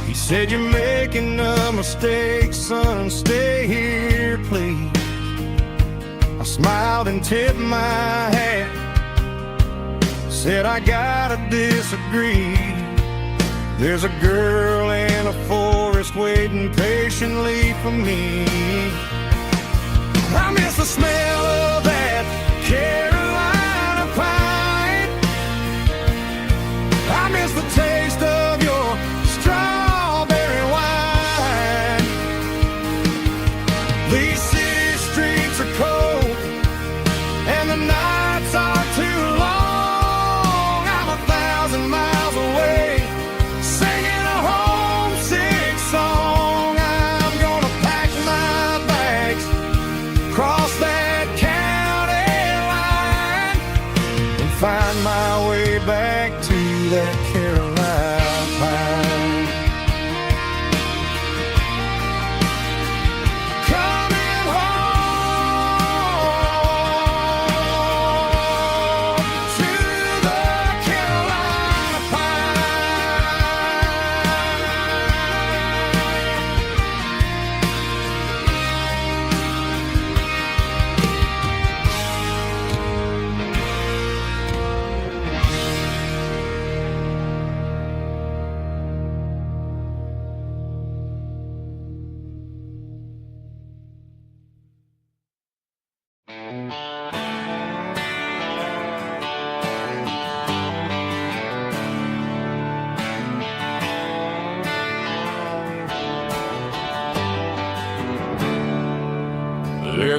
He said, "You're making a mistake, son, stay here, please." I smiled and tipped my hat, said, "I gotta disagree. There's a girl in a forest waiting patiently for me." I miss the smell of that Carolina pine. I miss the taste of your strawberry wine. These city streets are cold and the nights are too long. I'm 1,000 miles away, singing a homesick song. I'm gonna pack my bags, cross that county line, and find my way back to that Carolina pine. Coming home to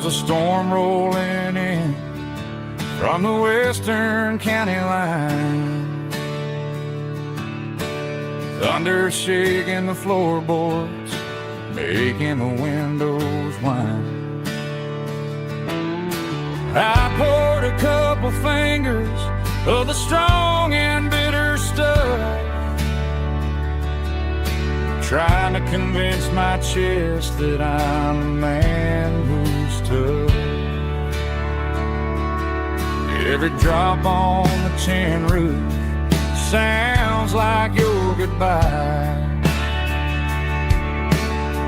There's a storm rolling in from the western county line, thunder shaking the floorboards, making the windows whine. I poured a couple fingers of the strong and bitter stuff, trying to convince my chest that I'm a man who's tough. Every drop on the tin roof sounds like your goodbye,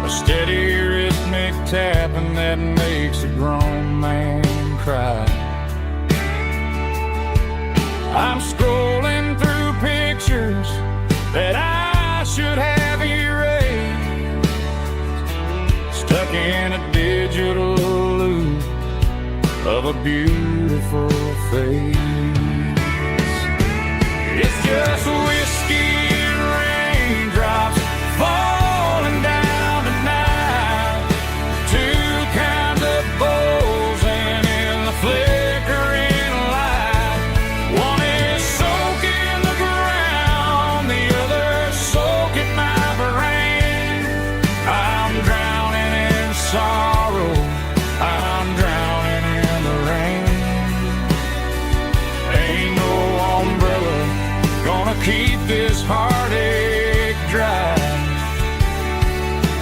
a steady rhythmic tapping that makes a grown man cry. I'm scrolling through pictures that I should have erased, stuck in a digital loop of a beautiful face. It's just whiskey and raindrops falling down tonight, two kinds of bowls and in the flickering light. One is soaking the ground, the other soaking my brain. I'm drowning in sorrow, I'm drowning in the rain. Ain't no umbrella gonna keep this heartache dry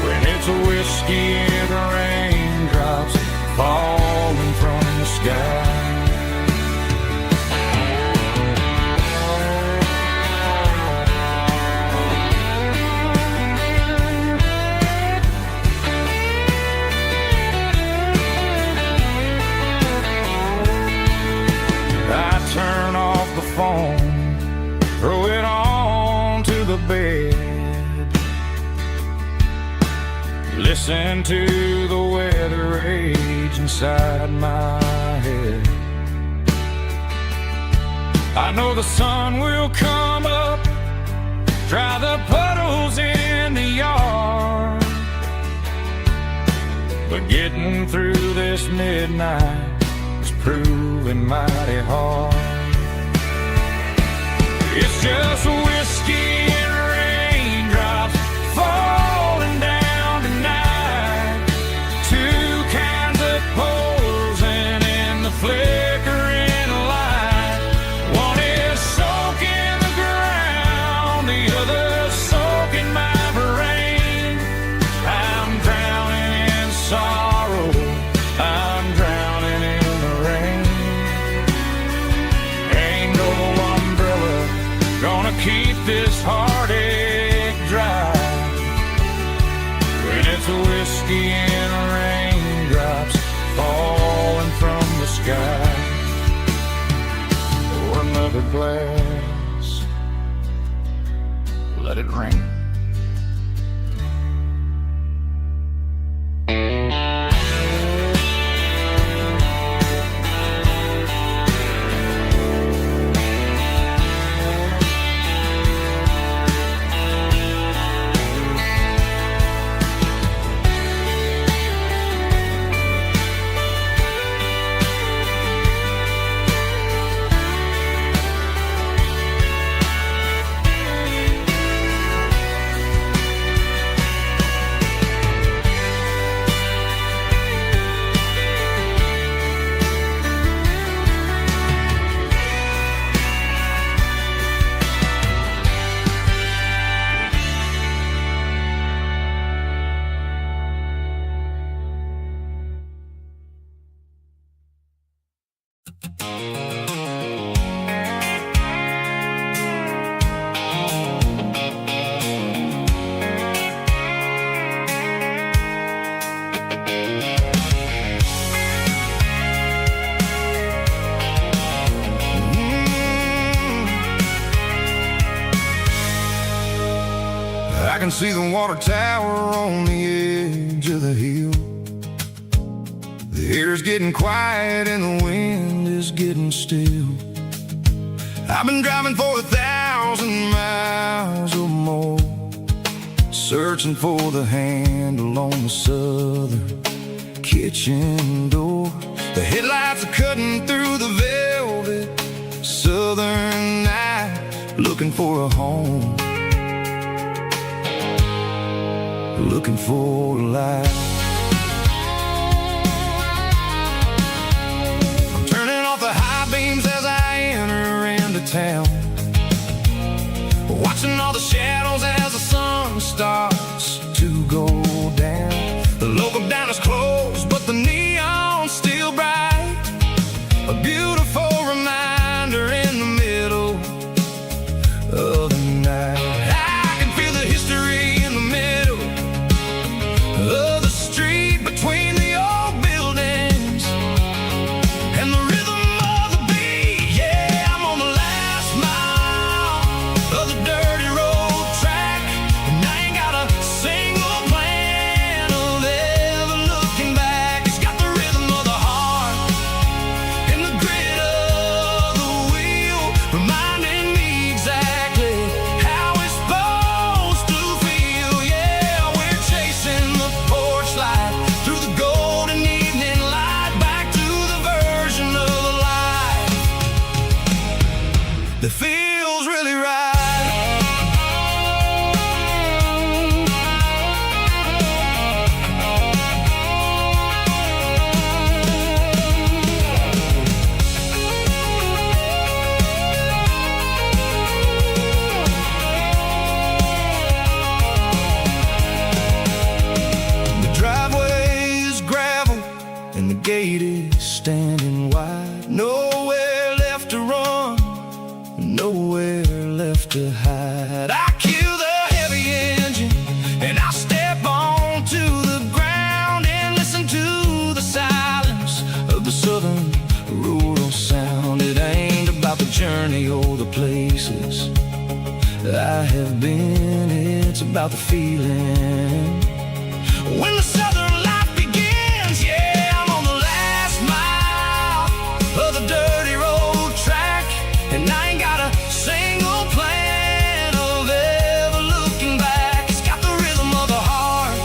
when it's a whiskey and the raindrops falling from the sky. I turn off the phone, throw it on to the bed, listen to the weather rage inside my head. I know the sun will come up, dry the puddles in the yard, but getting through this midnight is proving mighty hard. It's just whiskey and raindrops falling down tonight, two kinds of posing in the flickering light. One is soaking the ground, the other soaking my brain. I'm drowning in sorrow, I'm drowning in the rain. Ain't no umbrella gonna keep this heartache dry when it's a whiskey and raindrops falling from the sky. Pour another glass, let it rain. I can see the water tower on the edge of the hill. The air's getting quiet and the wind is getting still. I've been driving for 1,000 miles or more, searching for the handle on the southern key. kitchen door. The headlights are cutting through the velvet southern night, looking for a home, looking for a life. I'm turning off the high beams as I enter into town, watching all the shadows as the sun starts to go down. The local dine is closed, but the neon's still bright, a beautiful reminder in the middle of the night. I can feel the history in the middle of the street, between the old buildings and the rhythm of the beat. Yeah, I'm on the last mile of the dirty road track, and I ain't got a single plan of ever looking back. It's got the rhythm of the heart and the grit of the wheel, reminding me exactly how it's supposed to feel. Yeah, we're chasing the porch light through the golden evening light, back to the version of life that feels really right. The driveway is gravel and the gate is standing wide. Nowhere left to run, nowhere left to hide. I kill the heavy engine and I step onto the ground and listen to the silence of the southern rural sound. It ain't about the journey or the places I have been, it's about the feeling when the southern life begins. Yeah, I'm on the last mile of the dirty road track, and I ain't got a single plan of ever looking back. It's got the rhythm of the heart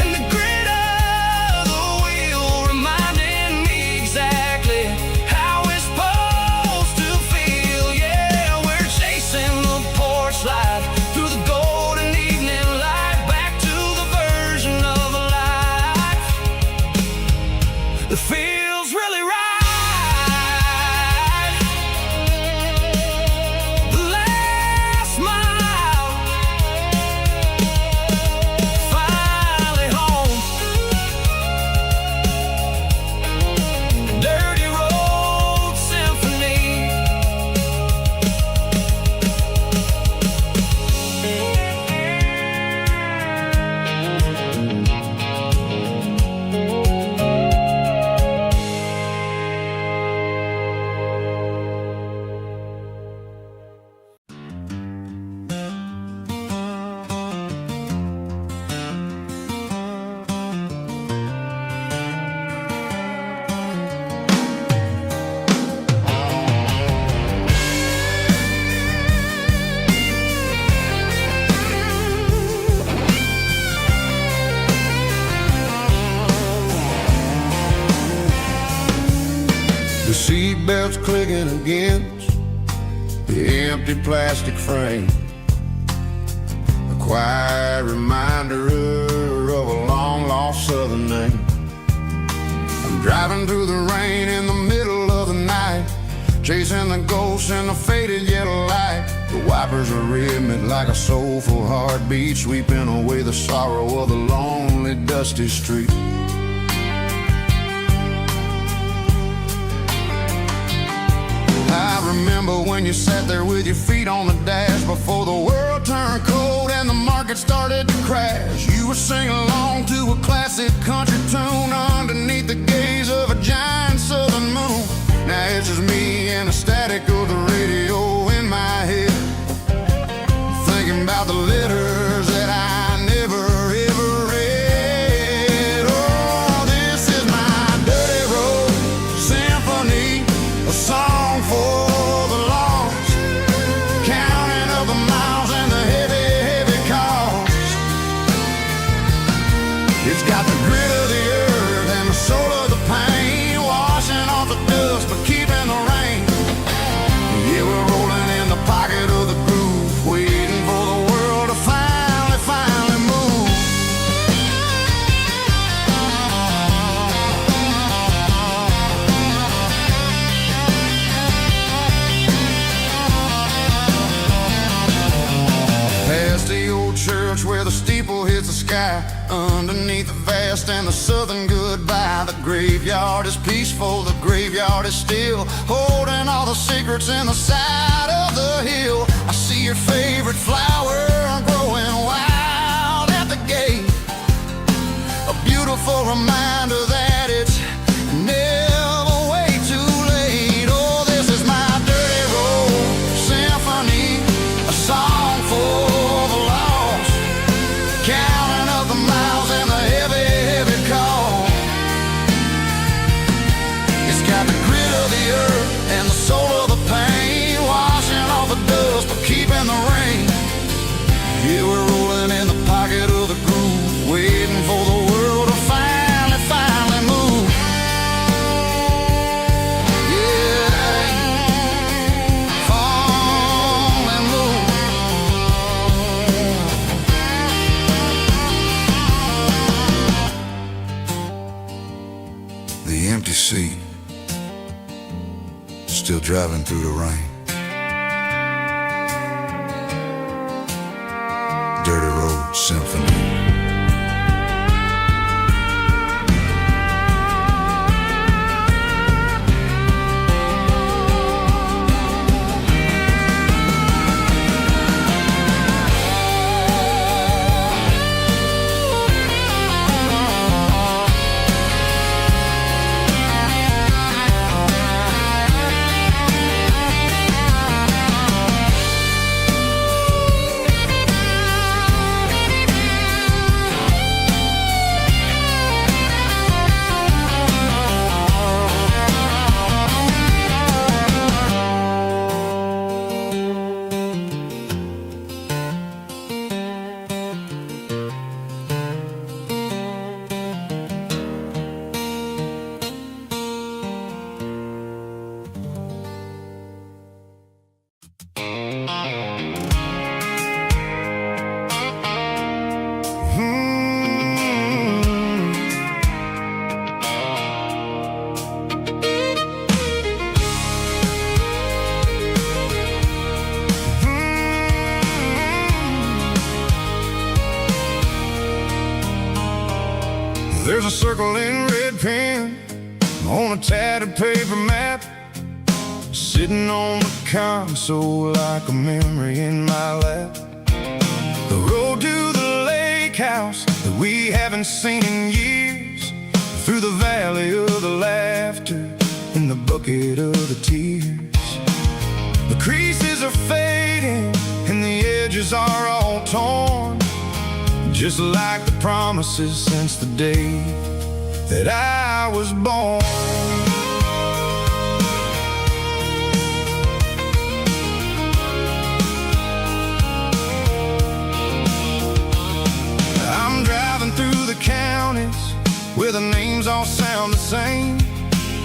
and the grit of the wheel, reminding me exactly how it's supposed to feel. Yeah, we're chasing the porch light through the golden evening light, back to the version of life that feels really right. The last mile, finally home. Dirty road symphony. The seatbelt's clicking against the empty plastic frame, a quiet reminder of a long-lost southern name. I'm driving through the rain in the middle of the night, chasing the ghosts in the faded yellow light. The wipers are rhythmic like a soulful heartbeat, sweeping away the sorrow of the lonely, dusty street. I remember when you sat there with your feet on the dash, before the world turned cold and the market started to crash. You were singing along to a classic country tune underneath the gaze of a giant southern moon. Now it's just me and the static of the radio in my head, thinking about the letters that I never ever read. Oh, this is my dirty road symphony, a song for the lost, counting up the miles and the heavy, heavy cost. It's got the grit of the earth sky, underneath the vast and the southern goodbye. The graveyard is peaceful, the graveyard is still, holding all the secrets in the side of the hill. I see your favorite flower growing wild at the gate, a beautiful reminder that it's never way too late. Oh, this is my dirty road symphony, a song for the lost, counting up the miles and the heavy, heavy call. It's got the grit of the earth and the soul of the pain, washing off the dust but keeping the rain. Yeah, we're rolling in the pocket of the groove, waiting for the world to finally move. Yeah, finally move. The empty seat, still driving through the rain. Dirty Road Symphony. There's a circle in red pen on a tattered paper map, sitting on the console like a memory in my lap. The road to the lake house that we haven't seen in years, through the valley of the laughter in the bucket of the tears. The creases are fading and the edges are all torn, just like the promises since the day that I was born. I'm driving through the counties where the names all sound the same,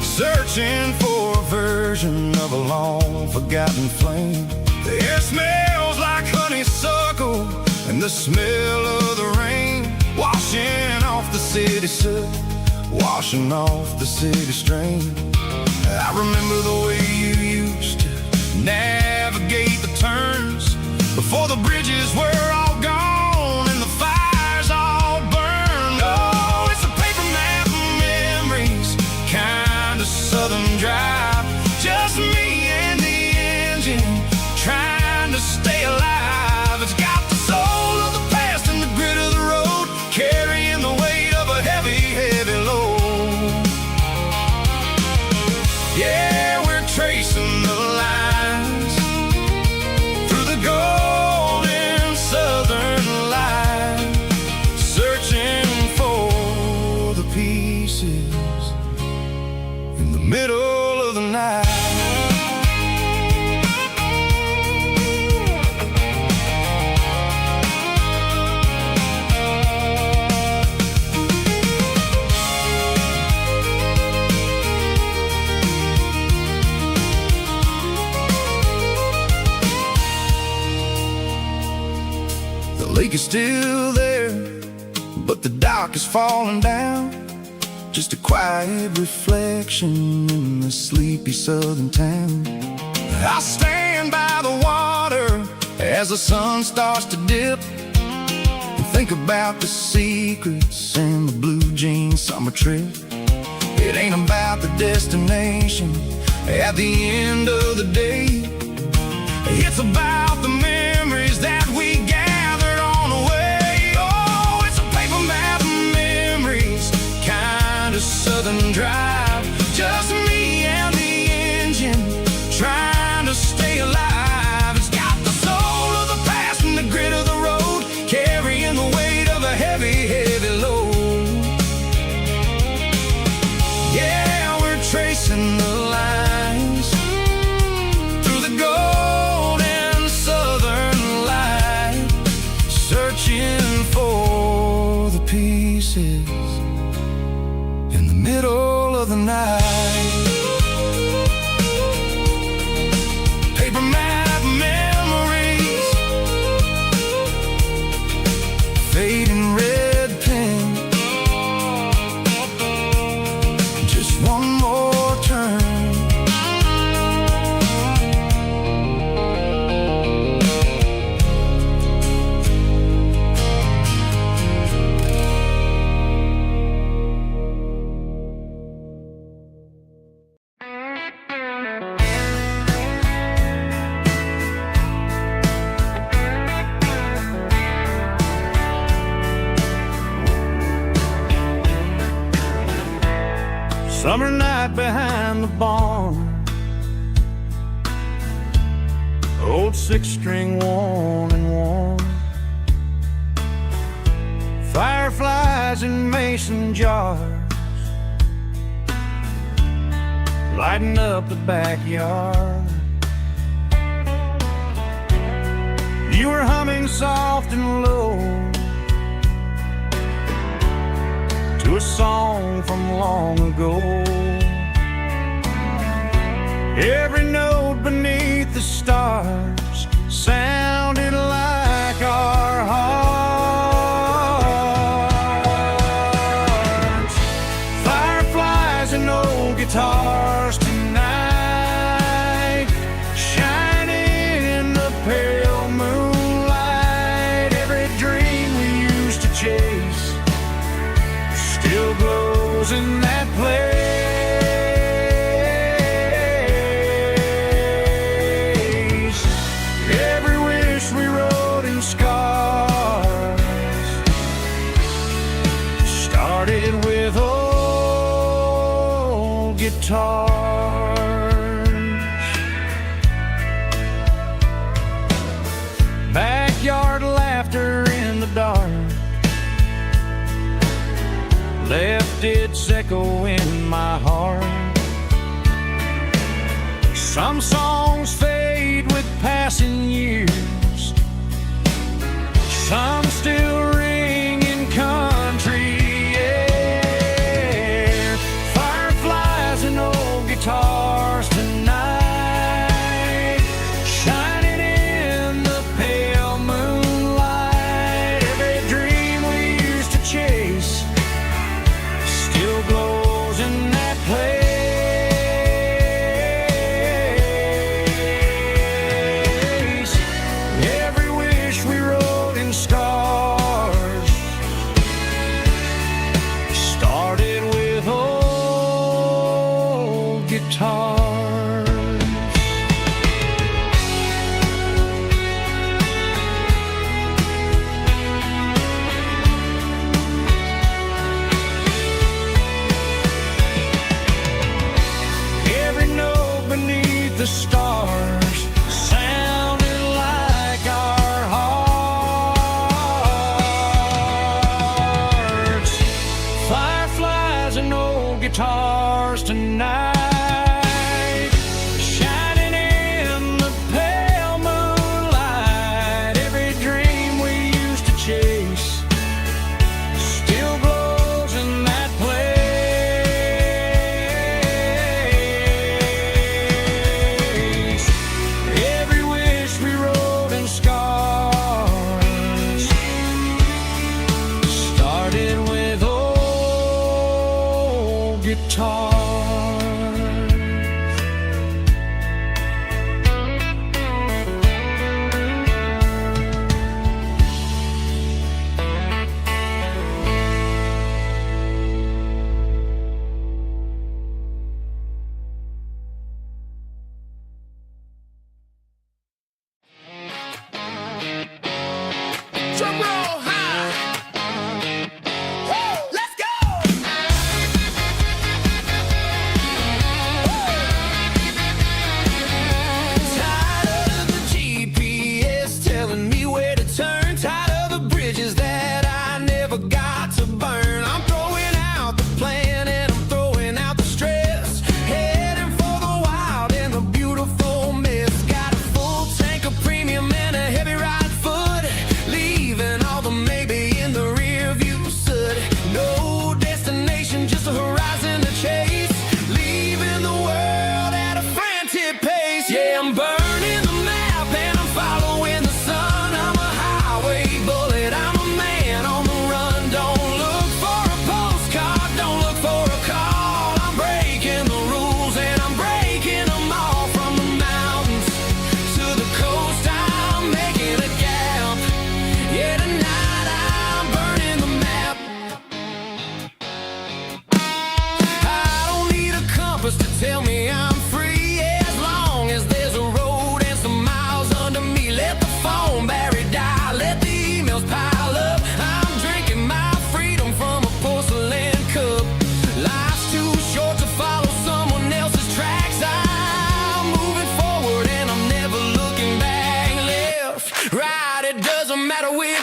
searching for a version of a long forgotten flame. The air smells like honeysuckle and the smell of the rain, washing off the city soot, washing off the city strain. I remember the way you used to navigate the turns before the bridges were all gone and the fires all burned. Oh, it's a paper map of memories, kind of southern drive, just me and the engine trying to stay alive. It's got the soul of the past and the grit of the road, carrying the weight of a heavy, heavy load. Yeah, we're tracing the lines through the golden southern light, searching for the pieces in the middle of the night. The lake is still there, but the dock is falling down, just a quiet reflection in the sleepy southern town. I stand by the water as the sun starts to dip, and Think about the secrets in the blue jean summer trip. It ain't about the destination at the end of the day. It's about the memories that we gathered on the way. Oh, it's a paper map of memories, kind of southern drive. Just me and the engine, trying to stay alive. It's got the soul of the past and the grit of the road, carrying the weight of a heavy, heavy load. Yeah, we're tracing the lines through the golden southern light, searching for the pieces in the middle of the night. Paper map memories, fading red pen, just one more turn. Summer night behind the barn, old six-string worn and worn, fireflies in mason jars, lighting up the backyard. You were humming soft and low to a song from long ago. Every note beneath the stars sounded like our hearts. Fireflies and old guitars tonight, shining in the pale moonlight. Every dream we used to chase still glows in that place. Every wish we wrote in scars started with old guitars. Backyard laughter in the dark left its echo in my heart. Some songs fade with passing years, some still ring in country air. Fireflies and old guitars tonight, shining in the pale moonlight. Every dream we used to chase still glows in that place. Every wish we wrote in stars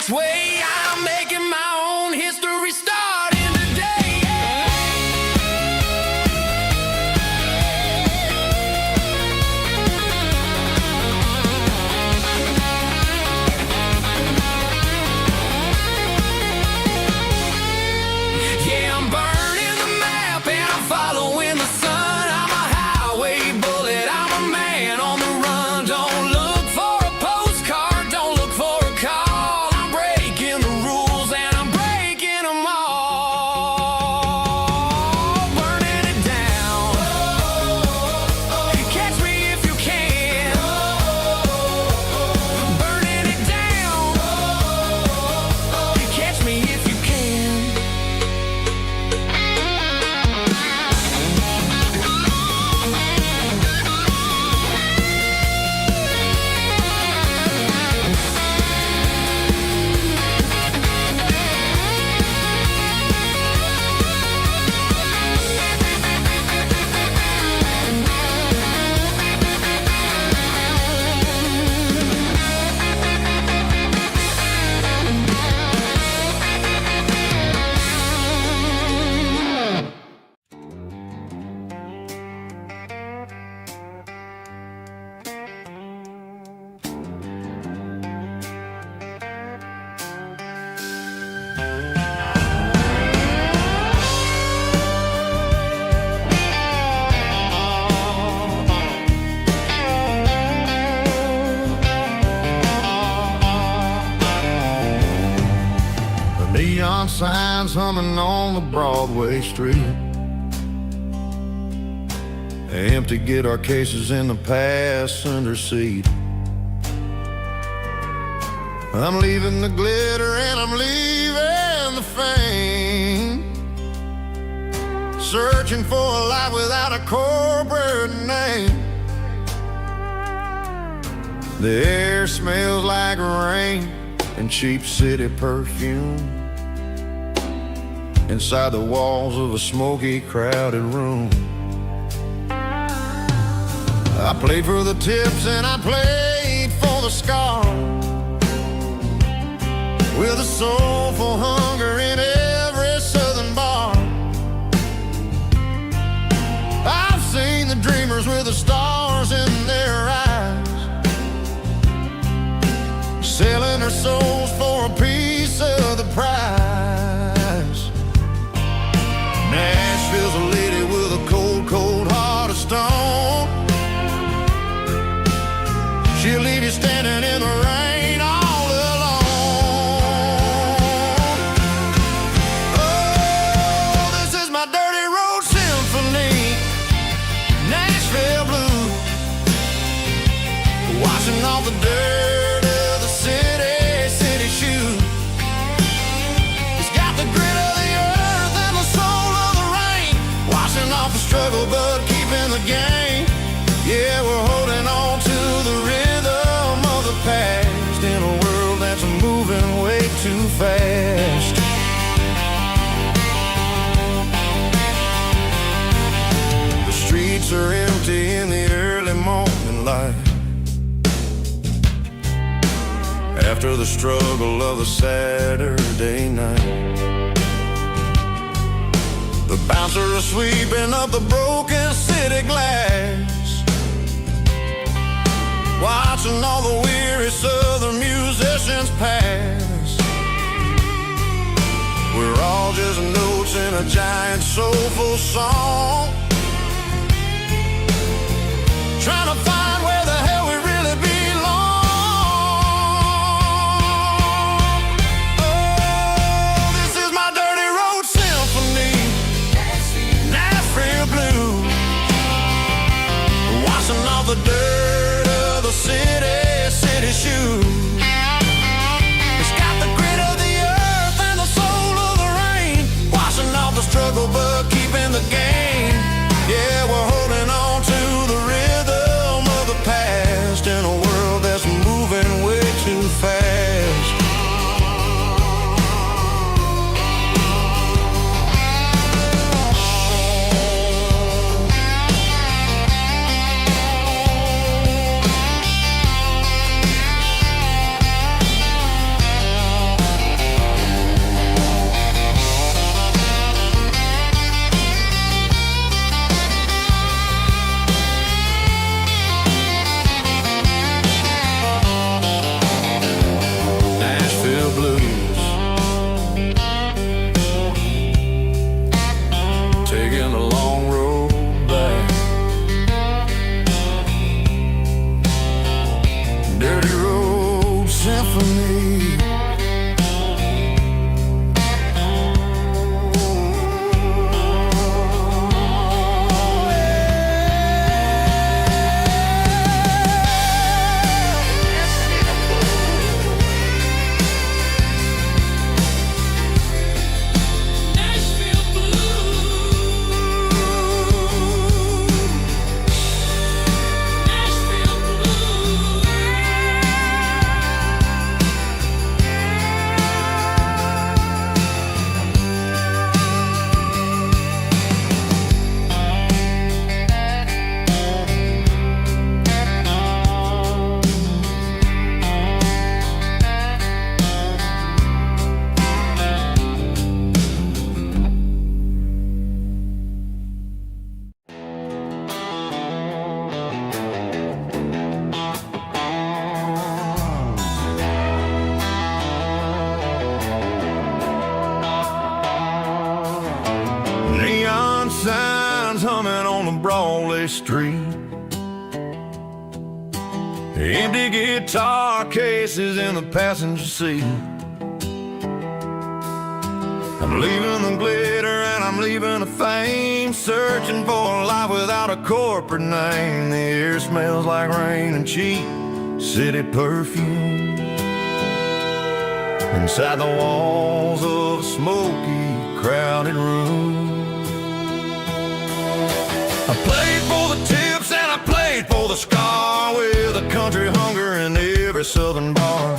this way. I'm making my own history starting today. Yeah, I'm burning the map and I'm following the sun. I'm a highway bullet, I'm a man on the run. Don't look for a postcard, don't look for a call. I'm breaking the rules and I'm breaking them all. Burning it down. Catch me if you can. Burning it down. Catch me if you can. The neon signs humming on the Broadway street. Empty guitar cases in the passenger seat. I'm leaving the glitter and I'm leaving the fame. Searching for a life without a corporate name. The air smells like rain and cheap city perfume. Inside the walls of a smoky, crowded room. I played for the tips and I played for the scars, with a soulful hunger in every southern bar. I've seen the dreamers with the stars in their eyes, selling their souls for a piece of the prize. Nashville's a lady with a cold, cold heart of stone. She'll leave you standing in the rain all alone. Oh, this is my dirty road symphony, Nashville blues, washing off the dirt of the city shoes. It's got the grit of the earth and the soul of the rain, washing off the struggle but keeping the game. Yeah, we're holding on to the rhythm of the past in a world that's moving way too fast. The streets are empty in the early morning light, after the struggle of a Saturday night. The bouncer is sweeping up the broken city glass, watching all the weary southern musicians pass. We're all just notes in a giant soulful song, trying to find where the hell we really belong. Oh, this is my dirty road symphony, Nashville blues, washing off the dirt of the city shoes. It's got the grit of the earth and the soul of the rain, washing off the struggle but keeping the game. one-way street. Empty guitar cases in the passenger seat. I'm leaving the glitter and I'm leaving the fame, searching for a life without a corporate name. The air smells like rain and cheap city perfume. Inside the walls of a smoky, crowded room. I played for the tips and I played for the scar, with a country hunger in every southern bar.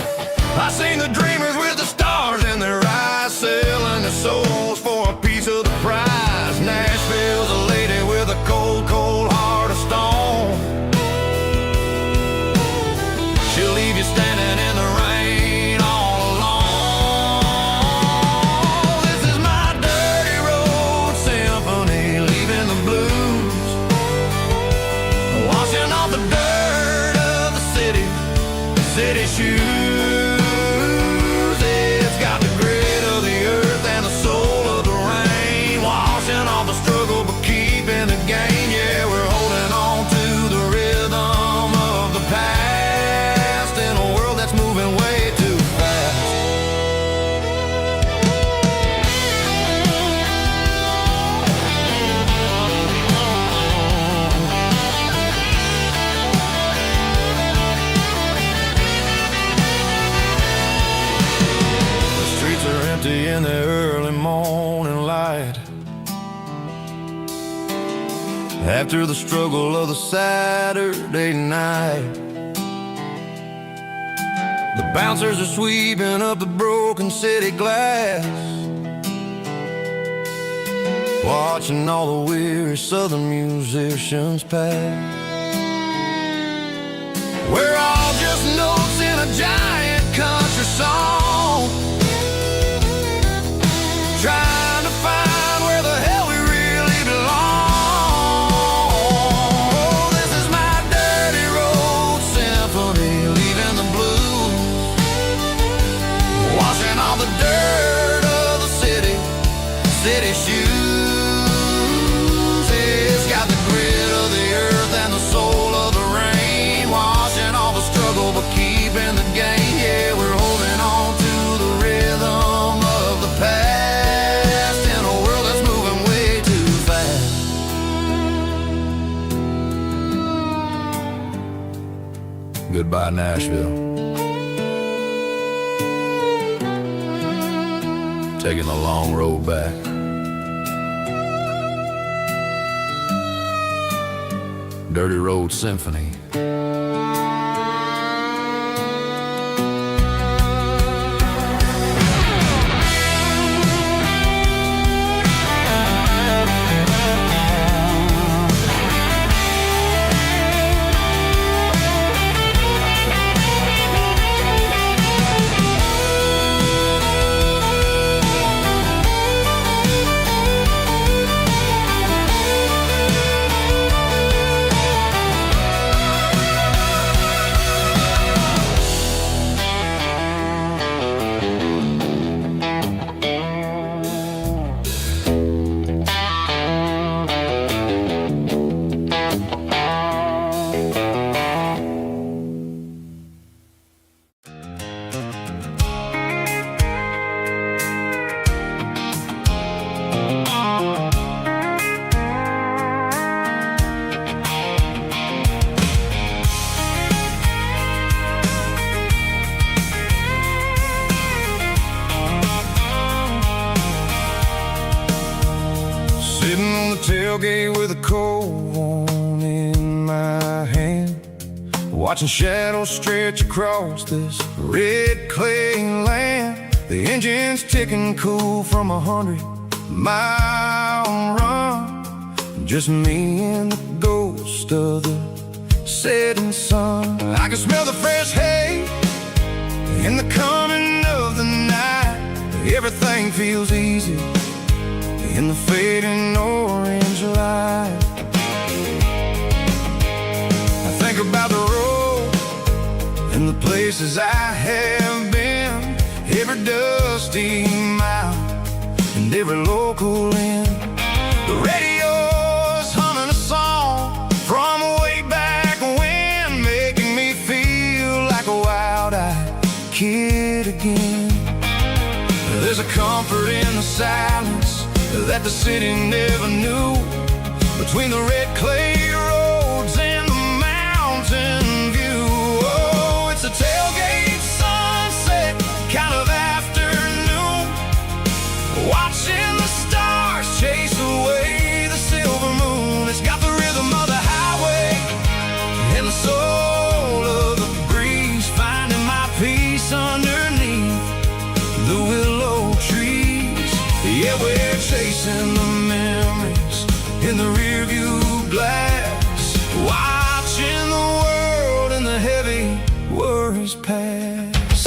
I seen the dreamers with the stars in their eyes, selling their souls for a piece of the prize. Nashville's a lady with a cold, cold heart of stone. She'll leave you standing in the rain all alone. This is my dirty road symphony, leaving the blues, washing off the dirt of the city shoes. It's got the grit of the earth and the soul of the rain, washing off the struggle but keeping the gain. Yeah, we're holding on to the rhythm of the past in a world that's moving way too fast. The streets are empty in the early morning light, after the struggle of the Saturday night. The bouncers are sweeping up the broken city glass, watching all the weary southern musicians pass. We're all just notes in a giant country song, trying to find where the hell we really belong. This is my dirty road symphony, leaving the blues, washing all the dirt of the city shoes. It's got the grit of the earth and the soul of the rain, washing all the struggle but keeping the gain. Yeah, we're holding on to the rhythm of the past in a world that's moving way too fast. Goodbye, Nashville. Taking the long road back. Dirty Road Symphony. Sitting on the tailgate with a cold one in my hand, watching shadows stretch across this red clay land. The engine's ticking cool from 100-mile run, just me and the ghost of the setting sun. I can smell the fresh hay in the coming of the night. Everything feels easy in the fading orange light. I think about the road and the places I have been, every dusty mile and every local inn. The radio's humming a song again. There's a comfort in the silence that the city never knew, between the red clay roads and the mountain view. Oh, it's a tailgate sunset kind of afternoon, watching the stars chase away the silver moon. It's got the rhythm of the highway and the soul of the breeze, finding my peace underneath the willow trees. Yeah, we're chasing the memories in the rearview glass, watching the world and the heavy worries pass.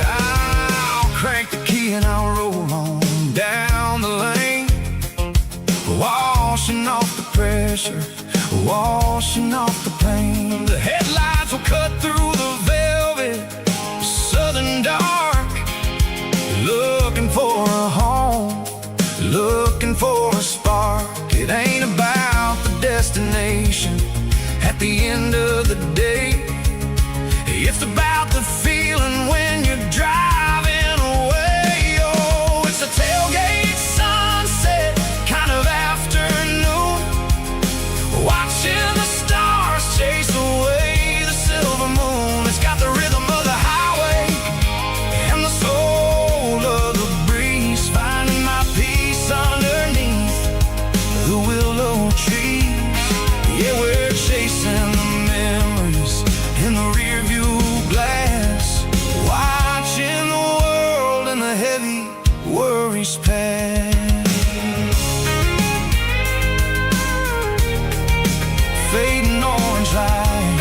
I'll crank the key and I'll roll on down the lane, washing off the pressure, washing off the pain. The headlights will cut through the velvet southern dark, looking for a home, looking for a spark. It ain't about the destination at the end of the day, it's about the feeling when you're driving away. Oh, it's a tailgate sunset kind of afternoon, watching the stars chase away the silver moon. It's got the rhythm of the highway and the soul of the breeze, finding my peace underneath the willow trees. Yeah, we're chasing the memories in the rearview glass, watching the world and the heavy worries pass. Fading orange light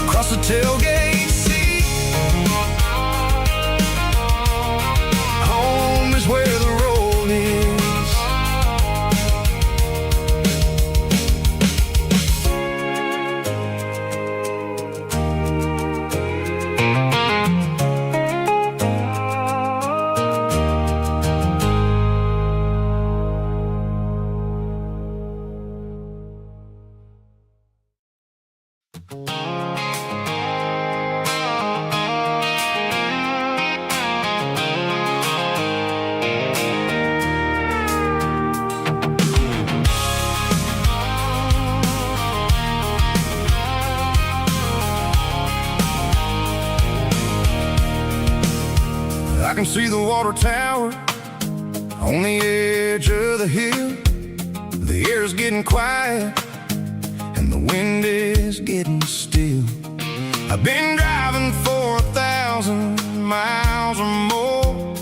across the tailgate seat. Home is where the road is. I can see the water tower on the edge of the hill. The air's getting quiet and the wind is getting still. I've been driving for 1,000 miles or more,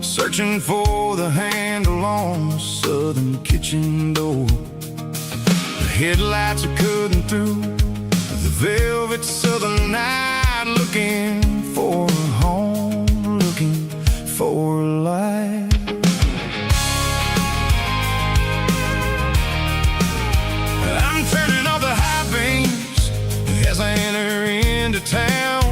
searching for the handle on the southern kitchen door. The headlights are cutting through the velvet southern night, looking for a home, looking for a life. I'm turning off the high beams as I enter into town,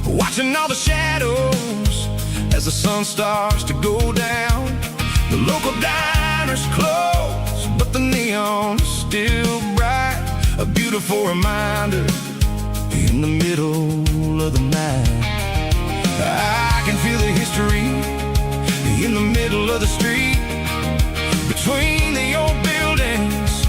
watching all the shadows as the sun starts to go down. The local diner's closed, but the neon is still bright, a beautiful reminder in the middle of the night. I can feel the history in the middle of the street, between the old buildings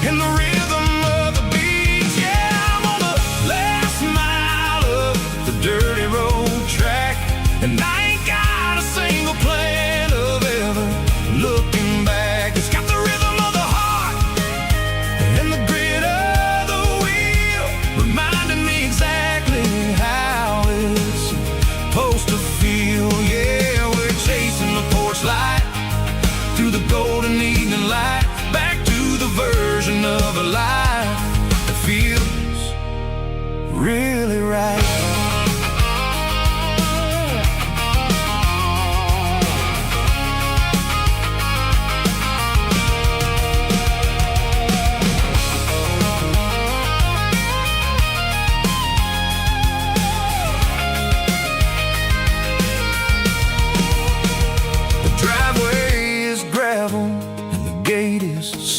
and the rhythm of the beats. Yeah, I'm on the last mile of the dirty road track, and I ain't got a single plan of ever looking back. It's got the rhythm of the heart and the grit of the wheel, reminding me exactly how it's supposed to feel. Yeah, we're chasing the porch light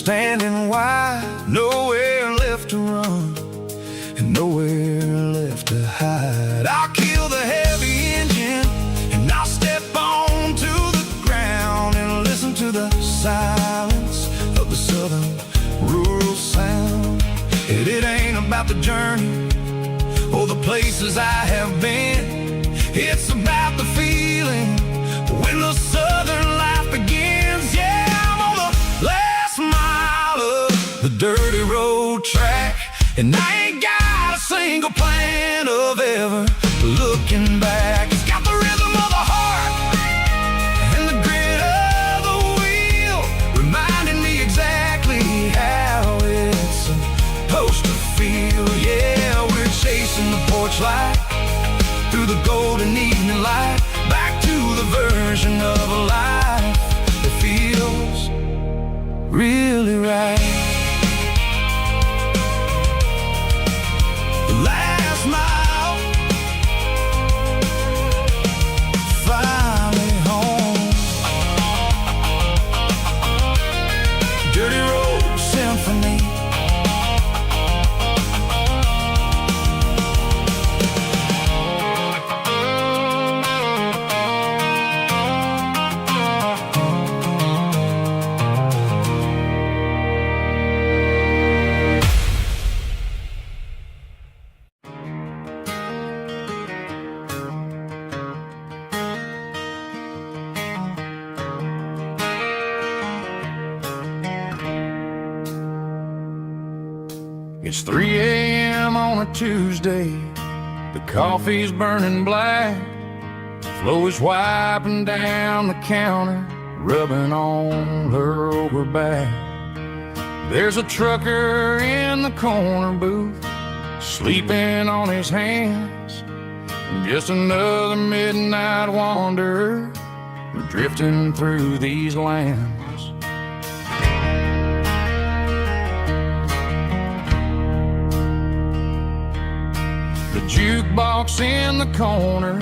standing wide, nowhere left to run, and nowhere left to hide. I'll kill the heavy engine, and I'll step onto the ground and listen to the silence of the southern rural sound. It ain't about the journey or the places I have been. It's about the feeling when the southern life begins. Yeah, I'm on the last mile of the dirty road track, and I ain't got a single plan of ever looking back. It's got the rhythm of the heart and the grit of the wheel, reminding me exactly how it's supposed to feel. Yeah, we're chasing the porch light through the golden evening light, back to the version of a life that feels really right. The last mile, finally home. Dirty Road Symphony. It's 3 a.m. on a Tuesday. The coffee's burning black. Flo is wiping down the counter, rubbing on her over back. There's a trucker in the corner booth, sleeping on his hands. Just another midnight wanderer, drifting through these lands. The jukebox in the corner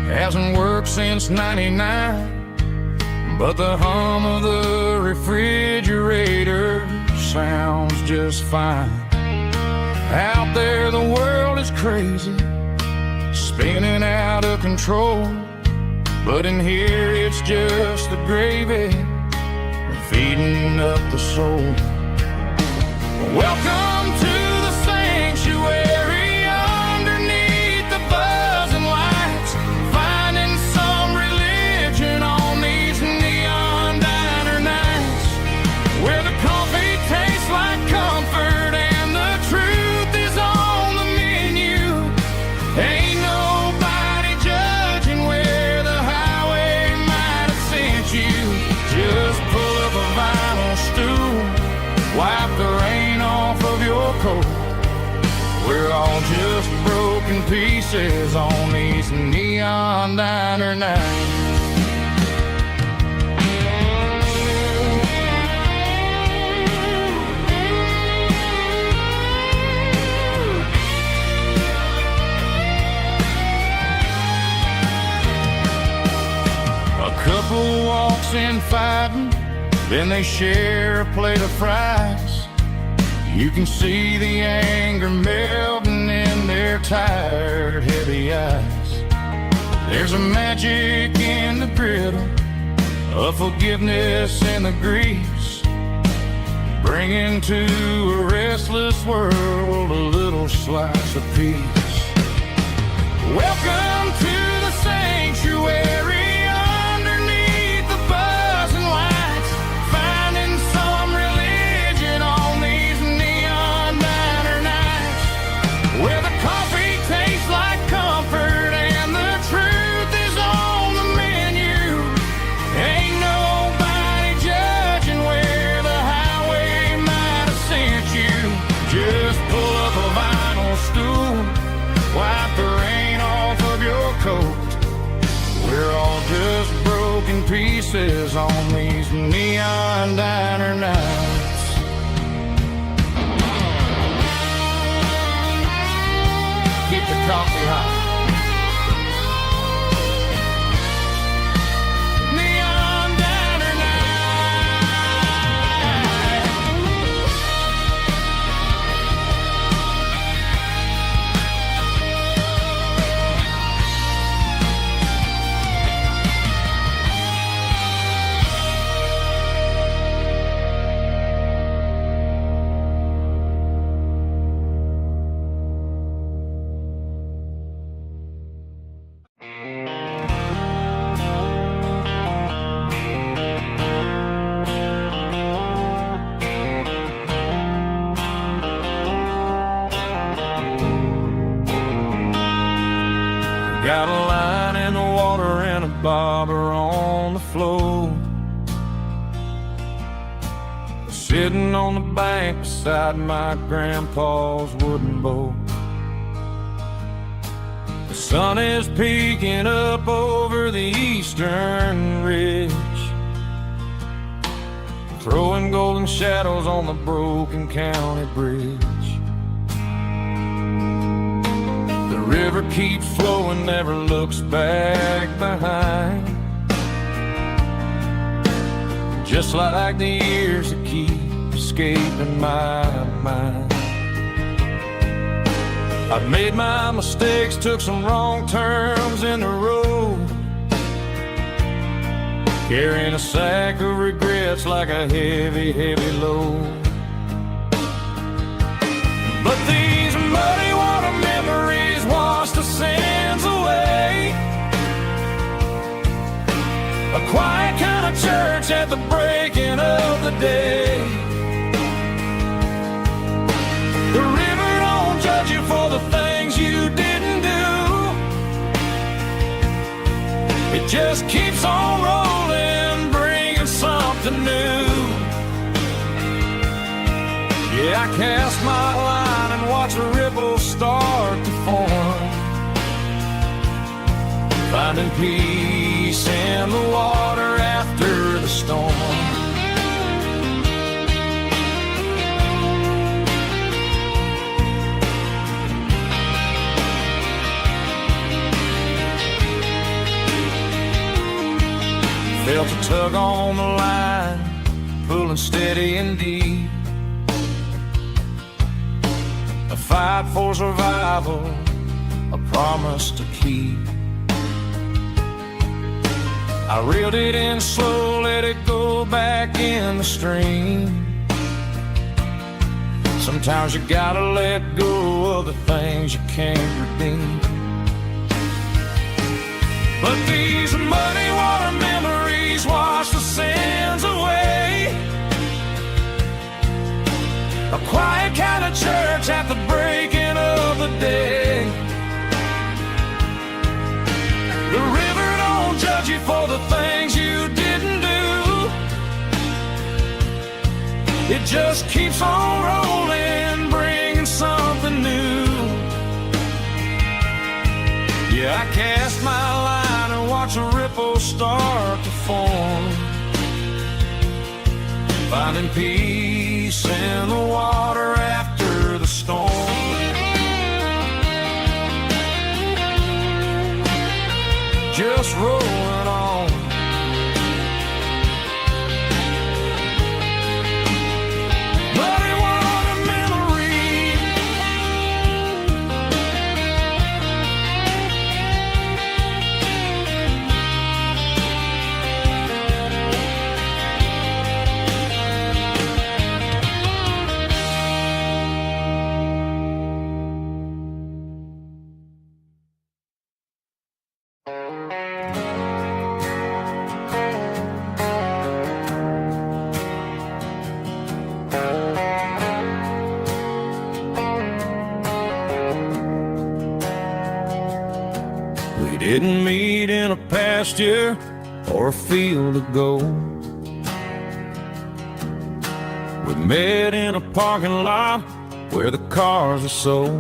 hasn't worked since '99, but the hum of the refrigerator sounds just fine. Out there the world is crazy, spinning out of control, but in here it's just the gravy feeding up the soul. Welcome to the sanctuary, underneath the buzzing lights, finding some religion on these neon diner nights, where the coffee tastes like comfort and the truth is on the menu. Ain't nobody judging where the highway might have sent you. Just pull up a vinyl stool, wipe the rain off of your coat. We're all just broken pieces on these neon diner nights. A couple walks in fighting, then they share a plate of fries. You can see the anger melting in their tired, heavy eyes. There's a magic in the griddle, a forgiveness in the grease, bringing to a restless world a little slice of peace. Welcome to the sanctuary, underneath the buzzing lights, finding some religion on these neon diner nights, where the coffee tastes like comfort and the truth is on the menu. Ain't nobody judging where the highway might have sent you. Just pull up a vinyl stool, wipe the rain off of your coat. We're all just broken pieces on these neon diner nights. Keep the coffee hot. Neon diner night. bobber on the floor, sitting on the bank beside my grandpa's wooden boat. The sun is peeking up over the eastern ridge, throwing golden shadows on the broken county bridge. The river keeps flowing, never looks back behind, just like the years that keep escaping my mind. I've made my mistakes, took some wrong turns in the road, carrying a sack of regrets like a heavy, heavy load. But these muddy water memories wash the sins away. A quiet kind of church at the breaking of the day. The river don't judge you for the things you didn't do. It just keeps on rolling, bringing something new. Yeah, I cast my line and watch the ripples start to form, finding peace in the water after the storm. Felt a tug on the line, pulling steady and deep. A fight for survival, a promise to keep. I reeled it in slow, let it go back in the stream. Sometimes you gotta let go of the things you can't redeem. But these muddy water memories wash the sins away. A quiet kind of church at the breaking of the day. The river don't judge you for the things you didn't do. It just keeps on rolling, bringing something new. Yeah, I cast my line and watch the ripples start to form, finding peace in the water after the storm. Just rolling on. Muddy water memory. We didn't meet in a pasture or a field of gold. We met in a parking lot where the cars are sold.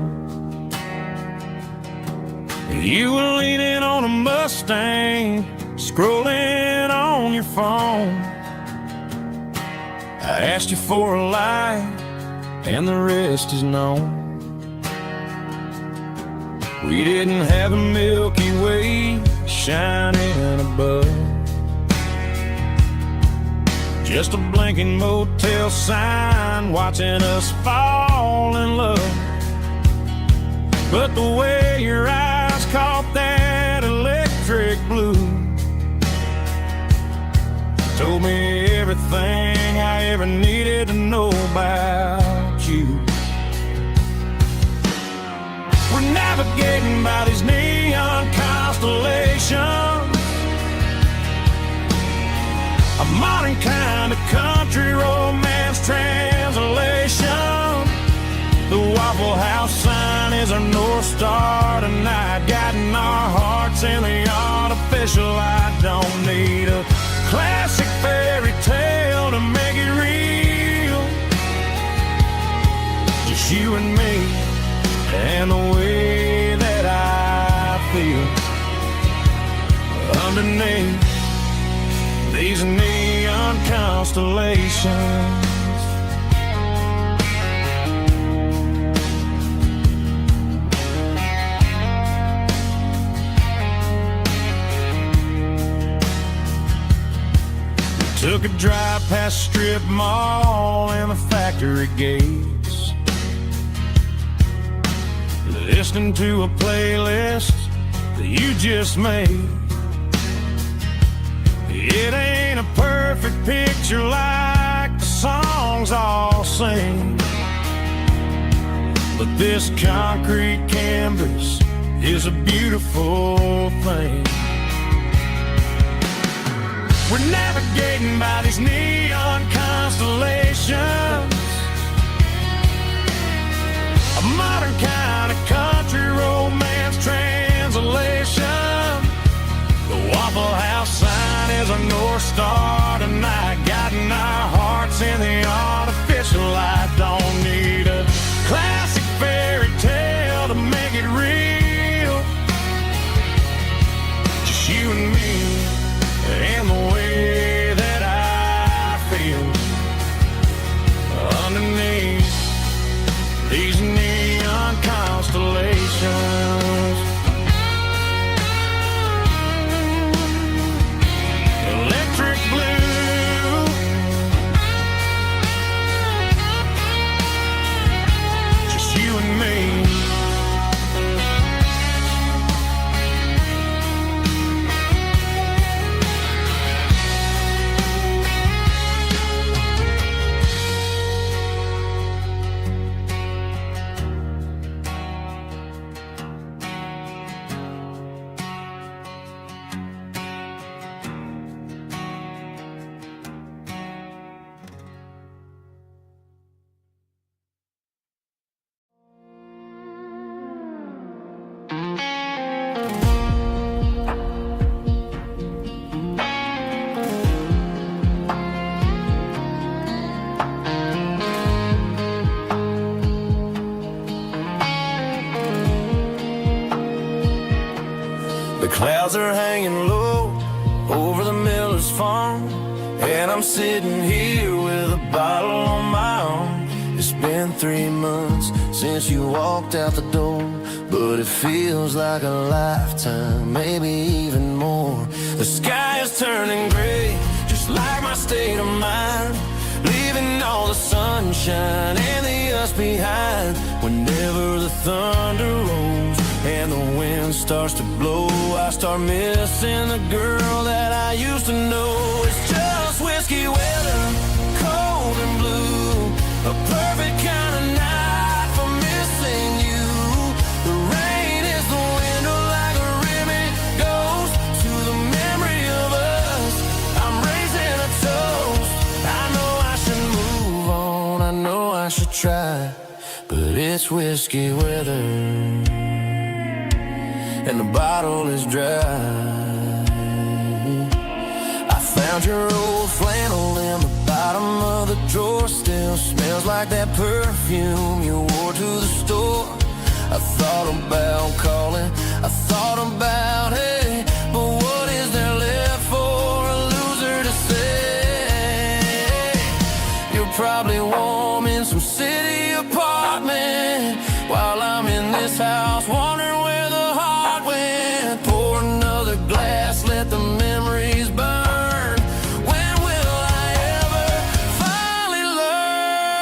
You were leaning on a Mustang, scrolling on your phone. I asked you for a light, and the rest is known. We didn't have a Milky Way shining above, just a blinking motel sign watching us fall in love. But the way your eyes caught that electric blue told me everything I ever needed to know about you. We're navigating by these neon constellations, a modern kind of country romance translation. The Waffle House sign is our North Star tonight, guiding our hearts in the autumn. artificial. I don't need a classic fairy tale to make it real. Just you and me and the way that I feel underneath these neon constellations. Took a drive past strip mall and the factory gates, listening to a playlist that you just made. It ain't a perfect picture like the songs all sing, but this concrete canvas is a beautiful thing. We're navigating by these neon constellations, a modern kind of country romance translation. The Waffle House sign is a North Star tonight, guiding our hearts in the artificial light. Don't need a classic fairy tale to make it real. Just you and me and the way that I feel underneath these neon constellations. Electric blue, just you and me. The clouds are hanging low over the miller's farm, and I'm sitting here with a bottle on my arm. It's been 3 months since you walked out the door, but it feels like a lifetime, maybe even more. The sky is turning gray, just like my state of mind, leaving all the sunshine and the us behind. Whenever the thunder rolls and the wind starts to blow, I start missing the girl that I used to know. It's just whiskey weather, cold and blue, a perfect kind of night for missing you. The rain is the window like a ribbon goes to the memory of us. I'm raising a toast. I know I should move on, I know I should try, but it's whiskey weather and the bottle is dry. I found your old flannel in the bottom of the drawer, still smells like that perfume you wore to the store. I thought about calling, I thought about, hey, but what is there left for a loser to say? You're probably warm in some city apartment, while I'm in this house wondering where the heart went. Pour another glass, let the memories burn. When will I ever finally learn?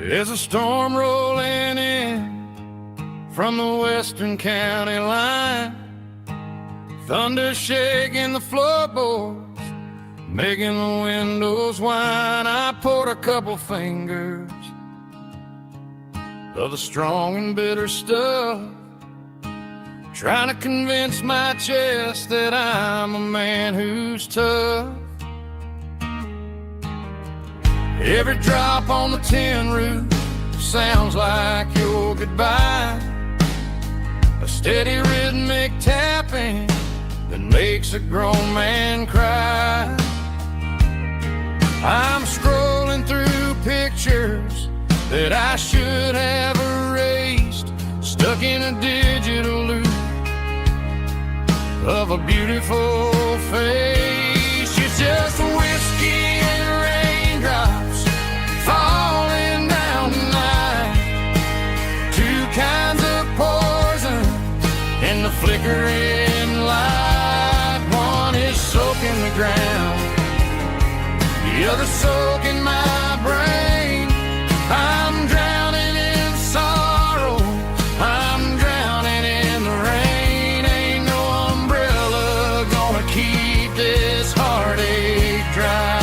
There's a storm rolling in from the western county line, thunder shaking the floorboards, making the windows whine. I poured a couple fingers of the strong and bitter stuff, trying to convince my chest that I'm a man who's tough. Every drop on the tin roof sounds like your goodbye, a steady rhythmic tapping that makes a grown man cry. I'm scrolling through pictures that I should have erased, stuck in a digital loop of a beautiful face. It's just whiskey and raindrops falling down tonight, two kinds of poison in the flickering light. One is soaking the ground, the other soaking my brain. I'm drowning in sorrow, I'm drowning in the rain. Ain't no umbrella gonna keep this heartache dry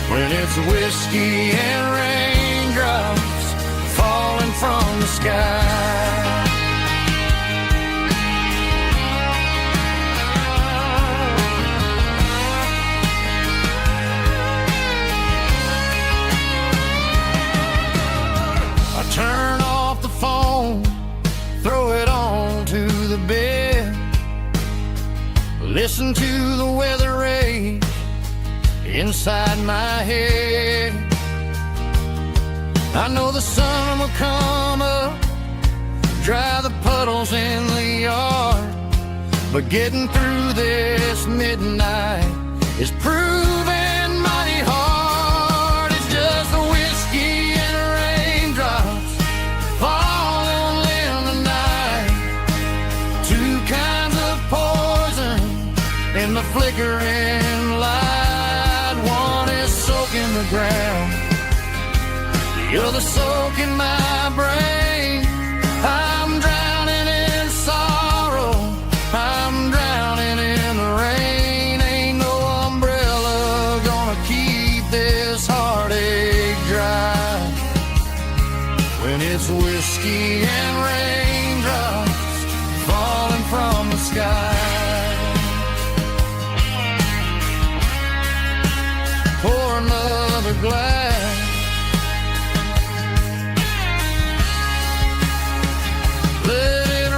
when it's whiskey and raindrops falling from the sky. Turn off the phone, throw it on to the bed, listen to the weather rage inside my head. I know the sun will come up, dry the puddles in the yard, but getting through this midnight is proving mighty hard. It's just the whiskey and raindrops falling in the night, two kinds of poison in the flickering light. One is soaking the ground, the other soaking my brain. I'm drowning in sorrow, I'm drowning in the rain. Ain't no umbrella gonna keep this heartache dry when it's whiskey and raindrops falling from the sky. Pour another glass, let it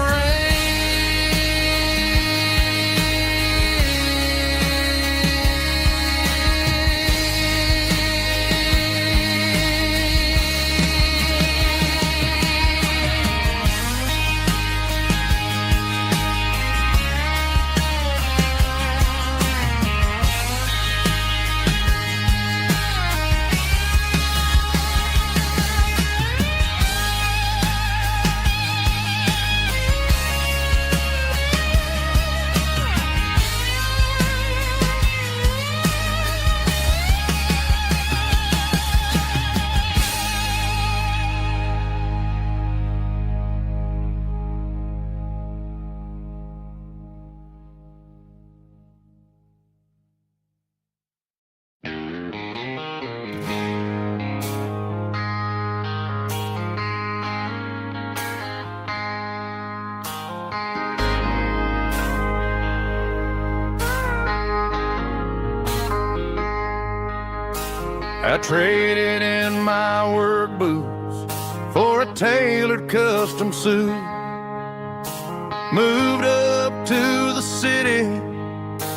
I traded in my work boots for a tailored custom suit, moved up to the city,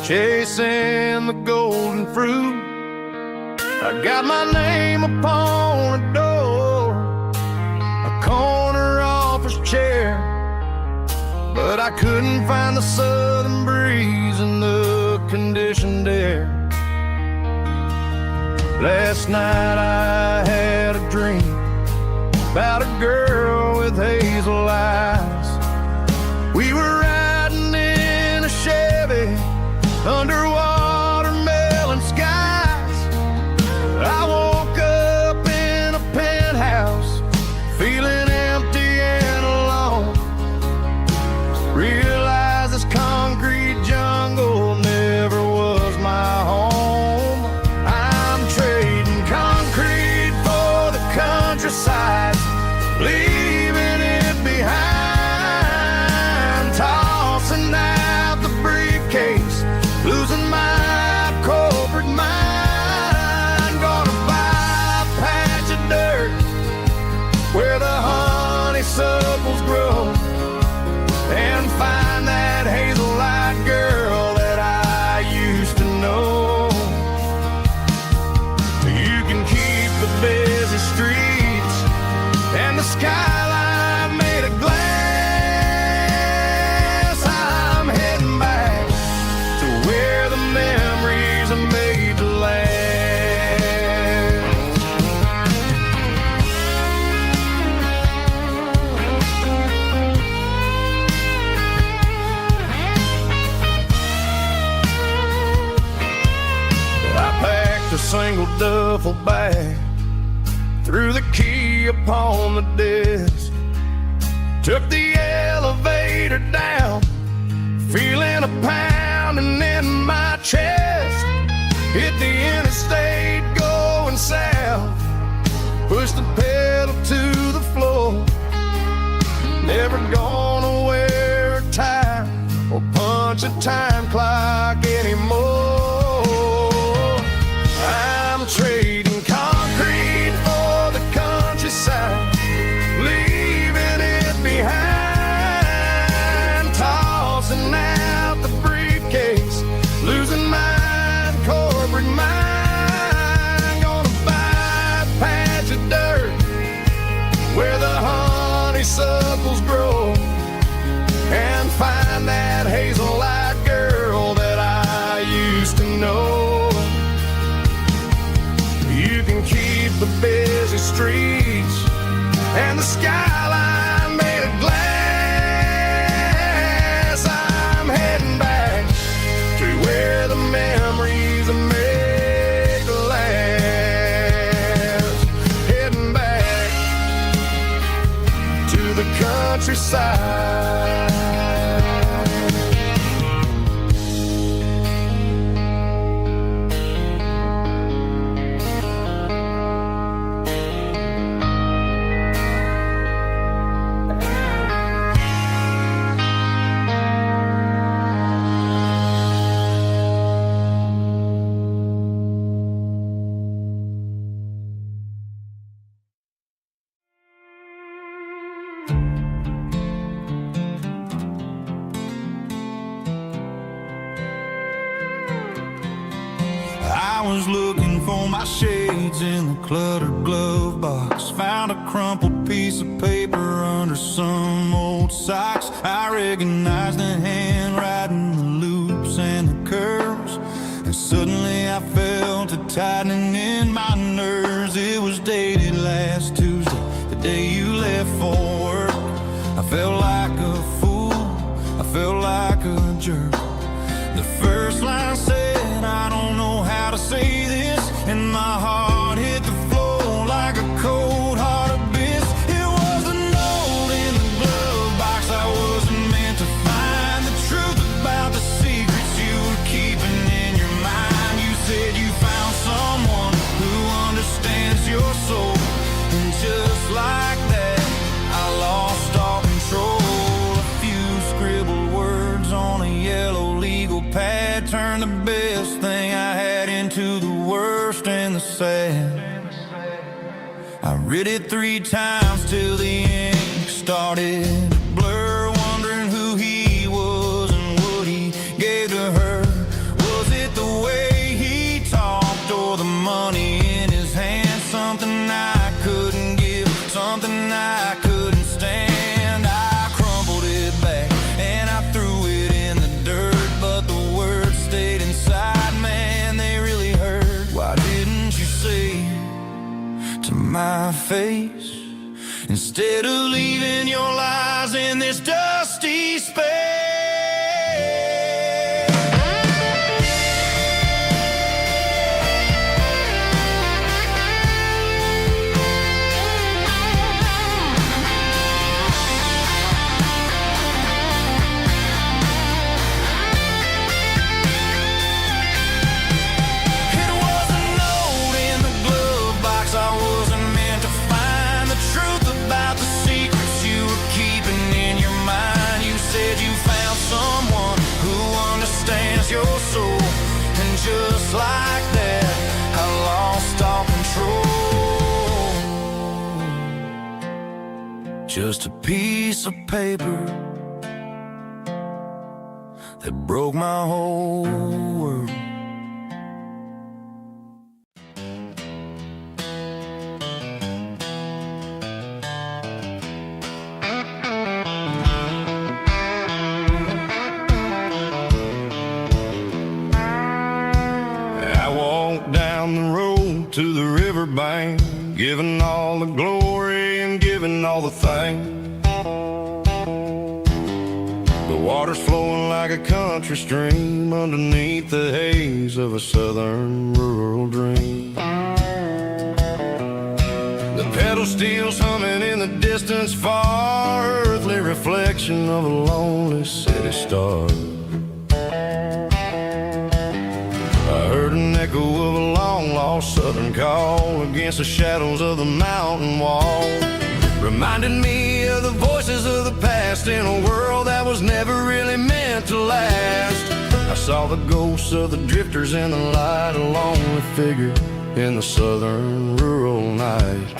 chasing the golden fruit. I got my name upon a door, a corner office chair, but I couldn't find the southern breeze in the conditioned air. Last night I had a dream about a girl with hazel eyes. We were riding in a Chevy under watermelon skies. I woke up in a countryside, leaving it behind, tossing out the briefcase, losing my corporate mind. Gonna buy a patch of dirt where the honeysuckles grow and find that hazel-eyed girl that I used to know. You can keep the busy streets and the skyline made of glass. I'm heading back to where the memories are made to last. I packed a single duffel bag, threw the key upon the desk, took the elevator down, feeling a pounding in my chest. Hit the interstate going south, pushed the pedal to the floor. Never gonna wear a tie or punch a time clock anymore. I'm trading concrete for the countryside, leaving it behind, tossing out the briefcase, losing my corporate mind. Gonna buy a patch of dirt where the honeysuckles grow and find that hazel-eyed girl that I used to know. You can keep the busy streets and the skyline made of glass. I'm heading back to where the memories are made to last. Heading back to the countryside. I was looking for my shades in the cluttered glove box, found a crumpled piece of paper under some old socks. I recognized the handwriting, the loops and the curves, and suddenly I felt a tightening in my nerves. It was dated last Tuesday, the day you left for work. I felt like a fool, I felt like a jerk. The first line said, I don't know how to say this, and my heart hit the floor like a cold heart abyss. It was a note in the glove box I wasn't meant to find, the truth about the secrets you were keeping in your mind. You said you found someone who understands your soul, and just like that I lost all control. A few scribbled words on a yellow legal pad turned the best thing I had into the worst and the sad. I read it 3 times till the ink started to blur, wondering who he was and what he gave to her. Was it the way he talked or the money in his hand? Something I couldn't give, something I couldn't stand. I crumpled it back and I threw it in the dirt, but the words stayed inside, man, they really hurt. Why didn't you say to my face, instead of leaving your lies in this dusty space? It was a note in the glove box I wasn't meant to find. just a piece of paper that broke my whole world. I walked down the road to the riverbank, giving all the glory and giving all the thanks. The water's flowing like a country stream underneath the haze of a southern rural dream. The pedal steel's humming in the distance far, earthly reflection of a lonely city star. I heard an echo of a long-lost southern call against the shadows of the mountain wall, reminded me of the voices of the past in a world that was never really meant to last. I saw the ghosts of the drifters in the light, a lonely figure in the southern rural night.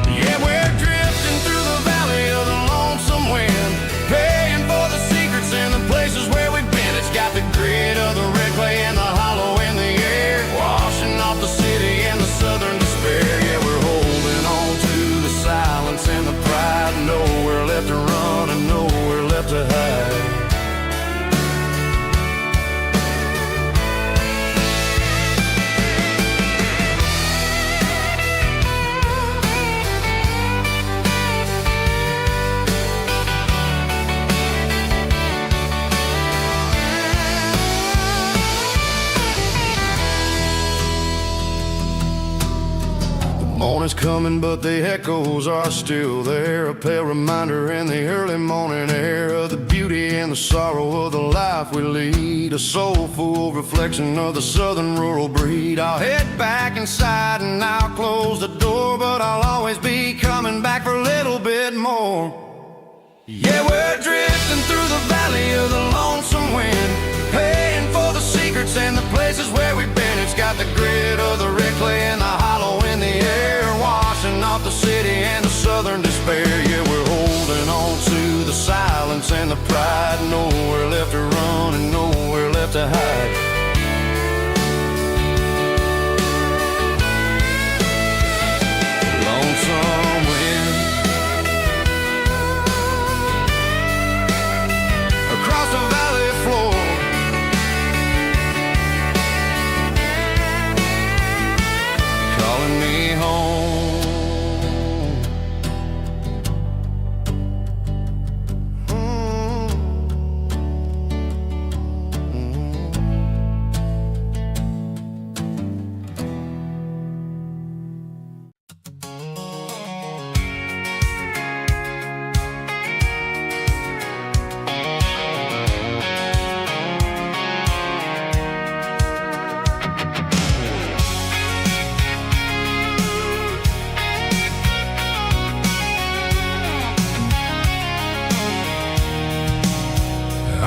Yeah, we're drifting through the valley of the lonesome wind, paying for the secrets and the places where we've been. It's got the grit of the red clay and the hollow in the air, washing off the city and the southern despair. Yeah, we're holding on to the silence and the pride, nowhere left to run and nowhere left to hide. Morning's coming, but the echoes are still there, a pale reminder in the early morning air of the beauty and the sorrow of the life we lead, a soulful reflection of the southern rural breed. I'll head back inside and I'll close the door, but I'll always be coming back for a little bit more. Yeah, we're drifting through the valley of the lonesome wind, paying for the secrets and the places where we've been. It's got the grit of the red clay and the hollow in the air, washing off the city and the southern despair. Yeah, we're holding on to the silence and the pride, nowhere left to run and nowhere left to hide. Lonesome wind across the valley floor, calling me home.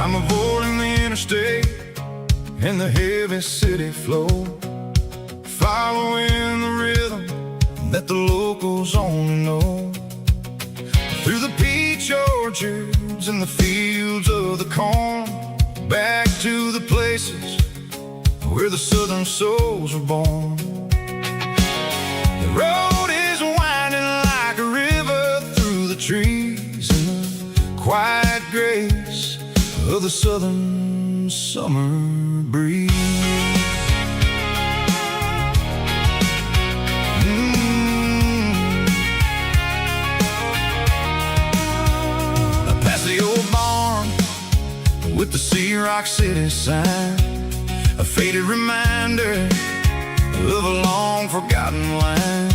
I'm avoiding the interstate and the heavy city flow, following the rhythm that the locals only know, through the peach orchards and the fields of the corn, back to the places where the southern souls were born. The road is winding like a river through the trees and the quiet grace of the southern summer breeze. Past the old barn with the Sea Rock City sign, a faded reminder of a long forgotten line.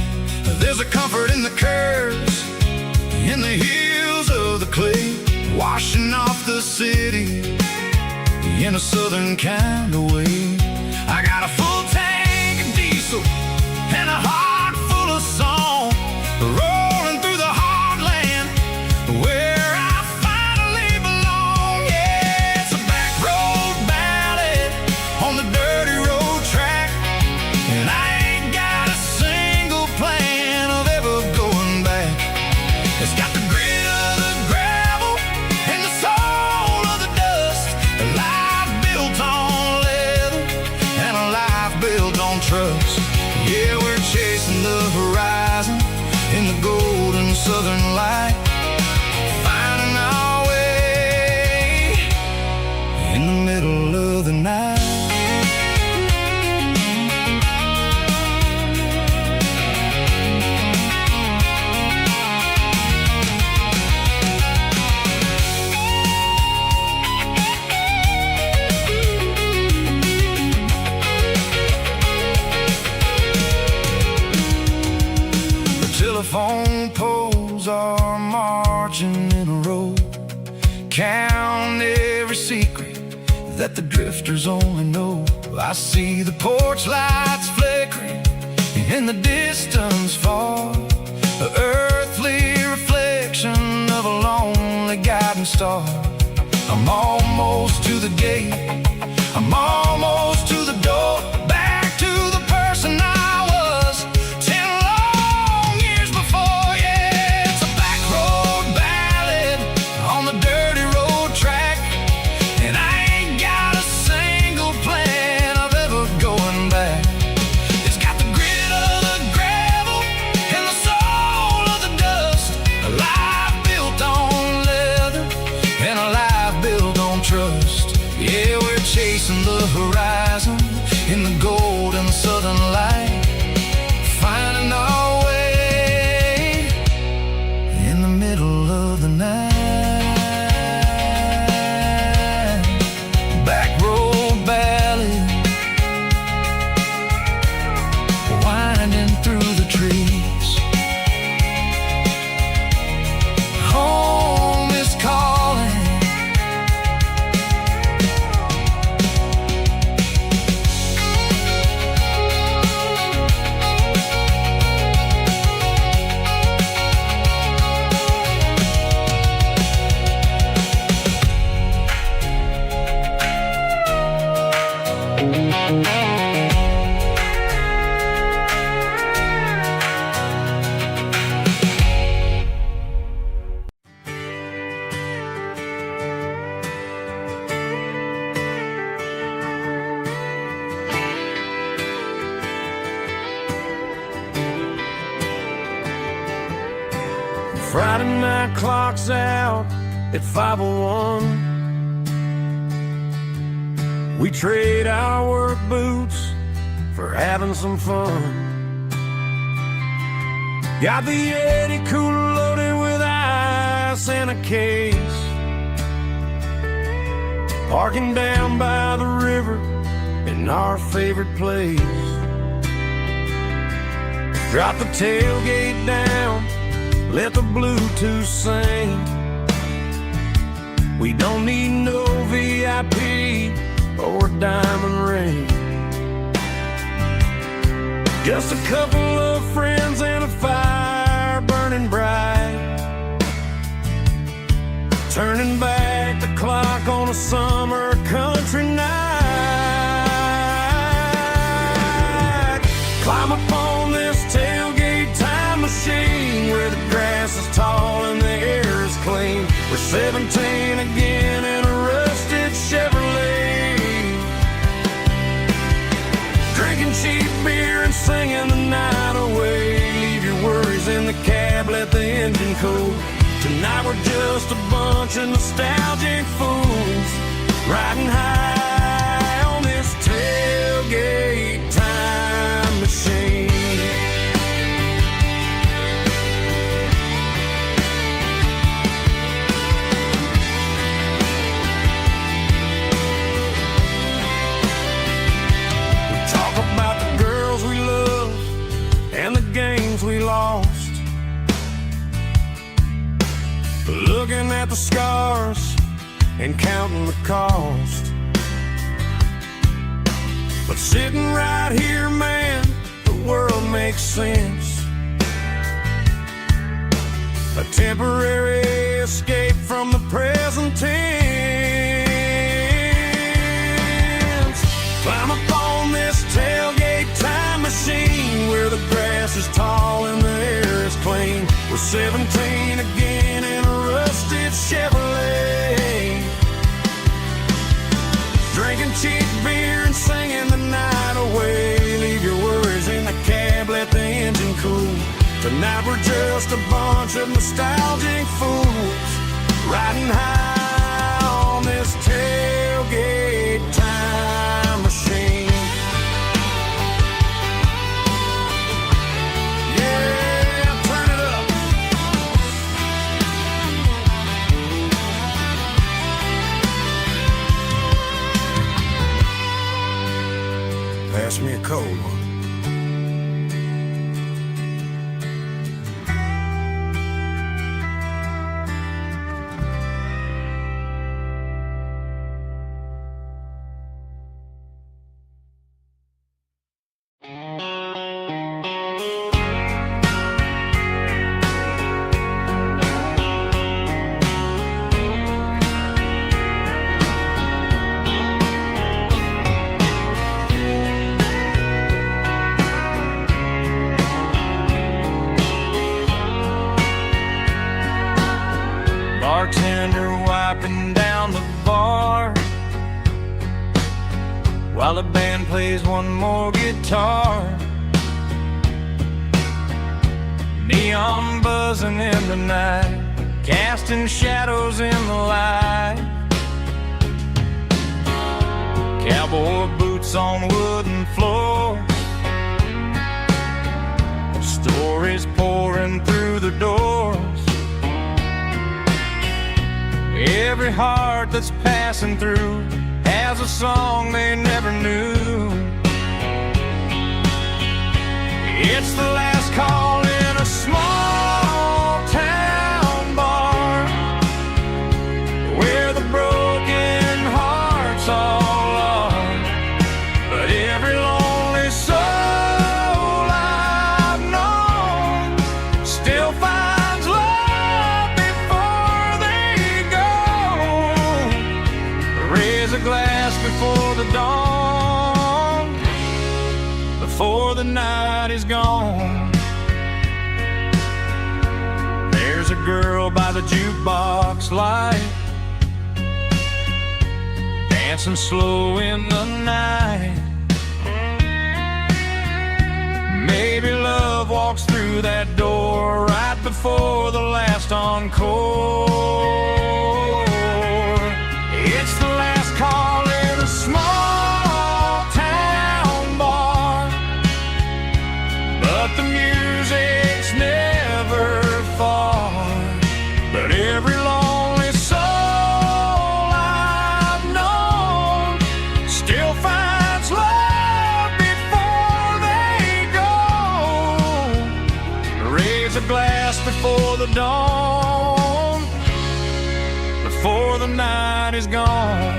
There's a comfort in the curves, in the hills of the clay, washing off the city in a southern kind of way. I got a full tank of diesel and a heart full of song, rolling through the heartland where I finally belong. Yeah, it's a back road ballad on the dirty road track, and I ain't got a single plan of ever going back. telephone poles are marching in a row. Count every secret that the drifters only know. I see the porch lights flickering in the distance far, the earthly reflection of a lonely guiding star. I'm almost to the gate, I'm almost to the door, back to the person I was 10 long years before. Yeah, it's a back road ballad on the dirty road track, and I ain't got a single plan of ever going back. It's got the grit of the gravel and the soul of the dust, a life built on leather and a life built on trust. Yeah, we're chasing the horizon in the golden southern light, finding our way in the middle of the night. Back road ballad, winding through the trees. Home is calling. Friday night clock's out at 5:01. We trade our work boots for having some fun. Got the Yeti cooler loaded with ice and a case, parking down by the river in our favorite place. Drop the tailgate down, let the Bluetooth sing. We don't need no VIP or a diamond ring. Just a couple of friends and a fire burning bright, turning back the clock on a summer country night. Climb up on this tailgate time machine where the grass is tall and the air is clean. We're 17 again in a rusted Chevrolet, drinking cheap beer and singing the night away. Leave your worries in the cab, let the engine cool. Tonight we're just a bunch of nostalgic fools riding high on this tailgate time machine. We talk about the girls we love and the games we lost, looking at the scars and counting the cost. But sitting right here, man, the world makes sense. A temporary escape from the present tense. Climb up on this tailgate time machine where the grass is tall and the air is clean. We're 17 again in a rusted Chevrolet, drinking cheap beer and singing the night away. Leave your worries in the cab, let the engine cool. Tonight we're just a bunch of nostalgic fools riding high on this tailgate time machine. Yeah, turn it up. Pass me a cold one. while the band plays one more guitar. Neon buzzing in the night, casting shadows in the light. Cowboy boots on wooden floors, stories pouring through the doors. Every heart that's passing through has a song they never knew. It's the last call in a small town bar, where the broken hearts all are. But every lonely soul I've known still finds love before they go. Raise a glass before the dawn, before the night is gone. There's a girl by the jukebox light, dancing slow in the night. Maybe love walks through that door right before the last encore. It's the last call in a small town bar, but the music's never far. But every lonely soul I've known still finds love before they go. Raise a glass before the dawn, before the night is gone.